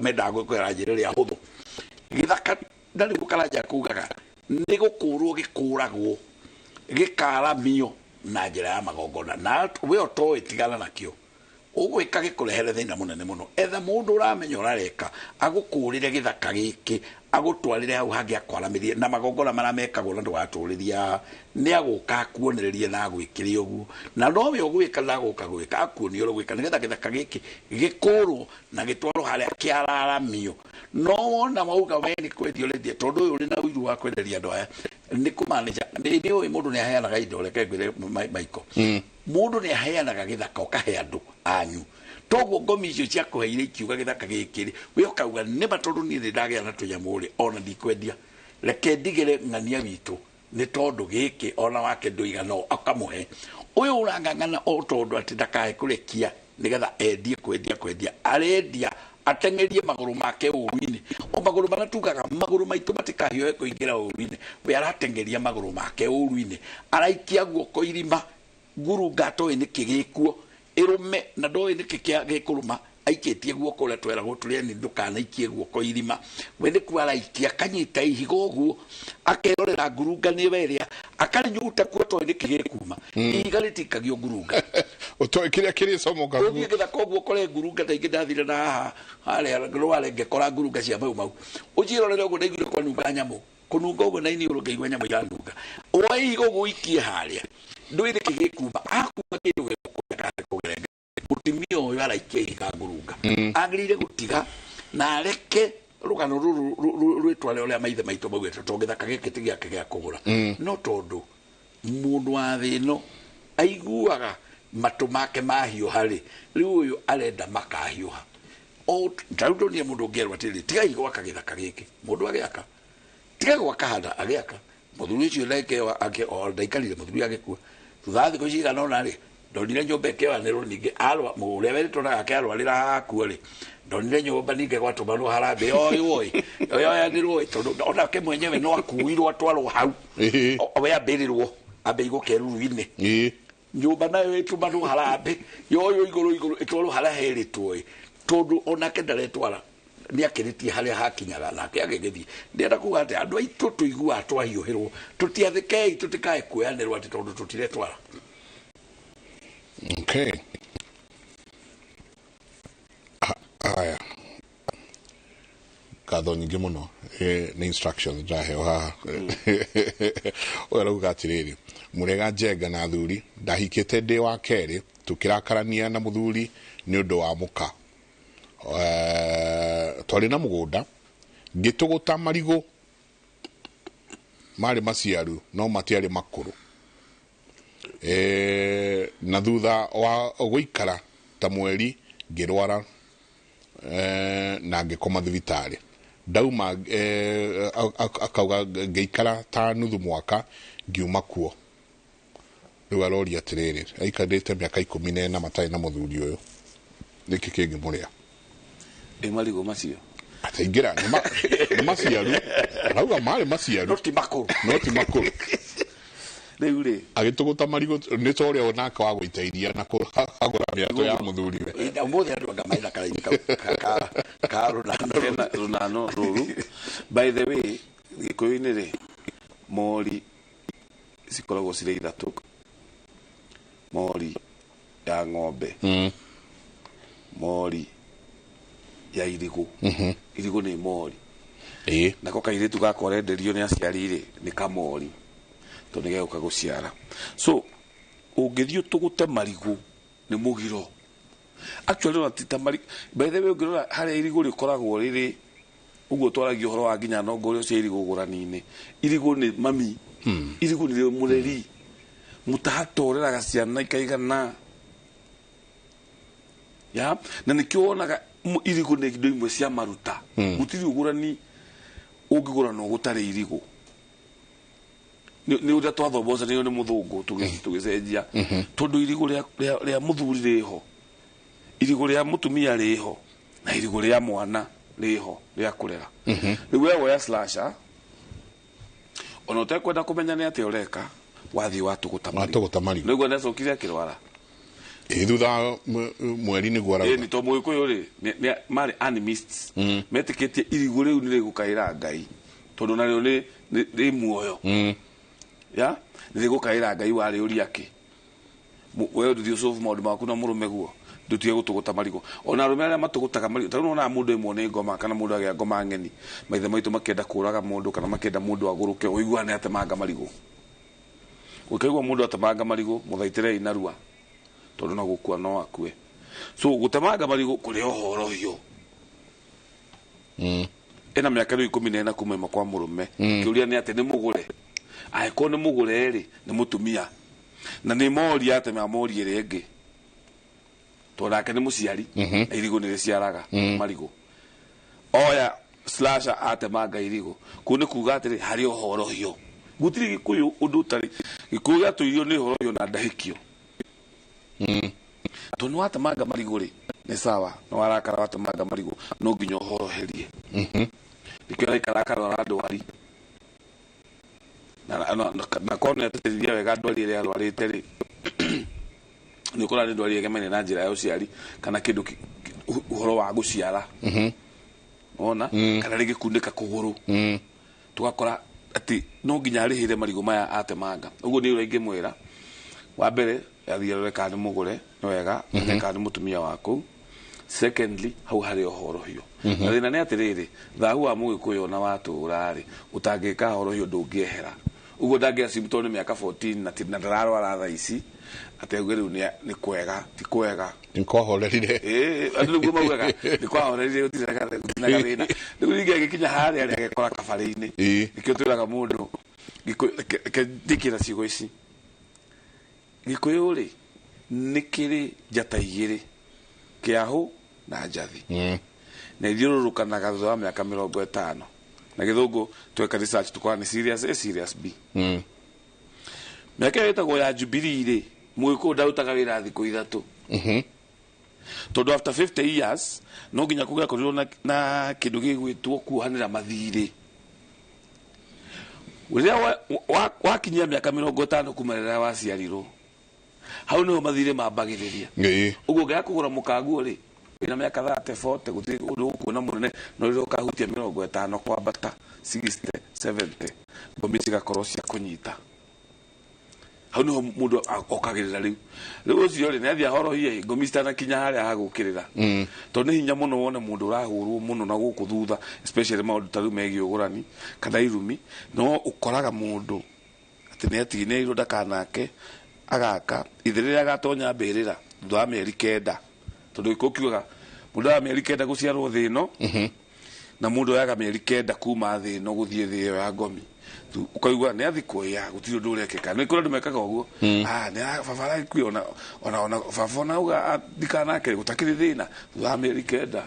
mendaga gwĩkĩra njĩra ĩrĩa hũthũ gĩthaka ndarĩ gũkaranja kugaga nĩ gũkũrwo gĩkũragwo gĩkaramio na njĩra ya magongona na we ũtoĩ tigana nakĩo ũgwĩka gĩkũrehere thĩna mũnene mũno etha mũndũ ũramenya ũrareka agũkũrĩre gĩthaka gĩkĩ agũtwarĩre hau hangĩ akwaramĩrie na magongona marĩa mekagwo na ndũgatũrĩria nĩ agũka akuonererie na agwĩkĩre ũguo na no we ũgwĩka na agũka akuonie ũrĩa ũgwĩka nĩgetha gĩthaka gĩkĩ gĩkũrwo na gĩtwarwo harĩa kĩararamio no wona wauga we nĩ kwendio ũrendia tondũ ũyũ ũrĩ na ũiru wa kwenderia andũ aya nĩ kũmaneja nĩ ũĩ mũndũ nĩ aheanaga indo reke ngwĩre maiko mũndũ nĩ aheanaga gĩthaka ũkahe andũ anyu toguo ngomi icio cia kũheire ikiuga gĩthaka gĩkĩ we ũkauga nĩma tondũ niĩ nĩ ndagĩa na tũnyamũ rĩ ona ndikwendia reke ndigĩre ng'ania witũ nĩ tondũ gĩkĩ ona wake ndũigana akamũhe ũyũ ũrang'ang'ana o tondũ atĩ ndakae kũrekia nĩgetha endie kwendia arendia ateng'erie magũrũ make ũru-inĩ o magũrũ marĩa tugaga magũrũ maitũ matikahioe kũingĩra ũru-inĩ we arateng'eria magũrũ make ũru-inĩ araikia guoko irima ngurunga atoĩ nĩkĩ gĩkuo ĩrũme na ndoĩ nĩkĩ gĩkũrũma aikĩtie guoko ũrĩa tweragwo tũrĩani ndũkanaikie guoko irima we nĩkuo araikia akanyita ihiga ũguo akerorera ngurunga nĩ werĩa akarinyuta kuo atoĩ nĩkĩ gĩkuma ihiga rĩtikagio ngurunga ũtoĩ kĩrĩa kĩrĩcomoka ũthiĩ gĩthaka ũguo kore ngurunga ta ingĩ ndathire na haha harĩa rware ngĩkora ngurunga cia mau ũnjĩrorere ũguo ndaiguire kwanunga nyamũ kũnunga ũguo na ini ũrũngaigua nyamũ iranunga oya ihiga ũguo ikie harĩa ndũĩ nĩkĩ gĩkuma akuma kĩndũ gĩkũgerenge mũtumia ũyũ araikia ihiga ngurunga agĩrĩire gũtiga na areke rũgano rũrũ rwĩtware ũrĩa maithe maitũ maugĩte tondũ gĩthaka gĩkĩ ti gĩake gĩa kũgũra no tondũ mũndũ wa thĩ ĩno aiguaga matũ make mahiũha rĩ rĩu ũyũ arenda makahiũha ndarũndũnie mũndũ ũngĩerwo atĩrĩ tigai gwaka gĩthaka gĩkĩ mũndũ agĩaka tiga gwaka handa agĩaka mũthuri ũcio ndaikarire mũthuri agĩkua thutha thikũ cigana ũna rĩ ndonire nyũmba ĩkĩoyanĩrwo ningĩ ũrĩa weritwo nake arwarĩra hakuo rĩ ndonire nyũmba ningĩ gwatũmanwo harambĩ yoyanĩrwo tondũ onake mwenyewe no akuirwo atwarwo hau we ambĩrĩrwo ambe igũkeruru-inĩ nyũmba nayo ĩtũmanwo harambĩ yoyo igũrũ ĩtwarwo harĩa herĩtwo tondũ onake ndaretwara nĩ akĩrĩtie harĩa hakinyaga nake agĩgĩthiĩ ndĩrenda kuga atĩ andũ aitũ tũiguaga twahiũhĩrwo tũtiathĩkei tũtikae kuoyanĩrwo atĩ tondũ tũtiretwara. Okay. Aya. Ngatho nyingĩ mũno nĩ instructions ndaheo haha ũyũ arauga atĩrĩrĩ mũrega njenga na athuri ndahikĩte ndĩ wa kerĩ tũkĩrakarania na mũthuri nĩ ũndũ wa mũka twarĩ na mũgũnda ngĩtũgũta marigũ marĩ maciaru no matiarĩ makũrũ na thutha wa gũikara ta mweri ngĩrwara na ngĩkoma thibitarĩ ndauma akauga ngĩikara ta nuthu mwaka ngiuma kuo rĩu aroria atĩrĩrĩ aikarĩte mĩaka 14 matarĩ na mũthuri ũyũ nĩkĩ kĩngĩ mũrĩa marigũ macio ataingĩra nĩ maciaru arauga marĩ maciaru no ti makũrũ riu ri agituguta marigo ni toria onaka wa guiteiria na agura miato ya muthuriwe umuthi andu anga maina karaini ka runano ruru. By the way, gikuyu-ini ri mori cikoragwo cirĩ ithatu. Mori ya ng'ombe, mori ya irigu. Irigu nĩ mori, nako kairitu gakorenderio nĩ aciari rĩ nĩ kamori tondũ nĩ gegũka gũciara. So ũngĩthiĩ tũgũte marigu nĩ mũgiro. Actually no tita marigu. By the way, ũngĩrora harĩa irigu rĩkoragwo rĩrĩ uguo twaragia ũhoro wa nginya nongo ũrĩa cia irigu ngũrani-inĩ. Irigu nĩ mami, irigu nĩ mũreri, mũtahatoreraga ciana ikaigana ya na nĩkĩo wonaga irigu nĩ indo imwe cia maruta. Gũtirĩ ũgũrani ũngĩgũra no gũtarĩ irigu. Nĩ ũrĩa twathomocanĩrio nĩ mũthũngũ tũgĩcenjia tondũ irigu rĩa mũthuri rĩho, irigu rĩa mũtumia rĩho, na irigu rĩa mwana rĩho rĩa kũrera. Rĩu we woya slasher ona ũtekwenda kũmenya nĩ atĩa ũreka wathiĩ watũgũta marigu. Nĩguo nacokire akĩrwara thutha mweri nĩguo arauga. Nĩ to Mũgĩkũyũ rĩ marĩ animists metĩkĩtie irigu rĩu nĩ rĩgũkaĩra Ngai tondũ narĩo nĩ muoyo ya nĩ rĩgũkaĩra Ngai warĩ ũria kĩ we ndũthiĩ ũcobu maũndũ maku na mũrũme guo ndutige gũtũgũta marigo. Ona arũme arĩa matũgũtaga marigo tondũ nĩwonaga mũndũ ĩmwe nĩ ngoma kana mũndũ agĩa ngoma ng'eni, maithe maitũ makĩenda kũraga mũndũ kana makĩenda mũndũ agũrũke ũiguaga nĩ atemanga marigo. Ũkaigua mũndũ atemanga marigo mũthaitĩre inarua tondũ na gũkua no akue. So gũtemanga marigo kũrĩ ũhorohio ena mĩaka rĩu 14 kuma kwa mũrũme. Kĩũria nĩ atĩ nĩ mũgũre, angĩkorwo nĩ mũgũre rĩ nĩ mũtumia na nĩ mori atema mori ĩrĩa ĩngĩ tondũ nake nĩ mũciari na irigu nĩ rĩciaraga marigo. Oya slasher atemanga irigu kũu nĩ kuga atĩrĩ harĩ ũhorohio. Gũtirĩ Gĩkũyũ ũndũ ũtarĩ. Gĩkũyũ gĩatũirio nĩ ũhorohio na ndahĩkio. Tondũ watemanga marigo rĩ nĩ sawa, no warakara watemanga marigo no nginya ũhoroherie. Nĩkĩo araikarakara ndwari na kona tũteithia wega ndwari ĩrĩa arwarĩte rĩ nĩ ũkora nĩ ndwari ĩgemene na njĩra ya ũciari kana kĩndũ ũhoro wa gũciara ona kana rĩngĩ kunĩka kũgũrũ tũgakora atĩ no nginya arĩhĩre marigo maya atemanga. Ũguo nĩ ũrĩa ingĩmwĩra wa mbere athiĩ arore kana nĩ mũgũre nĩ wega kana nĩ mũtumia waku. Secondly, hau harĩ ũhorohio. Na thĩna nĩ atĩrĩrĩ thahu wa Mũgĩkũyũ na watũũra rĩ ũtangĩka horohio ndũngĩehera. Ũguo ndangĩacimtwo nĩ mĩaka 14 na ndararwara thaa ici ateuge rĩu nĩ kwega ti kwega nĩ kwahorerire. Andũ nĩguo maugaga nĩ kwahorerire gũtinaga thĩna. Rĩu ningĩ agĩkinya harĩa rĩ agĩkora kabarĩ-inĩ nĩkĩo twĩraga mũndũ ndĩkĩra ciugo ici. Gĩkũyũ rĩ nĩ kĩrĩ njata igĩrĩ, kĩahũ na njathi na ithiũrũrũkanaga thutha wa mĩaka 50 na Gĩthũngũ tweka research tukora nĩ serious A serious B. Mĩaka ĩtagwo ya Jubilee rĩ Mũgĩkũyũ ndarutaga wĩra thikũ 3 tondũ after 50 years no nginya kũgĩakorirwo na kĩndũ gĩgwĩtwo kuohanĩra mathirĩ. Rĩrĩa wakinyia mĩaka 50 kuma rĩrĩa waciarirwo hau nĩho mathirĩ mambagĩrĩria. Ũguo ũngĩaga kũgũra mũkanguo rĩ wĩna mĩaka 30 40 gũtirĩ ũndũ ũkuona mũnene no rĩrĩa ũkahutia 50 kwambata 60 70 ngombi cigakorwo cia kũnyita. Hau nĩho mũndũ okagĩrĩra rĩu ũcio rĩ nĩ athiĩ ahorohie ngombi citanakinya harĩa hagũkĩrĩra tondũ nĩ hinya mũno wone mũndũ ũrahũrwo mũno na gũkũ thutha especially maũndũ ta rĩu megiĩ ũgũrani kana irumi no ũkoraga mũndũ atĩ nĩ atiginĩirwo ndakanake agaka ithe rĩrĩa agatonya mbĩrĩra thutha wa mĩeri 9 tondũ Gĩkũyũ kiugaga mũndũ wa mĩeri 9 gũciarwo thĩ ĩno na mũndũ oyaga mĩeri 9 kuma thĩ ĩno gũthiĩ thĩ ĩyo ya ngomi. Ukaigua nĩ athi kuoya gũtirĩ ũndũ ũrekĩka. Nĩ kũrĩ andũ mekaga ũguo nĩ baba aragĩkuo ona baba onauga ndikanake gũtakĩrĩ thĩna thutha wa mĩeri 9.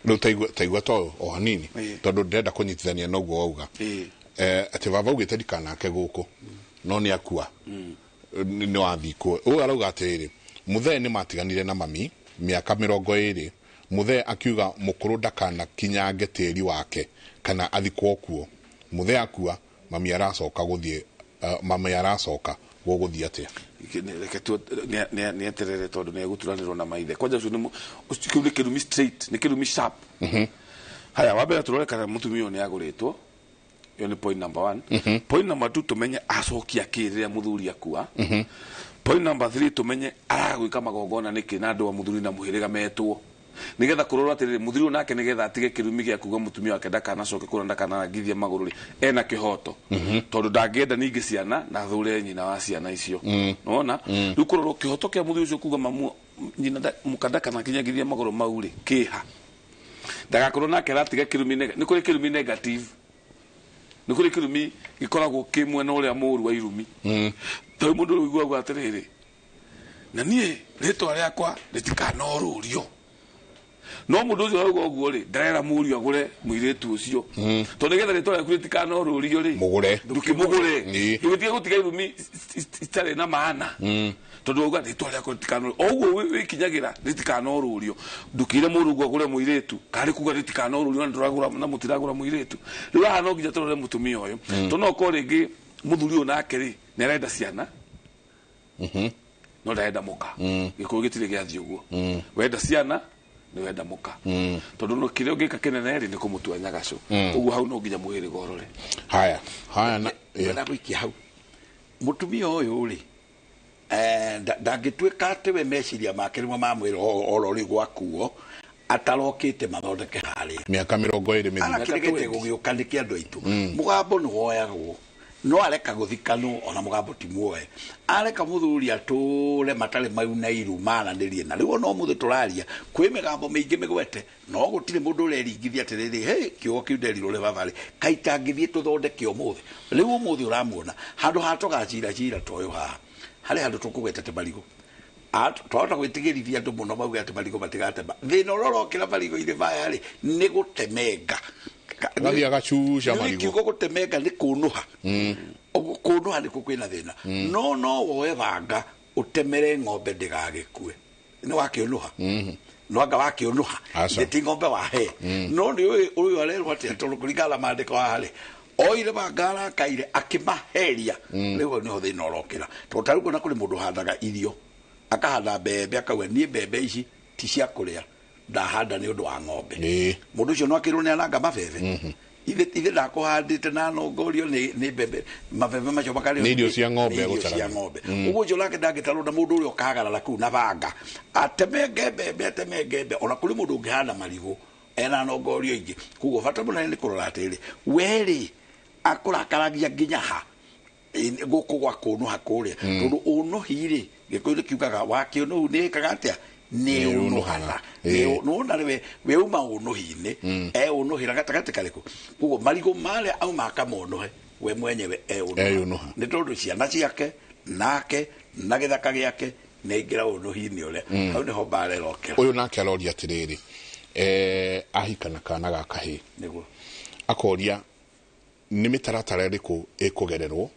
Rĩu taigua to o hanini tondũ ndĩrenda kũnyitithania na ũguo wauga atĩ baba augĩte ndikanake gũkũ no nĩ akua nĩ wathikwo. Ũguo arauga atĩrĩrĩ mũthee nĩ matiganire na mami mĩaka 20 mũthee akiuga mũkũrũ ndakanakinyange tĩri wake kana athikwo kuo. Mũthee akua mami aracoka gũthiĩ mama yaracoka gũgũthiĩ atĩa reke tu nĩ eterere tondũ nĩ egũturanĩrwo na maithe kwanja ũcio kĩu nĩ kĩrumi straight nĩ kĩrumi sharp haya wambere tũrore kana mũtumia ũyũ nĩ agũrĩtwo iyo nĩ point number 1 point number 2 tumenye acokia kĩrĩrĩa mũthuri akua point number 3 tumenye aragwĩka magongona nĩkĩ na andũ a mũthuri na mũhĩrĩga metwo nigetha kurorwa atiriri muthuri nake nigetha atige kirumi gya kuga mutumia wake ndakanacoke kura ndakanarangithie maguru ena kihoto tondu ndangenda ningi ciana na thure nyina wa ciana icio nona riu kurorwa kihoto kia muthuri ucio kuga mamu nyina mukandaka na kinyagithie maguru mauri kiha ndagakorwo nake ratiga kirumi ni kuri kirumi negative ni kuri kirumi gikoragwo kimwe na uria muru wa irumi to mundu uigwa atiriri na nie ritwa riakwa ritikanorurio no mundu ucio auga uguo ri ndarera muri agure muiretu ucio to nigetha ritwa riaku ritikanorurio ri mugure ndukimugure ndugitige gutiga irumi itare na maana tondu uga ritwa riaku ritikanorurio oguo wikinyagira ritikanorurio ndukire muru uguo agure muiretu kari kuga ritikanorurio na nduragura na mutiragura muiretu riu haha no nginya turore mutumia uyu to no ko ringi muthuri uyu nake ri ni arenda ciana no ndaenda muka gikuyu gitire giathi uguo wenda ciana ni wenda muka tondu no kire ungika kinene ri ni kumutua nyagacu uguo hau no nginya muhiri gorore haya na guikia hau mutumia uyu ri ndangituika ati we meciria make rimwe mamwira orori gwakuo atarokite mathondeke hari miaka 20 mithia akirigete gugiuka ndiki andu aitu mugambo ni woyagwo no areka guthikanu ona mugambo ti muoe areka muthuri ature matale mau na iru maranĩrie na riu no muthe turaria kwi migambo mingi migwete no gutire mundu ureringithia atiriri hey kiugo kiu nderirwo le bavale kaita ngithie tuthondeke umuthi riu umuthi uramuona handu hatogacira cira toyo ha hari handu tukugwetete marigo twahota gwitigirithia andu muno mauga ati marigo matigatema thina urorokira marigo ire baya ri ni gutemenga gathi agacusha marigo kiugo gutemenga ni kunuha kunuha ni kukwina thina no woe banga utemere ng'ombe ndigagikue ni wakiunuha no anga wakiunuha ndi ng'ombe wahe no ni uyu arerwo ati tondu kuringana mandiko hali oire bangara kaire akimaheria riu ni ho thina urokira to taruko na kuri mundu handaga irio akahanda mbembe akauga nie mbembe ici ti cia kuria ndahanda ni undu wa ng'ombe mundu ucio no akirwo ni ananga mabebe ithe ndakuhandite na nongorio ni mbembe mabebe macio makari ni irio cia ng'ombe uguo ucio nake ndangitarwo na mundu uria ukahagarara kuu na banga atemenge mbembe ona kuri mundu ungihanda marigo ena nongorio ingi kuguo bata munene ni kurora atiri weri akurakaragia nginya ha guku gwa kunuha kuria tondu unuhiri gikuyu kiugaga wakiunuhu ni kagatia ni unuhana no na we uma unuhine unuhira gatagati kariku kugo marigo male au makamonohe we mwenyewe unuha ni tondu ciana ciake nake na githaka giake ni ngira unuhini ule hau ni ho bare rokera uyu nake aroria atiriri ahikana kana gakahi niguo akoria ni mitaratara iriku ikugererwo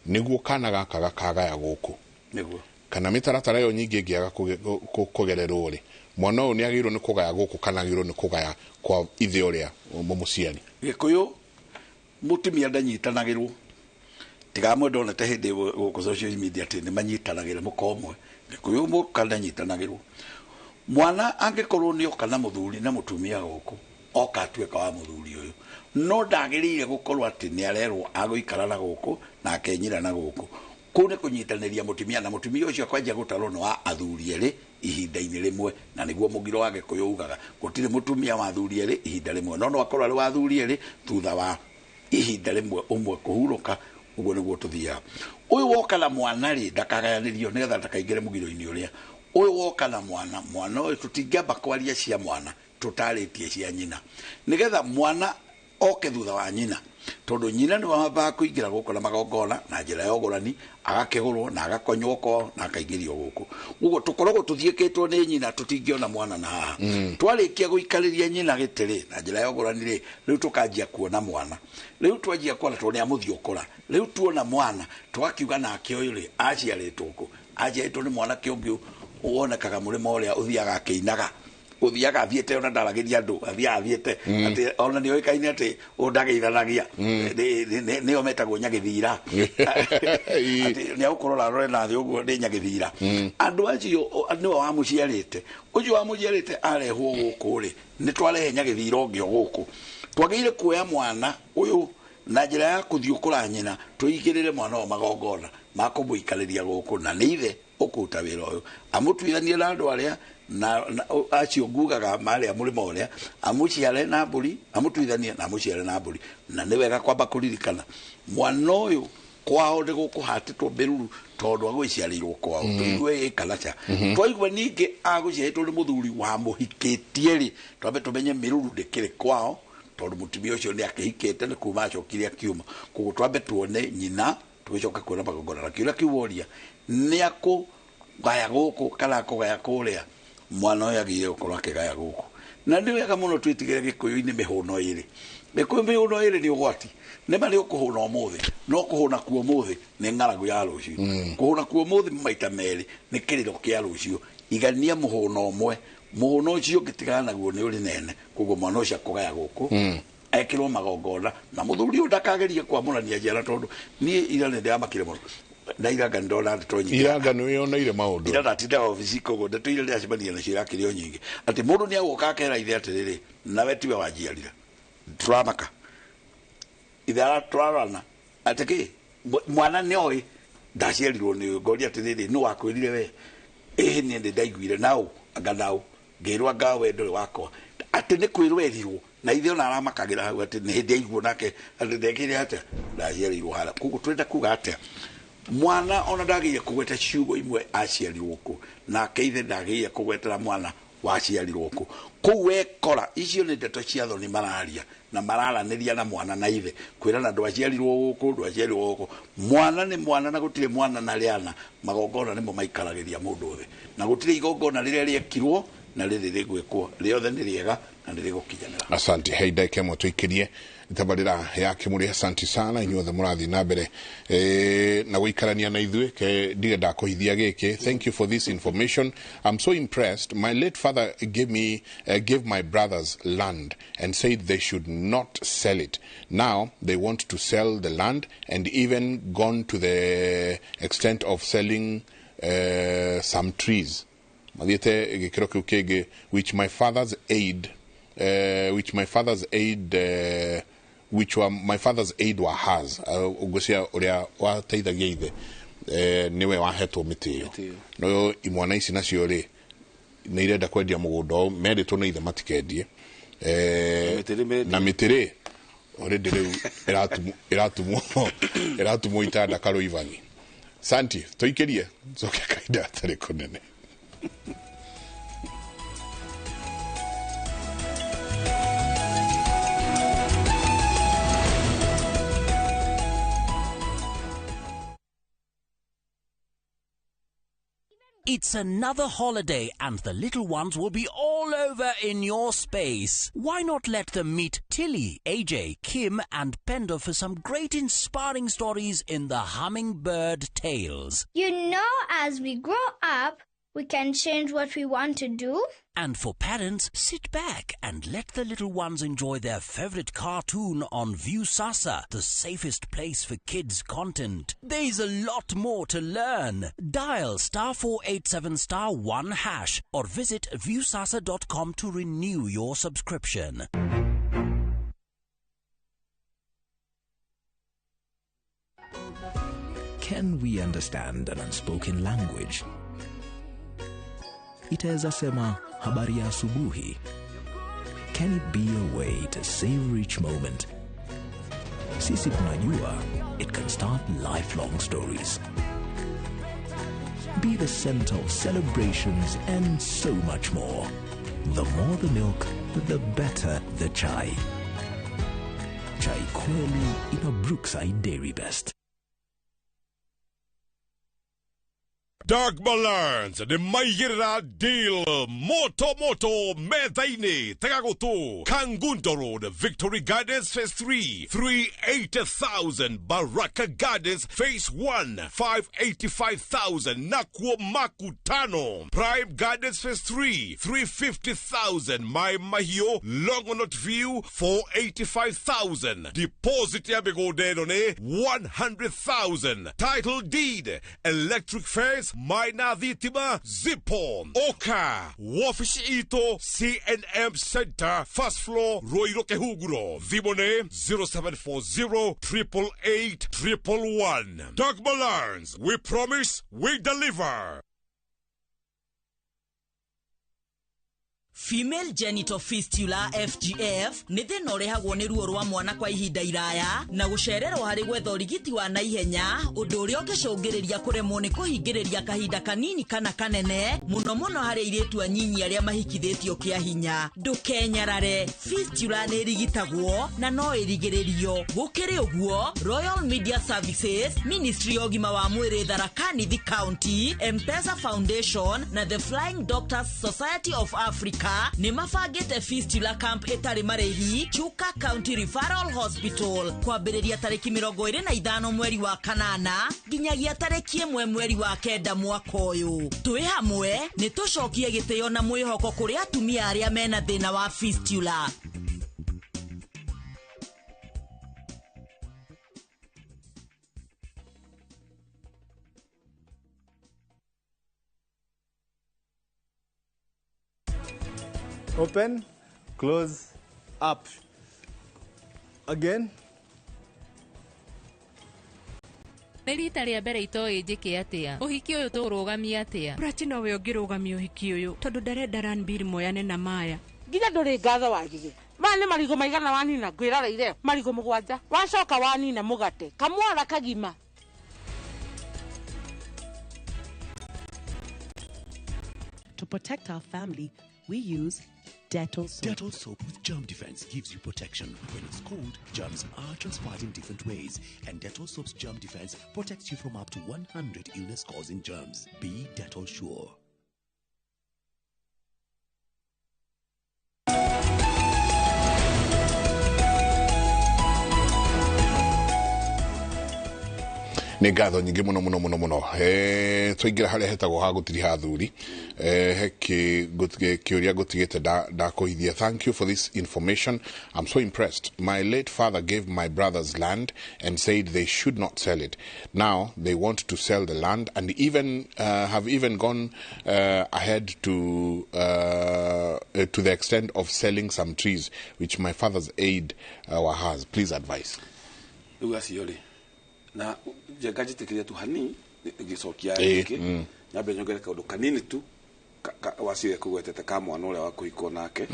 niguo kana gaka gakagaya guku niguo kana mitaratara yo nyingi ngiaga kugererwo ri mwana uyu ni agirwo ni kugaya guku kana agirwo ni kugaya kwa ithe uria mumuciari gikuyu mutumia ndanyitanagirwo tigamwe ndonete hindi guku social media ati ni manyitanagira mukomwe gikuyu mukanda nyitanagirwo mwana angikorwo ni okana muthuri na mutumia guku oka atuika wa muthuri uyu no ndagirire gukorwo ati ni arerwo aguikara na guku na akenyira na guku kune kunyitaniria mutumia na mutumia ucio kwanja gutarwo no wa athuri eri ihinda-ini rimwe na niguo mugiro wake kuyugaga gutire mutumia wa athuri eri ihinda rimwe no akorwo ari wa athuri eri thutha wa ihinda rimwe umwe kuhuruka uguo niguo tuthia uyu woka na mwana ri ndakagayanirio nigetha ndakaingire mugiro-ini uria uyu woka na mwana uyu tutingamba kwaria cia mwana tutaritie cia nyina nigetha mwana oke thutha wa nyina tondu nyina ni wamba kuingira guko na magongona na njira ya ogorani agakegurwo na agakonyoko na akaingirio guku uguo tukoragwo tuthieketwo ni nyina tutingiona mwana na haha twarikia guikariria nyina gitiri na njira ya ogorani ri riu tukanjia kuona mwana riu twanjia kuona toni amuthiokora riu tuona mwana twakiuga nake uyu ri aciaritwo ku aciaritwo ni mwana kiungi wonekaga murimo uria uthiaga akinaga uthiaga athiete ona ndarageria andu athiete ati ona ni oikaine ati undageithanagia ni ometagwo nyagithira ati ni ukurora rore na thi uguo ni nyagithira andu acio ni wa muciarite ucio wa muciarite arehwo guku ri ni twarehe nyagithira ongio guku twageire kuoya mwana uyu na njira ya kuthiukura nyina tuigirire mwana wa magongona makumuikariria guku na ni ithe ukuta wira uyu amutwithanie na andu aria na acio ngugaga maria murima uria amuciare na mburi amutwithanie na amuciare na mburi na ni wega kwamba kuririkana mwana uyu kwao ndi gukuhatitwo mbiruru tondu agwiciarirwo kwao tuigue kalacha twaigua ningi aguciaritwo ni muthuri wa muhikitie ri twambe tumenye miruru ndikiri kwao tondu mutumia ucio ni akihikite ni kuma acokire akiuma koguo twambe tuone nyina tugicoka kuona magongona na kiuria kiuria ni gaya guku kana kugaya kuria mwana uyu agire gukorwo akigaya guku na ndi wega muno twitigire gikuyu-ini mihuno iri mihuno iri ni ugwati ni mari ukuhuna umuthi no kuhuna kuo umuthi ni ng'aragu ya rucio kuhuna kuo umuthi maita meri ni kiriro kia rucio igania muhuno umwe muhuno ucio gitigana naguo ni uri nene koguo mwana ucio akugaya guku ekirwo magongona na muthuri uyu ndakagerie kwamũrania njara tondu ni ira ni ndiamakire muno na iraga ndona tonyi iraga no yoneire maundu ira ndatinda ofisi kogo ndetuire ndacemania na ciira kirio nyingi ati mundu ni aguka akera ithe atiriri nawe tiwe wanjiarira turamaka ithara twarana atiki mwana ni oi ndaciarirwo ni ngori atiriri ni wakwirire we ni ndi ndaiguire nau anga nau ngirwa ngawe nduri wakwa ati ni kwirwerirwo na ithe ona aramakagira hau ati ni ndi aiguo nake ati ndekire ate ndaciarirwo hala koguo twenda kuga ate mwana ona ndagiye kugweta ciugo imwe aciarirwo ku na keithe ndagiye kugwetera mwana waciarirwo ku kuu ekora icio ni ndeto cia thoni mararia na mararaniria na mwana na ithe kwirana ndu aciarirwo guku ndu aciarirwo guku mwana ni mwana na gutire mwana na riana magongona nimo maikaragiria mundu thi na gutire igongona riria riekirwo na riri rigwikwo riothe ni riega na ndirigukinyanira. Asante Heida Kemo tuikirie tabarira ya Kimuri. Asante sana inyuothe murathi na mbere na guikarania na ithue ke ndiga ndakuhithia giki. Thank you for this information. I'm so impressed. My late father gave my brothers land and said they should not sell it. Now they want to sell the land and even gone to the extent of selling some trees. Which my father's aid were hers. Ugosia uria wateithagia ithe niwe wahetwo mitio no imwana ici nacio ri ni irenda kwendia mugunda meritwo ni ithe matikendie na mitiri already riu iratumwo itanda karo ivani. Santi toikirie zoke kaida atari kunene. It's another holiday and the little ones will be all over in your space. Why not let them meet Tilly, AJ, Kim and Pendo for some great inspiring stories in the Hummingbird Tales. You know, as we grow up, we can change what we want to do. And for parents, sit back and let the little ones enjoy their favorite cartoon on Viusasa, the safest place for kids' content. There's a lot more to learn. Dial *487*1# or visit viusasa.com to renew your subscription. Can we understand an unspoken language? Itaweza sema habari ya asubuhi. Can it be a way to savor each moment? Sisi tunajua it can start lifelong stories. Be the center of celebrations and so much more. The more the milk, the better the chai. Chai kweli ina Brookside Dairy Best. Doug Balance nĩ maigĩrĩra deal moto metha-inĩ Tagagoto Kangundo Road Victory Gardens Phase 3 380,000 Baraka Gardens Phase 1 585,000 Nakuo Makutano Prime Gardens Phase 3 350,000 Mai Mahio Longonot View 485,000 Deposit ya migodeno ne 100,000 Title deed Electric Fence Maina Dhitima Zipon Oka Wafish Ito CNM Center First Floor Roiro Kehuguro Vimone 0740 888 111 Doug Balance, we promise we deliver. Female genital fistula FGF nĩ thĩna ũrehagwo nĩ ruo rwa mwana kwa ihinda iraya na gũcererwo harĩ gwetha ũrigiti wa naihenya ũndũ ũrĩa ũngĩcũngĩrĩria kũremwo nĩ kũhingĩrĩria kahinda kanini kana kanene mũno harĩ airĩtu anyinyi arĩa mahikithĩtio kĩa hinya. Ndũkenyarare, fistula nĩ ĩrigitagwo na no ĩrigĩrĩrio. Gũkĩrĩ ũguo, Royal Media Services, Ministry ya ũgima wa mwĩrĩ Tharaka Nithi County, M-Pesa Foundation na The Flying Doctors Society of Africa nĩ mabangĩte fistula camp ĩtarĩ marĩhi Chuka County Referral Hospital kwambĩrĩria tarĩki 25 mweri wa kanana nginyagia tarĩki 1 mweri wa kenda mwaka ũyũ. Twĩ hamwe nĩ tũcokie gĩtĩo na mwĩhoko kũrĩ atumia arĩa mena thĩna wa fistula. Open, close, up. Again. Nĩ rita rĩa mbere itoĩ njĩke atĩa. Ũhiki ũyũ tũrũgamia atĩa. Brachi no we ũngĩrũgamia ũhiki ũyũ tondũ ndarenda Ranbir moyane na Maya. Nginya ndũrĩ ngatho wagige. Maya nĩ marigũ maigana wanina ngwĩroreire. Marigũ mũgwanja. Wacoka wanina mũgate. Kamwara kagima. To protect our family, we use Dettol soap. Dettol soap with germ defense gives you protection. When it's cold, germs are transferred in different ways, and Dettol soap's germ defense protects you from up to 100 illness-causing germs. Be Dettol sure. nĩ ngatho nyingĩ mũno twaingĩra harĩa hetagwo ha gũtiri ha thuri he kĩũria ngũtigĩte ndakũhithia. Thank you for this information. I'm so impressed. My late father gave my brothers land and said they should not sell it. Now they want to sell the land and even have even gone ahead to the extent of selling some trees which my father's aid has. Please advise. Na jagajitikira tu hani gicokia yake nyabe nyongere kaundu kanini tu wasire kugwetete ka mwana uria wakuhiko nake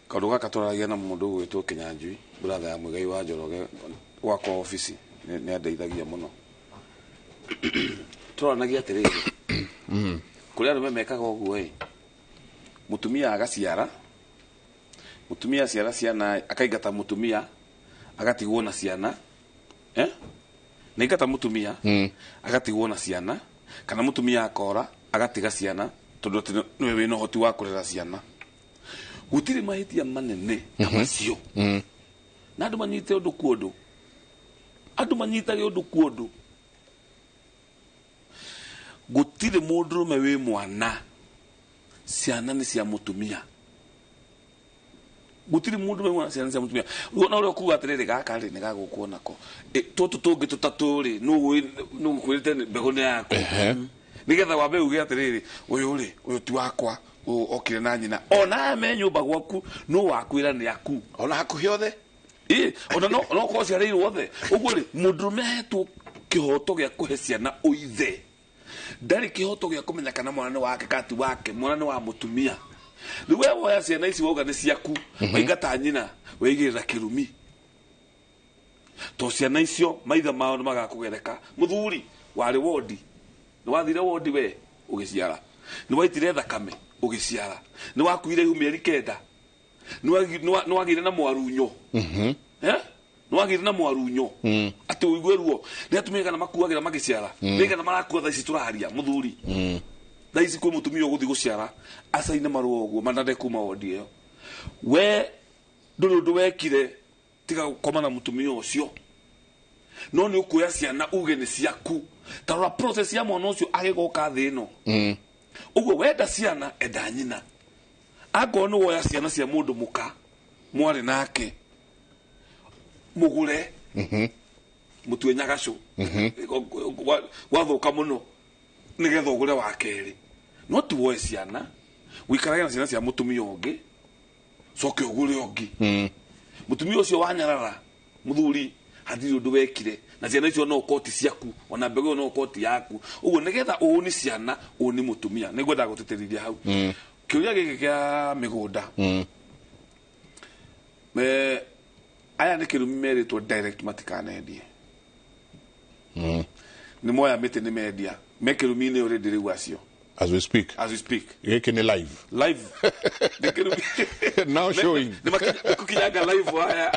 kaundu gaka tũraragia na mũndũ gwĩtwo Kinyanjui brother ya Muigai wa Njoroge gwakwa ofisi nĩ andeithagia mũno tũranagia atĩrĩrĩ kũrĩa andũ mekaga ũguo mutumia agaciara mutumia ciara ciana akaingata mutumia agatigwo na ciana Nĩngata mutumia agatigwo na ciana kana mutumia akora agatiga ciana tondu ati niwe wina hoti wa kurera ciana gutiri mahitia manene kamacio na andu manyite undu kuondu andu manyitage undu kuondu gutiri mundurume wi mwana ciana ni cia mutumia gutiri mundu mwana ciana cia mutumia na uri okuga atiriri gaka ri ni gagukwo nako tutu tungi tutatu ri nu kwirite mbego ni yako nigetha wambe uge atiriri uyu ti wakwa okire na nyina ona me nyumba gwaku no wakwira ni yaku ona hakuhi othe ona no ko ciareirwo othe uguo ri mundurume hetwo kihoto gia kuhe ciana uithe ndari kihoto gia kumenya kana mwana ni wake kati wake mwana ni wa mutumia Niwe woya ciana ici woga ni ciaku waingata nyina weigirira kirumi to ciana icio maitha mao magakugereka muthuri wari wodi ni wathire wodi we ugiciara ni waitire thakame ugiciara ni wakuire mieri kenda ni wagire na mwarunyo no agire na mwarunyo ati uigwe ruo ni atumika na makuagira magiciara ninga na marakua tha ici turaharia muthuri tha ici kwi mutumia uguthi guciara acaine marua uguo manade kuma wodi iyo we nduri undu wekire tiga koma na mutumia ucio no ni ukuya ciana uge ni ciaku tarora process ya mwana ucio agigoka thi ino uguo wenda ciana enda nyina agonu woya ciana cia mundu muka mwari nake mugure mutue nyagacu wathuka muno nigetha ugure wa keri no tu woe ciana wikarage na ciana cia mutumia ungi coke ugure ungi mutumia ucio wanyarara muthuri hathiri undu wekire na ciana icio no koti ciaku ona mbego no koti yaku uguo nigetha uni ciana uni mutumia nigwenda guteterithia hau kiuria giki kia migunda aya ni kirumi meritwo direct matikanendie ni moya miti ni media mekirumi ni already riu acio as we speak giki ni live ni kirumi now showing ni makinyanga live aya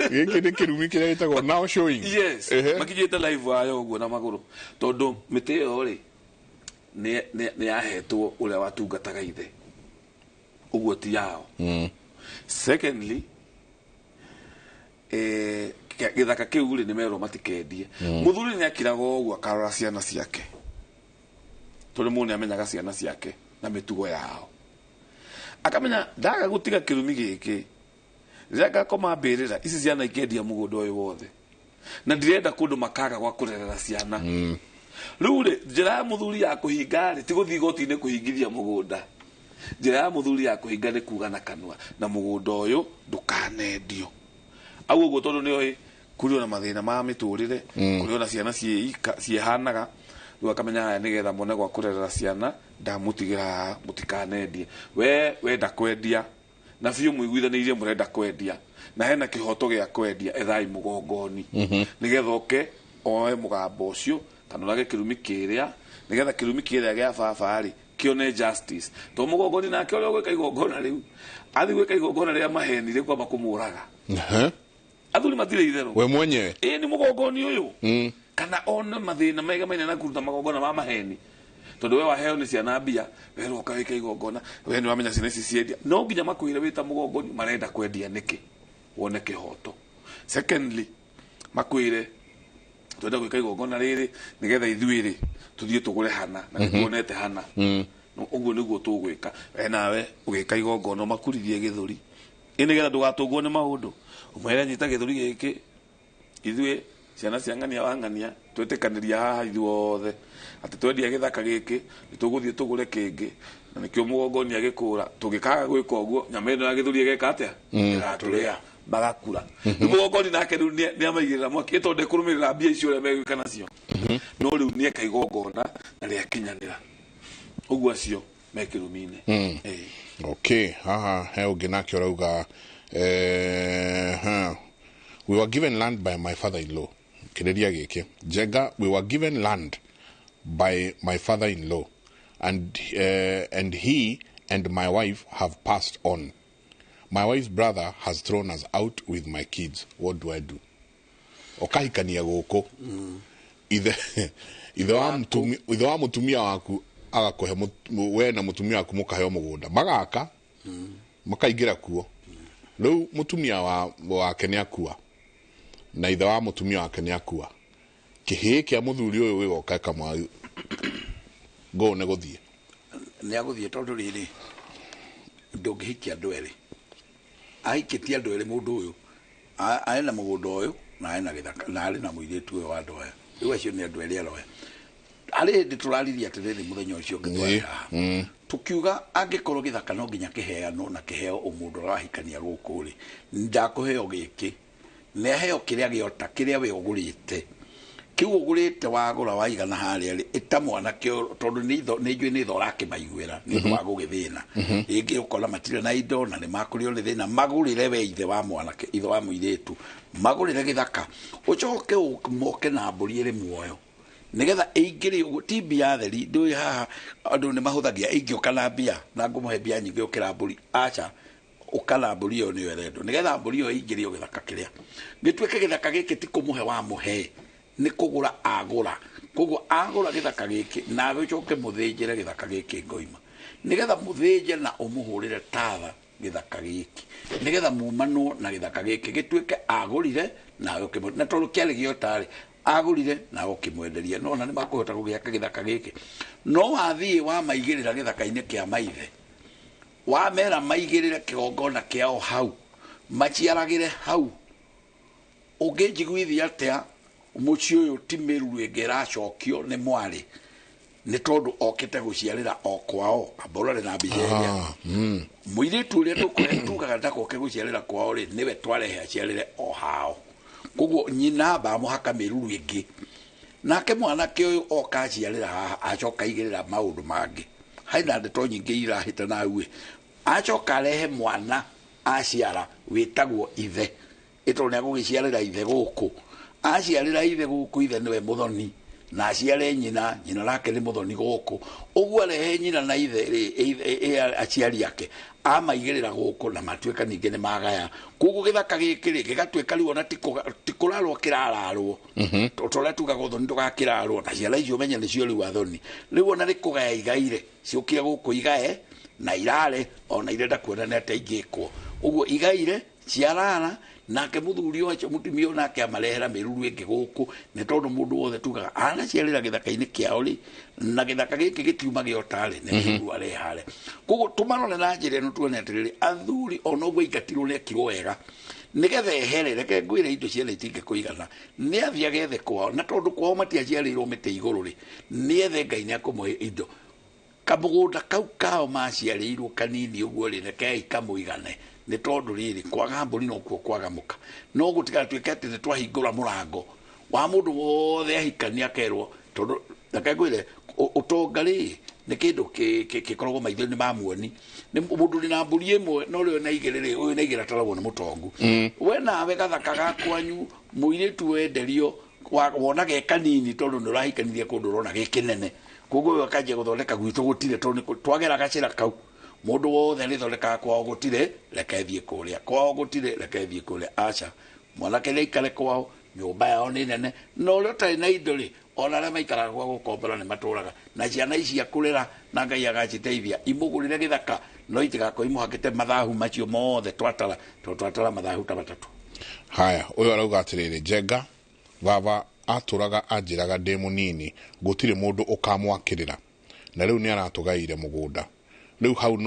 giki ni kirumi kiria gitagwo now showing yes makinyite live aya uguo na maguru tondu miti iyo ri ni yahetwo uria watungataga ithe uguo ti yao secondly githaka kiu ri ni mero matikendie muthuri ni akirago uguo akarora ciana ciake tuli mune amenyaga ciana ciake na mitugo yao akamenya ndaga gutiga kirumi giki rega koma mbirira ici ciana ikendia mugundo uyu wothe na ndirenda kundu makaga gwa kurerera ciana riu ri njira ya muthuri ya kuhinga ri ti guthi goti-ini kuhingithia mugunda njira ya muthuri ya kuhinga ni kuga na kanua na mugunda uyu ndukanendio au uguo tondu ni oi kuri ona mathina ma miturire kuri ona ciana ciehanaga riu akamenya haya nigetha mone gwa kurerera ciana ndamutigira mutikanendie we wenda kwendia na biu muiguithanirie murenda kwendia na hena kihoto gia kwendia ethai mugongoni nigetha oke oe mugambo ucio kana urage kirumi kiria nigetha kirumi kiria gia babari kione justice to mugongoni nake uria gwika igongona riu athi gwika igongona ria maheni ri kwamba kumuraga athuri matire itherũ we mwenyewe ni mugongoni uyu kana ona mathina mega maina na kuruta magongona ma maheni tondu we waheo ni ciana mbia werwo kawika igongona we ni wamenya ciana ici ciendia no nginya makwire wita mugongoni marenda kwendia niki wone kihoto secondly makwire twenda gwika igongona riri nigetha ithuiri tuthie tugure hana na tuonete hana no uguo niguo tugwika we nawe ugika igongona makurithie githuri nigetha ndugatungwo ni maundu umwere nyita githuri giki ithue ciana cia ngania wa ngania twetikaniria haha ithuothe ati twendia githaka giki nituguthie tugure kingi na nikio mugongoni agikura tugikaga gwika uguo nyama ino ya githuri igeka atia iraturia bagakura mugongoni nake riu ni amaigirira mwaki itonde kurumirira mbia icio ria megwika nacio no riu ni eka igongona na ria kinyanira uguo acio mekirumine okay haha he ungi nake urauga we were given land by my father-in-law kireria giki Jenga we were given land by my father-in-law and he and my wife have passed on. My wife's brother has thrown us out with my kids. What do I do? Okahikania guku ithe wa mutumia waku agakuhe we na mutumia waku mukaheo mugunda magaka makaingira kuo riu mutumia wake ni akua na ithe wa mutumia wake ni akua kihi kia muthuri uyu wigoka kama go ne guthie ni aguthie tondu riri ndungihikia andu eri ahikitie andu eri mundu uyu aena mugunda uyu na aena githaka na ari na muiritu uyu wa andu aya riu acio ni andu eri aroe ari ndi turariria atiriri muthenya ucio ngitwara tukiuga angikorwo githaka no nginya kiheano na kiheo umundu rahikania guku ri ndakuheo giki ne heo kiria giota kiria we ugurite kiu ugurite wagura waigana haria ri itamwana kio tondu ni njui ni tho rake maiguira ni tho gugithina ingi ukora matire na indo na ni makurio ni thina magurire we ithe wa mwana ithe wa muiritu magurire githaka ucoke moke na mburi iri muoyo nigetha ingiri ti mbia theri ndui haha andu ni mahuthagia ingioka na mbia na ngumuhe mbia nyingi ukira mburi acha ukala mburi yo ni werendo nigetha mburi yo ingirio githaka kiria gituike githaka giki ti kumuhe wa muhe ni kugura agura koguo agura githaka giki nawe ucoke muthinjire githaka giki ngoima nigetha muthinje na umuhurire tatha githaka giki nigetha mumano na githaka giki gituike agurire nawe ukimwe na tondu kiari gio tari agurire na ukimwenderia no na ni makuhota gugiaka githaka giki no wathie wa maigirira githaka-ini kia maithe wa mera maigirire kigongona kiao hau maciaragire hau ungijiguithia atia muci uyu ti miru ingiracokio ni mwari ni tondu okite guciarira o kwao aborore na bijeria muiritu uria tukaga ndakoke guciarira kwao ri niwe twarehe aciarire o hao koguo nyina ba muhaka miruru ingi nake mwanake uyu oka aciarira haha acoka igirira maundu mangi haina ndeto nyingi irahita na uwe acoka arehe mwana aciara witagwo ithe ito ne gugiciarira ithe guku aciarira ithe guku ithe niwe muthoni na aciare nyina rake ni muthoni guku uguo arehe nyina na ithe aciari yake amaigirira guku na matuika ninge ni magaya kugu githaka gikiri gigatuika riu ona tikurarwo kirararwo totore tugaga uthoni tugakirarwo na ciara icio menya nicio riu athoni riu ona rikugaya igaire ciukire guku igae na irare ona irenda kuonana ati ingikwo uguo igaire ciarara nake muthuri wacho mutumio nake amarehera miruru ingi guku ni tondu mundu wothe tugaga ana ciarira githaka-ini kiao ri na githaka giki gitiuma giotari ni miruru arehare kugu tumarone na njira no tuone atiriri athuri ona uguo ingatirwo ni ekirwo wega nigetha ehere reke ngwire indo ciene itinge kuigana ni athia gethe kwao na tondu kwao matiaciarirwo mite iguru ri ni ethe Ngai ni akumuhe indo kamugunda kau kao maciarirwo kanini uguo ri reke kamuigane ni tondu riri kwaga mburi no kuo kwaga muka no gutigatuike ati ni twahingura murango wa mundu wothe ahikania akerwo tondu ndakagwire utonga ri ni kindu kikoragwo maitho-ini ma muoni ni mundu na mburi imwe no rio na igirire uyu na igira taragwo ni mutongu we nawe gathaka gakwanyu muiritu wenderio wona ge kanini tondu ni urahikanirie kundu urona ge kinene koguo akaje guthondeka gwitu gutire tondu twagera gacira kau mundu wothe ni thondeka kwao gutire reke thie kuria kwao gutire reke thie kuria acha mwanake ni ikare kwao nyumba yao ni nene no rio tari na indo ri ona ria maikaraga kwa gukombora ni maturaga na ciana ici akurira na Ngai agaciteithia imugurire githaka no itigako imuhakite mathahu macio mothe twatara mathahu ta matatu. Haya, uyu arauga atiriri Jenga baba aturaga anjiraga ndi munini gutire mundu ukamwakirira na riu ni aratugaire mugunda riu hau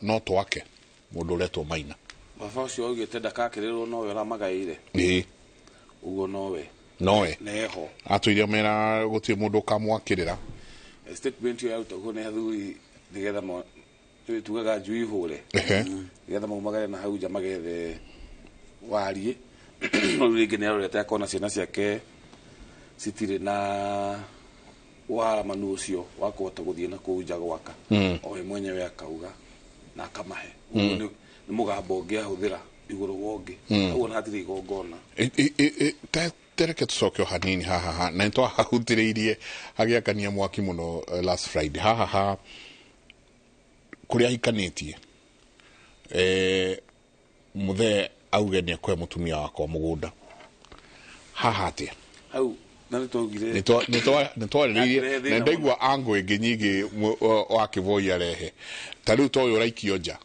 no twake mundu retwo Maina baba ucio augite ndakakirirwo no we aramagaire uguo nowe neho atuire mera gutire mundu ukamwakirira statement yo utago ne athuri nigetha mo tugaga njui hure nigetha maumagare na hau jamagethe warie no ringi ne arorete akona ciana ciake citire na wala manu ucio wakota guthie na kuja gwaka o we mwenyewe akauga na akamahe ni mugambo ngia huthira iguru wongi uguo na hatiri igongona tereke tucokio hanini haha na ntwa hahutiriirie hagiakania mwaki muno last Friday haha kuria hikanitie muthe auge ni akwe mutumia wako mugunda haha atia hau na nitogire nitwaririirie na ndaigua ango ingi nyingi wa kivoi arehe tariu toyo raikio nja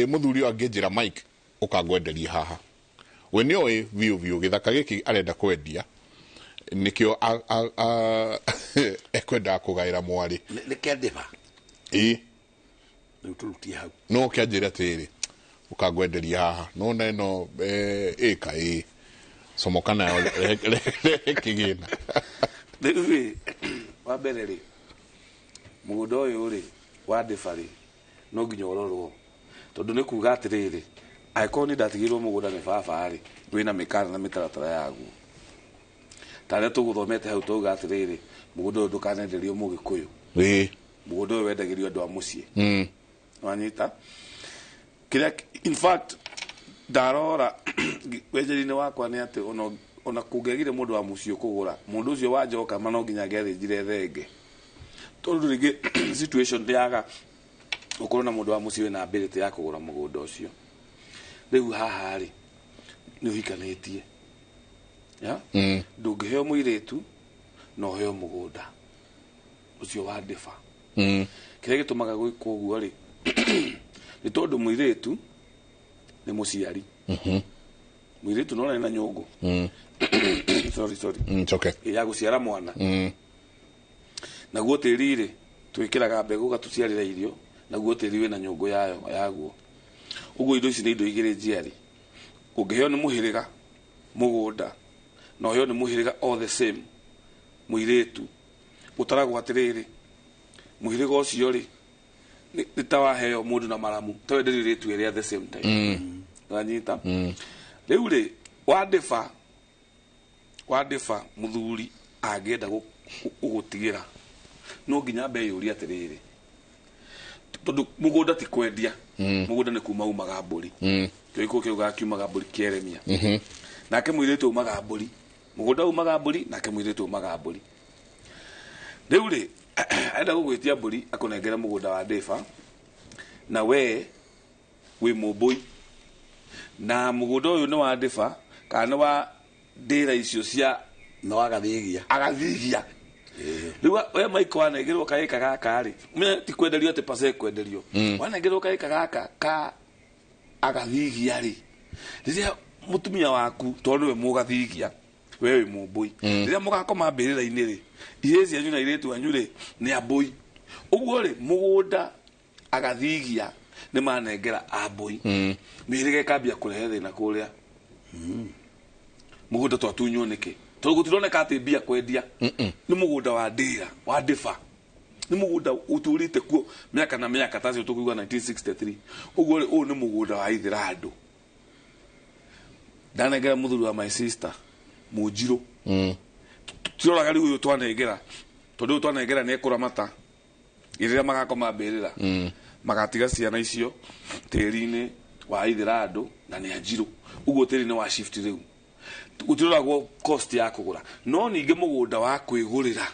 muthuri angejira Mike ukangwenderia haha we ni oi view githaka giki arenda kwendia nikio ekwenda kugaira mwari ni kendiva nuturutie hau no kianjira tiri ukangwenderia haha no neno eka somokana kigina ndivi wa mbere ri mugunda uyu ri wa ndibari no nginya urorwo tondu ni kuga atiriri aikoni ndatigirwo mugunda ni baba ri wina mikara na mitaratara yagu tare tuguthomete hau tuga atiriri mugunda uyu ndukanenderio mugikuyu mugunda uyu wendagirio andu a mucii wanyita kiria in fact darora wejeri-ini wakwa ni ati ona kungegire mundu wa mucii kugura mundu ucio wa njoka mano nginya gethinjire thenge tondu ringi situation ndiaga ukorwo na mundu wa muciĩ wĩna ability ya kũgũra mũgũnda ũcio rĩu haha rĩ nĩ ũhikanĩtie ndũngĩheo mũirĩtu na ũheo mũgũnda ũcio wa ndĩba kĩrĩa gĩtũmaga gwĩkwo ũguo rĩ nĩ tondũ mũirĩtu nĩ mũciari mũirĩtu no na nyũngũ ya gũciara mwana naguo tĩri rĩ twĩkĩraga mbegũ gatuciarĩra irio naguo tĩri wĩna nyũngũ yaguo ũguo indo ici nĩ indo igĩrĩ njiari ũngĩheo nĩ mũhĩrĩga mũgũnda na ũheo nĩ mũhĩrĩga all the same mũirĩtu ũtaragwo atĩrĩrĩ mũhĩrĩga ũcio rĩ nĩ ta waheo mũndũ na maramu ta wenderio rĩtu ĩrĩ at the same time wanyita rĩu rĩ wandĩba mũthuri angĩenda gũgũtigĩra no nginya mbe yũria atĩrĩrĩ tondũ mũgũnda ti kwendia mũgũnda nĩ kuma umaga mbũri kĩo kĩugaga kiumaga mbũri kĩeremia nake mũirĩtu umaga mbũri mũgũnda umaga mbũri nake mũirĩtu umaga mbũri rĩu rĩ enda gũgwĩtia mbũri akũnengere mũgũnda wa ndĩba na we wĩ mũmbũi na mũgũnda ũyũ nĩ wa ndĩba kana nĩ wa ndĩra icio cia no agathigia rĩu we maiko wanengerwo kaĩka gaka rĩ ũmenya ti kwenderio atĩ pase kwenderio wanengerwo kaĩka gaka ka agathigia rĩ rĩrĩa mũtumia waku tondũ we mũgathigia we wĩ mũmbũi rĩrĩa mũgakoma mbĩrĩra-inĩ rĩ irĩ cianyu na irĩtu anyu rĩ nĩ ambũi ũguo rĩ mũgũnda agathigia nĩ manengera ambũi mĩhĩrĩga ĩkambia kũrehe thĩna kũrĩa mũgũnda twatunywo nĩkĩ tondũ gũtironeka atĩ mbia kwendia nĩ mũgũnda wa ndĩra wa ndĩba nĩ mũgũnda ũtũrĩte kuo mĩaka na mĩaka ta cio tũkiuga 1963 ũguo rĩ ũyũ nĩ mũgũnda wa ithĩra andũ ndanengera mũthuri wa my sister Mũnjirũ tiroraga rĩu ũyũ twanengera tondũ ũyũ twanengera nĩ ekũramata rĩrĩa magakoma mbĩrĩra magatiga ciana icio tĩri-inĩ wa ithĩra andũ na nĩ Anjirũ ũguo tĩri nĩ wa shift rĩu gũtiroragwo cost ya kũgũra no ningĩ mũgũnda wa kwĩgũrĩra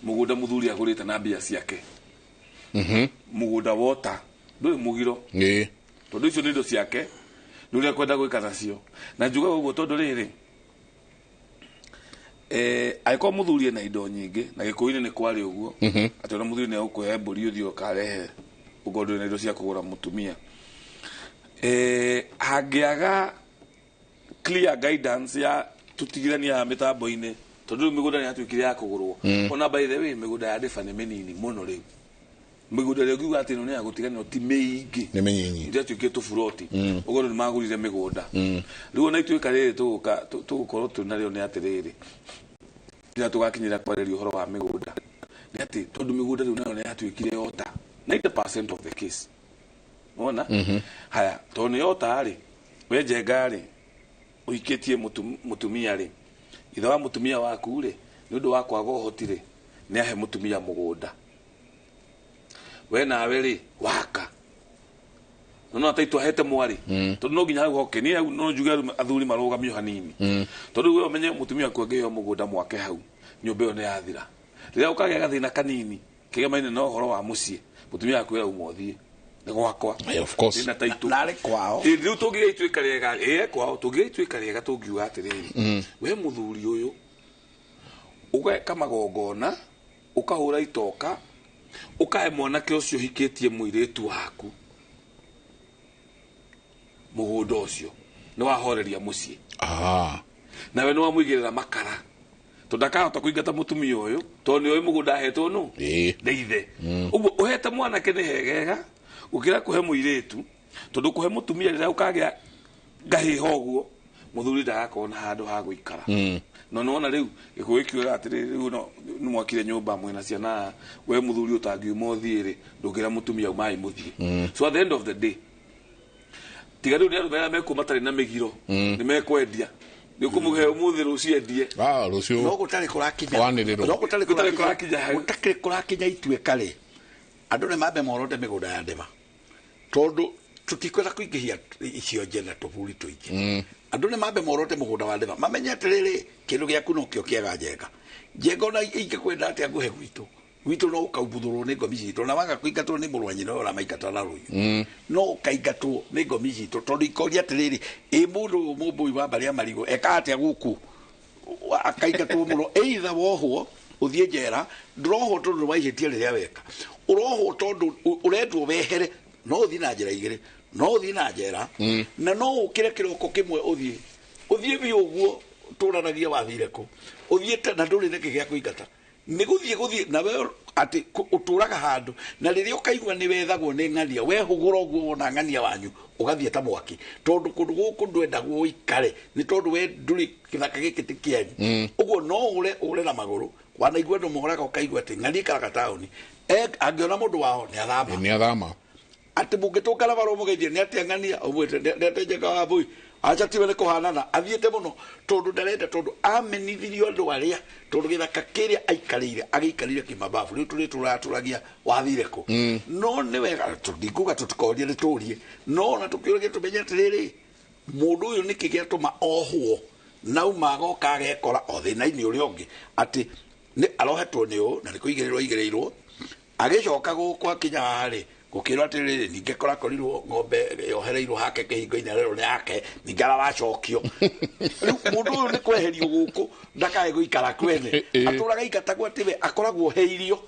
mũgũnda mũthuri agũrĩte na mbia ciake mũgũnda wota ndũrĩ mũgiro tondũ icio nĩ indo ciake nĩ ũrĩa kwenda gwĩka nacio na njugaga ũguo tondũ rĩrĩ angĩkorwo mũthuri ena indo nyingĩ na gĩkũyũ-inĩ nĩ kwarĩ ũguo atĩ ona mũthuri nĩ agũkũhe mbũri ũthiĩ ũkarehe ũgondũ na indo cia kũgũra mũtumia hangĩaga clear guidance ya tutigirania ya mitambo-inĩ tondu migunda ni yatuikire ya kugurwo ona by the way migunda ya ndĩba nĩ mĩnini mũno rĩu migunda rĩu kiuga atĩ no nĩ agũtiganio ti mĩingĩ nĩ mĩnyinyi ndio tuikĩtwo buroti ũgoro nĩ magurire migunda rĩu ona ituĩka rĩrĩ tũgũkorwo twĩnarĩo nĩ atĩrĩrĩ rĩrĩa tũgakinyĩra kwarĩria ũhoro wa migunda nĩ atĩ tondu migunda rĩu nayo nĩ yatuĩkire yota 90% of the case ona haya tondu nĩ yota rĩ we njenga rĩ uikitie mutumia ri ithe wa mutumia waku ri ni undu wa kwaga uhoti ri ni ahe mutumia mugunda we nawe ri waka no ataitu ahete mwari tondu no nginya hoke ni no njuge athuri marugamio hanini tondu we umenye mutumia kwengeo mugunda mwake hau nyumba yo ni yathira riria ukagĩa gathina kanini kĩgemaine no horo wa muciĩ mutumia akwĩra umothie gwakwa of course na taitu nare kwao riu tũngĩgĩtuĩka rĩega kwao tũngĩgĩtuĩka rĩega tũngiuga atĩrĩrĩ we mũthuri ũyũ ũgeka magongona ũkahũra itoka ũkahe mwanake ũcio hikĩtie mũirĩtu waku mũgũnda ũcio nĩ wahoreria mũciĩ nawe nĩ wamũigĩrĩra makara tondakahota kũingata mũtumia ũyũ tondũ nĩ oĩ mũgũnda ahetwo nũ nĩ ithe ũguo ũhete mwanake nĩ hegega ukira kuhe muiretu tondu kuhe mutumia rira ukagĩa ngahĩha ũguo muthuri ndagakorwo na handũ ha gũikara no nona rĩu gĩkũyũ kiuga atĩrĩrĩ rĩu no nĩ mwakire nyũmba mwĩna ciana we muthuri ũtangiuma ũthiĩ-rĩ ndũngĩra mutumia umai mũthiĩ so at the end of the day tiga rĩu nĩ andũ mera mekuo matarĩ na mĩgiro nĩ mekwendia nĩ ũkũmũhe ũmũthĩ rũciũ endie rũciũ no gũtarĩ kũrakinya ituĩka-rĩ andũ nĩ mambe morote mĩgũnda ya ndĩba tondũ tũtikwenda kũingĩhia icio njena tũburi tũingĩ andũ nĩ mambe morote mũgũnda wa ndĩba mamenye atĩrĩrĩ kĩndũ gĩaku no kĩo kĩega njenga ona ingĩkwenda atĩa ngũhe gwitũ wito no kaubuthurwo ni ngomi citå na waga kuingatwo ni mũrũ wa nyina ũrĩa maingata na rũĩ no kaingatwo ni ngomi citå tondũ ikoria atĩrĩrĩ mũndũ mũmbũi wa mbarĩa marigũ eka atĩa gũkũ akaingatwo mũno either wohwo uthie njera ndrohwo tondũ waihĩtie rĩrĩa weka ũrohwo tondũ ũrendwo wehere no ũthiĩ na njĩra igĩrĩ no ũthiĩ na njera na no ũkĩre kĩroko kĩmwe ũthiĩ biũ ũguo tũranagia wathire kũ ũthiĩte na ndũrĩ na gĩa kũingata nĩ gũthiĩ na we atĩ ũtũraga handũ na rĩrĩa ũkaigua nĩ wethagwo nĩ ng'ania wehũgũra ũguo wona ng'ania wanyu ũgathiĩ ta mwaki tondũ kũndũ gũkũ ndwendagwo ũikare nĩ tondũ we ndũrĩ gĩthaka gĩkĩ ti kĩanyu ũguo no ũre na magũrũ wanaigua andũ mohoraga ũkaigua atĩ ng'ania ikaraga taũni angĩona mũndũ wao nĩ athama atĩ mũngĩtũngana barũ mũgeithie nĩ atĩa ng'ania ũmwĩte ndetenjeka wa mbũi acha tiwe nĩ kũhanana athiĩte mũno tondũ ndarenda tondũ amenithirio andũ arĩa tondũ gĩthaka kĩrĩa agĩikarĩire kĩmababu rĩu tũratũragia wathire kũ no nĩ wega ndikuga tũtikoria nĩ tũrie no na tũkĩũrĩge tũmenye atĩrĩrĩ mũndũ ũyũ nĩ kĩ gĩatũma ohwo nauma agoka agekora o thĩna-inĩ ũrĩa ũngĩ atĩ arohetwo nĩ ũũ na nĩ kũigĩrĩirwo agĩcoka gũkũ akinya harĩ gũkĩrwo atĩrĩrĩ ningĩ korakorirwo ng'ombe yohereirwo hake kĩhingo-inĩ rĩrĩ nĩ yake ningĩ araracokio rĩu mũndũ ũyũ nĩ kweherio gũkũ ndakae gũikara kwene atũraga igatagwo atĩ we akoragwo heirio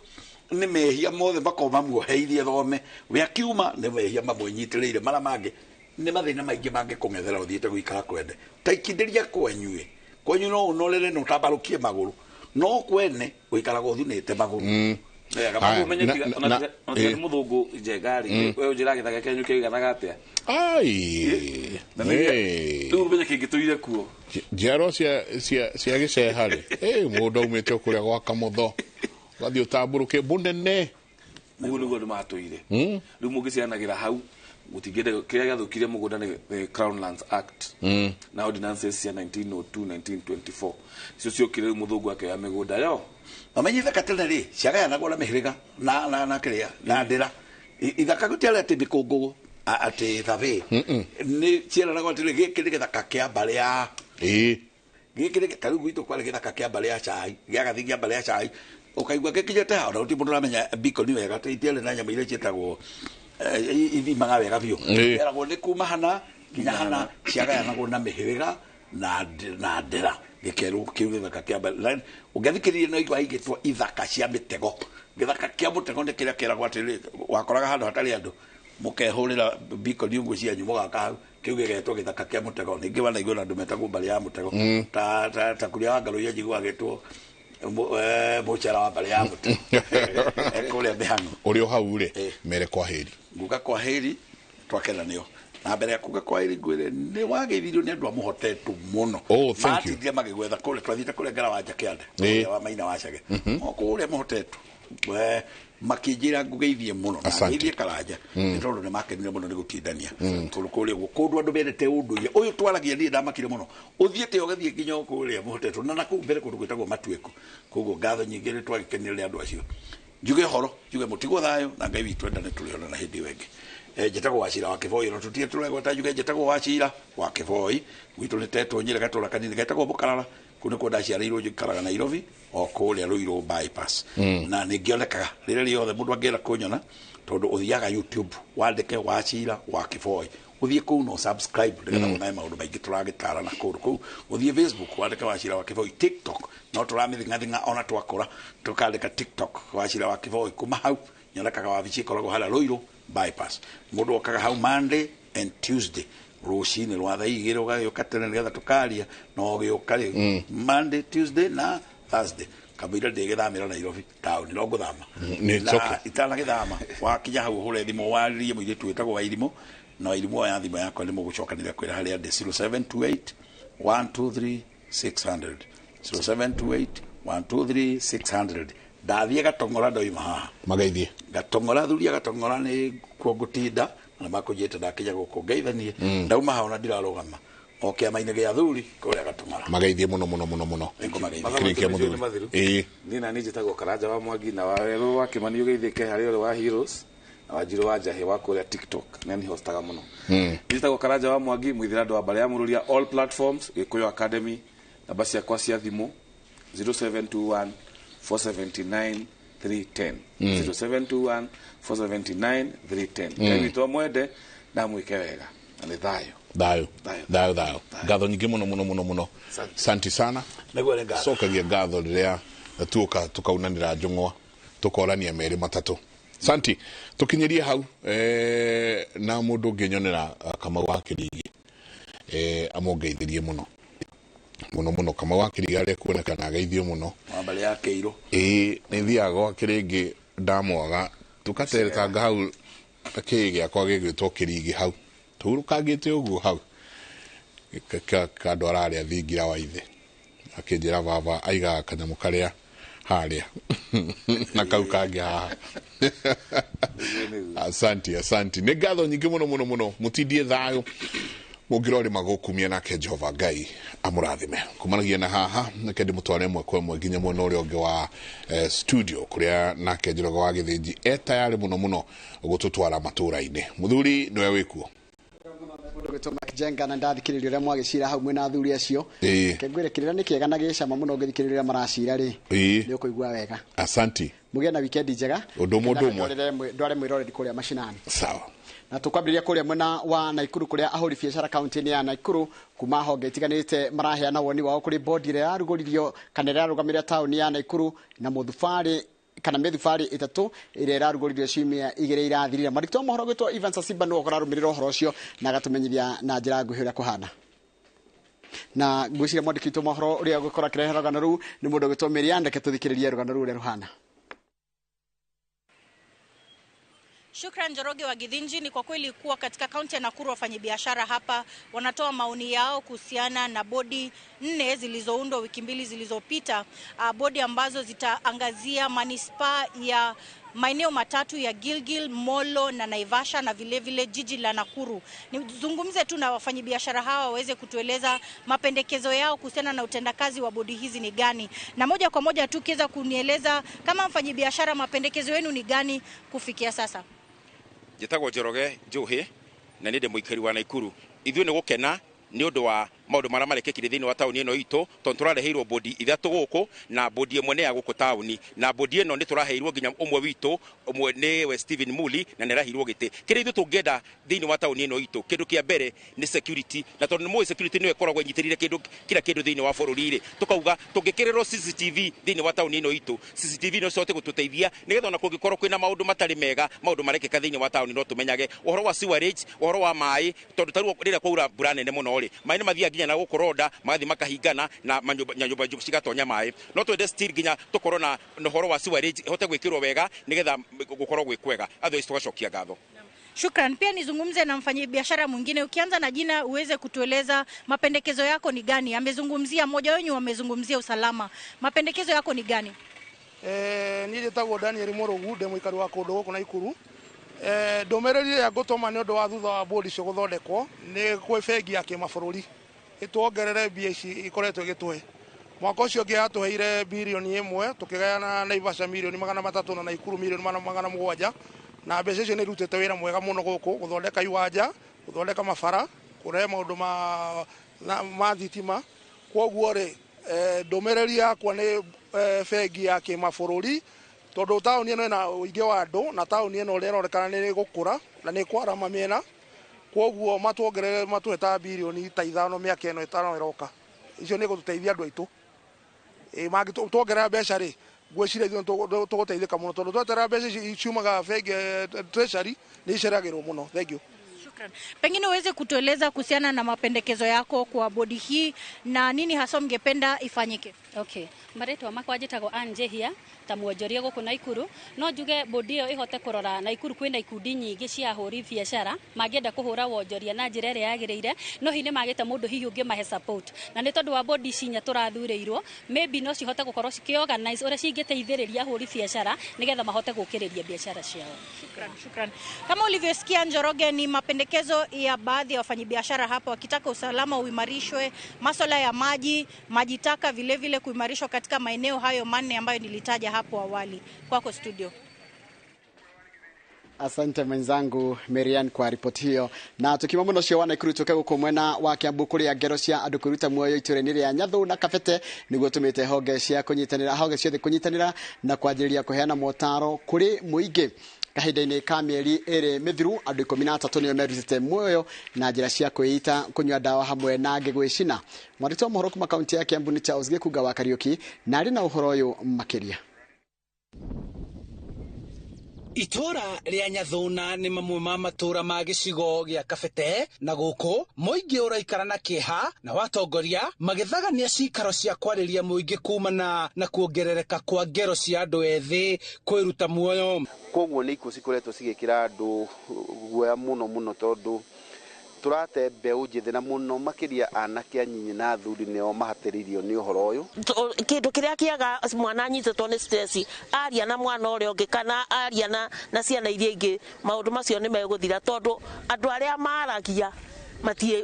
nĩ mehia mothe makorwo mamuoheirie thome we akiuma nĩ mehia mamũnyitĩrĩire marĩa mangĩ nĩ mathĩna maingĩ mangĩkũng'ethera ũthiĩte gũikara kwene ta ikindĩria kwenyu no ũnorere na ũtambarũkie magũrũ no kwene gũikaraga ũthunĩte magũrũ mũthũngũ njengari we ũnjĩra gĩthaka kĩanyu kĩiganaga atĩa rĩu ũmenya kĩngĩtũire kuo njiarwa cia gĩceha-rĩ mũndũ aumĩte kũrĩa gwa Kamũtho gathiĩ ũtambũrũke mũnene ũguo nĩguo andũ matũire rĩu mũngĩcianagĩra hau gũtingĩenda kĩrĩa gĩathũkirie mũgũnda nĩ Crown Lands Act na ordinances cia 1902 1924 icio ciokire rĩu mũthũngũ akĩoya mĩgũnda yo amenye ithaka tene rĩ ciagayanagwo na mĩhĩrĩga na kĩrĩa na ndĩra ithaka gũtiarĩ atĩ mĩkũngũgũ atĩ thabĩ nĩ ciaranagwo atĩ gĩkĩ nĩ gĩthaka kĩa mbarĩ ya gĩkĩ ta rĩu gwitũ kwarĩ gĩthaka kĩa mbarĩ ya cai gĩagathi kĩa mbarĩ ya cai ũkaigua gĩkinyĩte hau na gũtirĩ mũndũ ũramenya Beacon wega itiarĩ na nyamũ iria ciĩtagwo ithimaga wega biũ eragwo nĩ kuma hana nginya hana ciagayanagwo na mĩhĩrĩga na ndĩra gĩkerwo kĩu gĩthaka kĩa mbarĩ ũngĩthikĩrĩria no igua igĩtwo ithaka cia mĩtego gĩthaka kĩa mũtego nĩ kĩrĩa kĩeragwo atĩrĩ wakoraga handũ hatarĩ andũ mũkehũrĩra Beacon ũguo cianyu mũgaka hau kĩu gĩgetwo gĩthaka kĩa mũtego ningĩ wanaigua na andũ metagwo mbarĩ ya mũtego ta kũrĩa wa Ngarũiya njiguaga gĩtwo mũcera wa mbarĩ ya mũtego kũrĩa mĩhang'o ũrĩ o hau-rĩ mere kwahĩri nguga kwahĩri twakenanio na mbere ya kuga kwahĩri ngwĩre nĩ wageithirio nĩ andũ a mũhotetu mũno matindire magĩgwetha kũrĩa twathiĩte kũrĩa Ngarawanja kĩande wa Maina Wacage kũrĩa mũhotetu makĩnjĩra ngũgeithie mũno na ngeithie Karanja nĩ tondũ nĩ makenire mũno nĩ gũtindania tondũ kũrĩa kũndũ andũ mendete ũndũire ũyũ twaragia niĩ ndamakire mũno ũthiĩte ũgathiĩ nginya kũrĩa mũhotetu na nakũu mbere kũndũ gwĩtagwo Matuĩku koguo ngatho nyingĩ nĩ twagĩkenire nĩ andũ acio njuge horo njuge mũtigwo thayũ na Ngai witũ endane tũrĩona na hĩndĩ ĩyo ĩngĩ njĩtagwo Wachira wa Kĩboi no tũtige tũregweta njuge njĩtagwo Wachira wa Kĩboi gwitũ nĩ tetwo nyĩre gatũra kanini getagwo Mũkarara kũu nĩkuo ndaciarĩirwo njikaraga Nairobi o kũrĩa Ruiru bypass na nĩngĩonekaga rĩrĩa rĩothe mũndũ angĩenda kũnyona tondũ ũthiaga YouTube wandĩke Wachira wa Kĩboi ũthiĩ kũu no subscribe nĩgetha ũnae maũndũ maingĩ tũragĩtara na kũndũ kũu ũthiĩ Facebook wandĩke Wachira wa Kĩboi TikTok no tũramĩthing'athing'a ona twakũra tũkandĩka TikTok Wachira wa Kĩboi kuma hau nyonekaga wabici ĩkoragwo harĩa Ruiru bypass mũndũ okaga hau Monday and Tuesday rũcinĩ rwa thaa igĩrĩ ũgagĩũka tene nĩgetha tũkaria no gĩũka rĩu Monday Tuesday na Thursday kamũira ndĩgĩthamĩra Nairobi taũni no ngũthama na itanagĩthama wakinya hau ũhũre thimũ warĩrie mũirĩtu wĩtagwo Wairimũ na Wairimũ ya thimũ yakwa nĩ mũgũcokanĩrĩra kwĩra harĩa ndĩ 0728 123 600 ndathiĩ Gatong'ora ndoima haha mageithie Gatong'ora thuria Gatong'ora nĩ kuo ngũtinda na makũnjĩte ndakinya gũkũ ngeithanie ndauma hao na ndirarũgama o kĩama-inĩ gĩa athuri kũrĩa Gatong'ora mageithie mũno kĩrĩkia mũthuri niĩ na niĩ njĩtagwo Karanja wa Mwangi na werũ wa Kĩmani ũgeithĩke harĩ ũrĩ wa Heroes na Wanjirũ wa Njahĩ wa kũrĩa TikTok na nĩ hostaga mũno njĩtagwo Karanja wa Mwangi mũithĩra andũ wa mbarĩ ya Mũrũria all platforms Gĩkũyũ Academy namba ciakwa cia thimũ 0721 479 310 0721 479 310 kaini to mwende na mwike wega na thayo dayo gatho nyingi muno santi sana sokagia gatho riria tukaunanira njung'wa tukorania meri matatu santi tukinyirie hau na mundu nginyonera kama wa Kirigi amongeithirie muno kama wa Kirigi ari kuonekana ageithio muno mabali ya Keiro ni thiaga gwa Kirigi ndamwaga tukateretanga hau Kirigi akwa gigwitwo Kirigi hau turukagite uguo hau kando ararĩa thingira wa ithe akĩnjĩra baba aiga kanyamu karĩa harĩa na kau kangĩ haha asanti nĩ ngatho nyingĩ mũno mũtindie thayũ mũngĩrori magũkumia nake Jehova Ngai amũrathime kumanagia na haha nake ndĩmũtware ĩmwe kwa ĩmwe nginya mwena ũrĩa ũngĩ wa studio kũrĩa nake Njoroge wa Gĩthĩnji etayarĩ mũno gũtũtwara matũra-inĩ mũthuri nĩwe wĩkuo mundu gituma Jenga na ndathikiriria ria mwagicira hau mwena athuri acio kengwirekerera ni kiega na gicama muno ngithikiriria maracira ri ni ukuigua wega asanti mugie na weekend njega undu mundu umwe ndware mwiroreri kuria mashinani sawa na tukwambĩrĩria kuria mwena wa Naikuru kuria ahuri biashara kaunti-inĩ ya Naikuru kuma honge itiganĩte maraheana woni wao kuri bodi ĩrĩa yarugũririo kana ĩrarũgamĩrĩra taũni ya Naikuru na mũthubarĩ kana mĩthubarĩ ĩtatũ ĩrĩa ĩrarugũririo ciumia igĩrĩ irathirire marĩtwa mohoro gwĩtwo Evans Asiba nĩwe ũkũrarũmĩrĩra ũhoro ũcio na agatumenyithia na njĩra nguhĩ ũrĩa kũhana na ngwĩciria mwandĩki witũ mohoro ũrĩa ũgũkorwo akĩrehe rũgano rũu nĩ mũndũ ũgwĩtwo Miriam reke tũthikĩrĩrie rũgano rũu ũrĩa rũhana. Shukran Njoroge wa Githinji. Ni kwa kweli kuwa katika kaunti ya Nakuru wafanyabiashara hapa wanatoa maoni yao kuhusiana na bodi 4 zilizoundwa wiki 2 zilizopita, bodi ambazo zitaangazia manispaa ya maeneo matatu ya Gilgil, Molo na Naivasha na vile jiji la Nakuru. Nizungumze tu na wafanyabiashara hawa waweze kutueleza mapendekezo yao kuhusiana na utendakazi wa bodi hizi ni gani. Na moja kwa moja tu kiweza kunieleza kama mfanyabiashara mapendekezo yenu ni gani kufikia sasa. Njĩtagwo Njoroge Njuhi na nĩ ndĩ mũikari wa Naikuru. Ithuĩ nĩ gũkena nĩ ũndũ wa maũndũ marĩa marekĩkire thĩinĩ wa taũni ĩno itũ, tondũ tũrareheirwo bodi ithatũ gũkũ na bodi ĩmwe nĩ ya gũkũ taũni, na bodi ĩno nĩ tũraheirwo nginya ũmwe witũ, ũmwe nĩ we Stephen Muli na nĩ araheirwo gĩtĩ. Kĩrĩa ithuĩ tũngĩenda thĩinĩ wa taũni ĩno itũ, kĩndũ kĩa mbere nĩ security, na tondũ nĩ mũĩ security nĩwe ĩkoragwo ĩnyitĩrĩire kila kĩndũ thĩinĩ wa bũrũri-rĩ, tũkauga tũngĩkĩrĩrwo CCTV thĩinĩ wa taũni ĩno itũ, CCTV no cihote gũtũteithia nĩgetha ona kũngĩkorwo kwĩna maũndũ matarĩ mega, maũndũ marekĩka thĩinĩ wa taũni no tũmenyage ũhoro wa sewerage, ũhoro wa maĩ, tondũ tarĩu rĩrĩa kwaura mbura nene mũno-rĩ, maĩ nĩ mathiaga nginya na gũkoroda magathi makahingana na nyũmba cigatonya maĩ. No twende still nginya tukorwo na ũhoro wa sewerage ihote gwĩkĩrwo wega nĩgetha gũkorwo gwĩ kwega, otherwise tugacokia ngatho. Shukran. Pia nizungumze na mfanyabiashara mwingine, ukianza na jina uweze kutueleza mapendekezo yako ni gani. Amezungumzia mmoja wenu amezungumzia usalama, mapendekezo yako ni gani? Niĩ njĩtagwo Daniel Mũrũgu, ndĩ mũikari wa kũndũ gũkũ Naikuru. Ndũmĩrĩri ĩrĩa ngũtũma nĩ ũndũ wa thutha wa bodi icio gũthondekwo nĩ kwĩ bengi ya kĩmabũrũri ĩtuongerere mbia ici ikoretwo ĩgĩtũhe. Mwaka ũcio ũngĩ yatũheire bilioni 1, tũkĩgayana Naivasha milioni 300 na Naikuru milioni 700, na mbeca icio nĩ irutĩte wĩra mwega mũno gũkũ gũthondeka iwanja, gũthondeka mabara, kũrehe maũndũ ma thitima. Kwoguo-rĩ, ndũmĩrĩri yakwa nĩ bengi ya kĩmabũrũri, tondũ taũni ĩno ĩna ũingĩ wa andũ na taũni ĩno ũrĩa ĩronekana nĩ gũkũra na nĩ kwarama mĩena. Kwoguo matuongerere matũhe ta bilioni ta 5 mĩaka ĩno 5 ĩroka, icio nĩ gũtũteithia andũ aitũ. Mangĩtuongerera mbeca-rĩ, ngwĩciria ithuĩ tũgũteithĩka mũno, tondũ tweterera mbeca ici ciumaga bengi treasury nĩ iceragĩrwo mũno. Thank you. Pengine uweze kutueleza kuhusiana na mapendekezo yako kwa bodi hii na nini hasa mngependa ifanyike? Okay. Maretwa makwa njĩtagwo Anjehia ta mwonjoria gũkũ Naikuru. No njuge bodi ĩyo ĩhote kũrora Naikuru kwĩna ikundi nyingĩ cia ahũri biashara mangĩenda kũhũra wonjoria na njĩra ĩrĩa yagĩrĩire, no hihi nĩ magĩte mũndũ hihi ũngĩmahe support. Na nĩ tondũ wa bodi cinya tũrathurĩirwo, maybe no cihote gũkorwo cikĩorganize ũrĩa cingĩteithĩrĩria ahũri biashara nĩgetha mahote gũkĩrĩria biashara ciao. Shukran. Kama ulivyosikia Njoroge, ni mapendekezo ya baadhi ya wafanyabiashara hapa wakitaka usalama uimarishwe, masuala ya maji taka vile kuimarishwa katika maeneo hayo 4 ambayo nilitaja hapo awali. Kwako studio. Asante mwenzangu Marian kwa ripoti hiyo. Na tukiwa muno cio wana ikuru tuke guku mwena wa Kiambu kuria ngero cia andu kuruta muoyo iture-ini ria Nyathu na Kabete niguo tumite honge cia kunyitanira honge ciothe kunyitanira na kwanjiriria kuheana motaro kuri muingi. Kahinda-ini ka mieri iri mithiru andu 13 nio merutite muoyo na njira cia kwita kunywa dawa hamwe na ngigwicina. Mwarito wa mohoro kuma kaunti ya Kiambu ni Charles Gikuga wa Kariuki na ari na uhoro uyu makiria. Itora ria Nyathuna ni mamwe ma matura ma gicigo gia Kabete na guku muingi uraikara na kiha na watongoria magithagania cikaro cia kwariria muingi kumana na kuongerereka kwa ngero cia andu ethi kwiruta muoyo. Koguo ni ikuo cikoretwo cigikira andu guoya muno tondu turate mbeu njithi na muno makiria anake anyinyi na athuri nio mahatiririo ni uhoro uyu. Kindu kiria kiaga mwana anyititwo ni stress aria na mwana uria ungi kana aria na ciana iria ingi maundu macio ni meguthira tondu andu aria maragia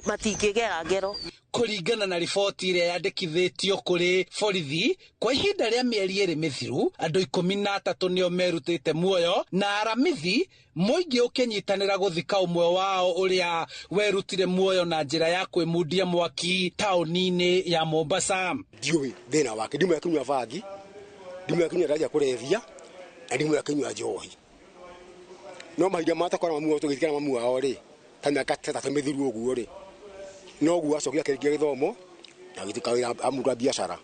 matingigera ngero. Kuringana na riboti iria yandikithitio kuri borithi kwa ihinda ria mieri iri mithiru andu 13 nio merutite muoyo na aramithi muingi ukinyitanira guthika umwe wao uria werutire muoyo na njira ya kwimundia mwaki tauni-ini ya Mombasa. Ndiui thina wake ndimwe akinywa vangi ndimwe akinywa raja kurethia na ndimwe akinywa njohi no mahinda matakora mamu tugithikana mamu wao ri ta miaka 3 mithiru uguo ri no guo acokia kĩrĩkia gĩthomo na gĩtikawĩra amundu a biacara.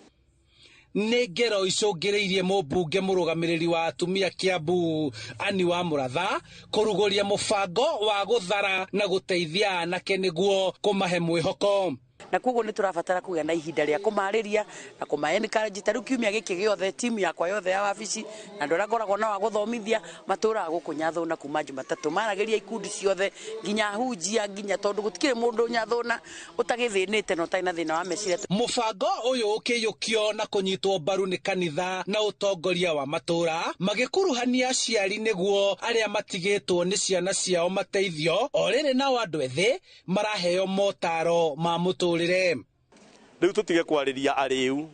Nĩ ngero icũngĩrĩirie mũmbunge mũrũgamĩrĩri wa atumia Kiambu Ani wa Mũratha kũrugũria mũbango wa gũthara na gũteithia anake nĩguo kũmahe mwĩhoko. Na koguo ni turabatara kugia na ihinda ria kumariria na kumaencourage taru kiumia giki giothe timu yakwa yothe ya wabici na ndora ngoragwo na wa guthomithia matura guku Nyathuna kuma Jumatatu marageria ikundi ciothe nginya hunjia nginya tondu gutikire mundu Nyathuna utagithinite no taina thina wa meciria. Mubango uyu ukiyukio na kunyitwo mbaru ni kanitha na utongoria wa matura magikuruhania aciari niguo aria matigitwo ni ciana ciao mateithio orere na andu ethi maraheo motaro ma mutura. Riu tutige kwariria ariu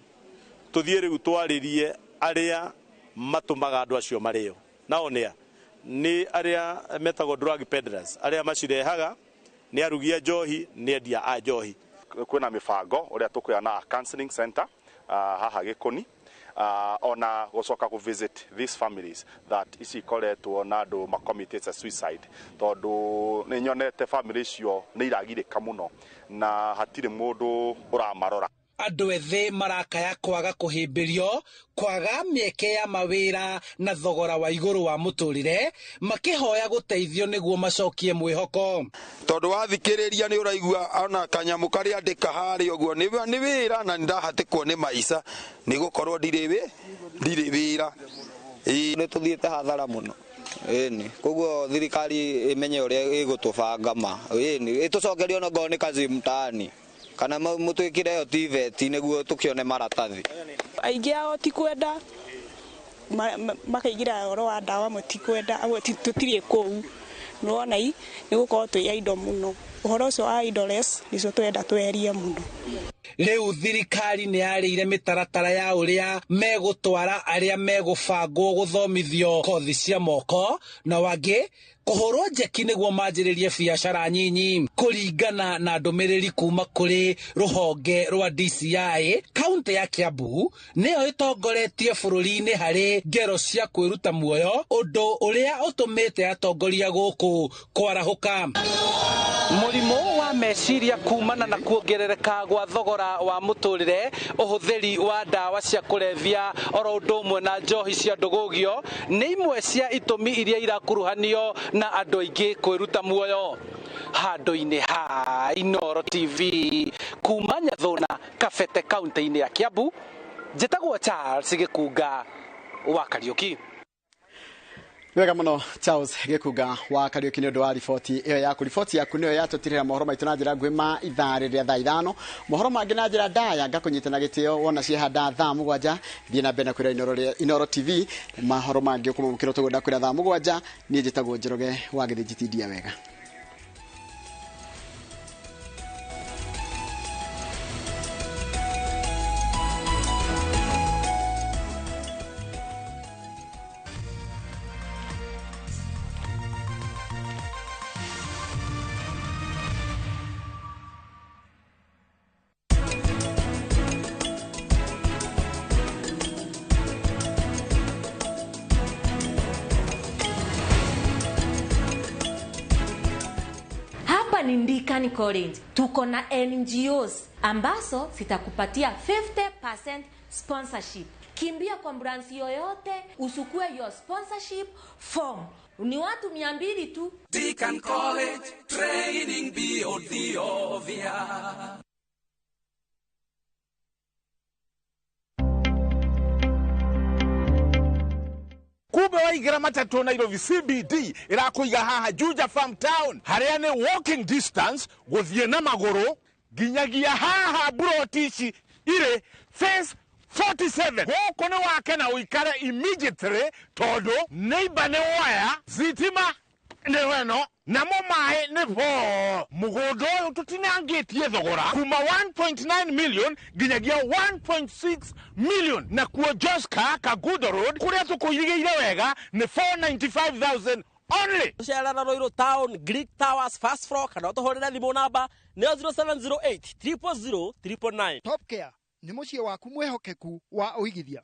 tuthie riu twaririe aria matumaga andu acio mario nao ni aria metago drug peddlers aria macirehaga ni arugia njohi ni endia a njohi. Kwina mibango uria tukuana counseling center haha Gikoni ona gucoka ku visit these families that ici koretwo na andu ma committed suicide tondu ni nyonete families cio ni iragirika muno na hatire mundu uramarora. Andu ethi marakaya kwaga kuhimbirio kwaga mieke ya mawira na thogora wa iguru wa muturire makihoya guteithio niguo macokie mwihoko tondu wathikiriria ni uraigua ona kanyamu kari andika hari uguo ni wira na ndahatikwo ni maica ni gukorwo ndiri wira ni tuthiite hathara muno ni koguo thirikari imenye uria igutubanga ma ni itucokerio no ngoni kazi mtaani kana mutwikire yo TVET niguo tukione maratathi. Aingi ao ti kwenda makaigira oro wa dawa mutikwenda agwo tutiri kou nuona i nigukorwo twi indo muno uhoro ucio wa idoless nicio twenda twerie muno. Riu thirikari ni yarire mitaratara ya uria megutwara aria megubangwo guthomithio kothi cia moko na wangi kuhoro njeki niguo manjiririe biacara nyinyi kuringana na ndumiriri kuma kuri ruhonge rwa DCI. Kaunti ya Kiambu niyo itongoretie bururi-ini hari ngero cia kwiruta muoyo undu uria utumite atongoria guku kwarahuka. Murimu wa meciria kumana na kuongerereka gwa thogora wa muturire uhuthiri wa dawa cia kulevya oro undu umwe na njohi cia ndugugio ni imwe cia itumi iria irakuruhanio na andu aingi kwiruta muoyo. Handu-ini ha Inooro TV kuma Nyathuna Kabete kaunti-ini ya Kiambu njitagwo Charles Gikuga wa Kariuki. Wega muno Charles Gikuga wa Kariuki ni undu wa riboti iyo yaku. Riboti yaku niyo yatutirira mohoro maitu na njira ngwima ithaa riria thaa 5 mohoro mangi na njira ndaya ngakunyitana gitio wona ciehanda thaa 7 thie na mbere kwira Inooro TV mohoro mangi kuma mukiro tugonda kwira thaa 7 ni njitagwo Njoroge wa Githijitidia wega. ni Ndikani College. Tuko na NGOs ambazo zitakupatia 50% sponsorship. Kimbia kwa branch yoyote usukue your sponsorship form. Ni watu 200 tu. Deacon College training beyond the obvious. Kube waigira matatu Nairobi CBD irakuiga haha Juja Farm Town haria ni walking distance guthie na maguru ginyagia haha brotici ire face 47 goko ni wake na uikare immediately todo neighbor ne waya zitima ne weno na momae ne bo mugodo tutinangetie thogora kuma 1.9 million ginyagia 1.6 million na kuo Joska Kagudo Road kuria tukuyigeire wega ni 495,000 only. Sherara Roiro Town Greek Towers first floor kana utohorera thimo namba 0708 000 999. Top Care ni mucie waku mwehokeku wa uigithia.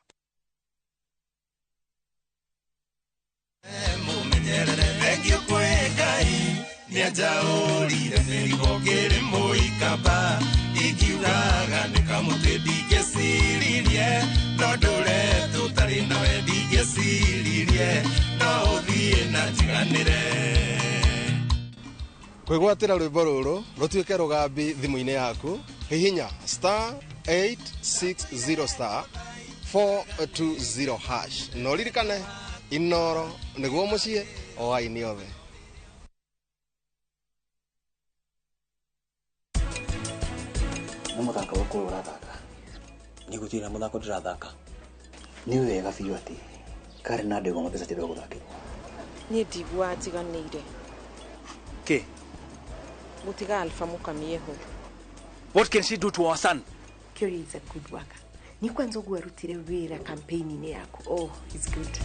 Thank kwegai niajaurire mirigo kiri muikaba ikiuraga nikamutindingeciririe no ndure tutari nawe ndingeciririe no uthie na njiganire kwigwatira rwimbo ruru rutuike rugambi thimu-ini yaku hihinya *860 *420# no ririkane Inoro niguo mucie o aini othe. Muthaka wako urathaka nigutira muthako ndirathaka ni wega biũ ati kari na ndego mapesa tiro guthakirwo ni ndigua njiganĩire ke gutiga Alpha Mukamieho. What can she do to our son? Kyori is a good worker. Ni kwanza guarutire wira campaign ni yako. Oh, it's good.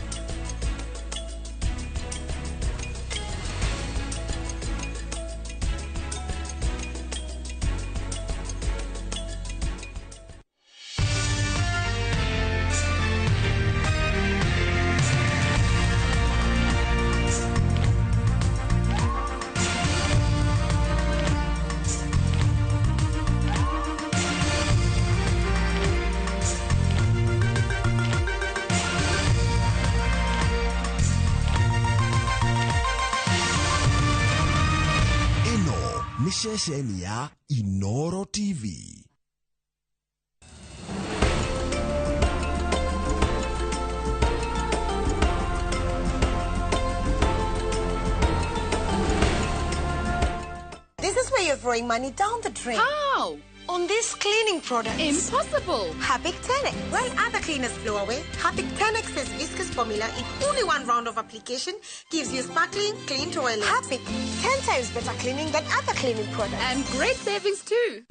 Shesheni ya Inoro TV. This is where you're throwing money down the drain. How? On this cleaning product. Impossible. Harpic 10X. While other cleaners blow away, Harpic 10X's viscous formula in only one round of application gives you sparkling, clean toilet. Harpic, 10 times better cleaning than other cleaning products. And great savings too.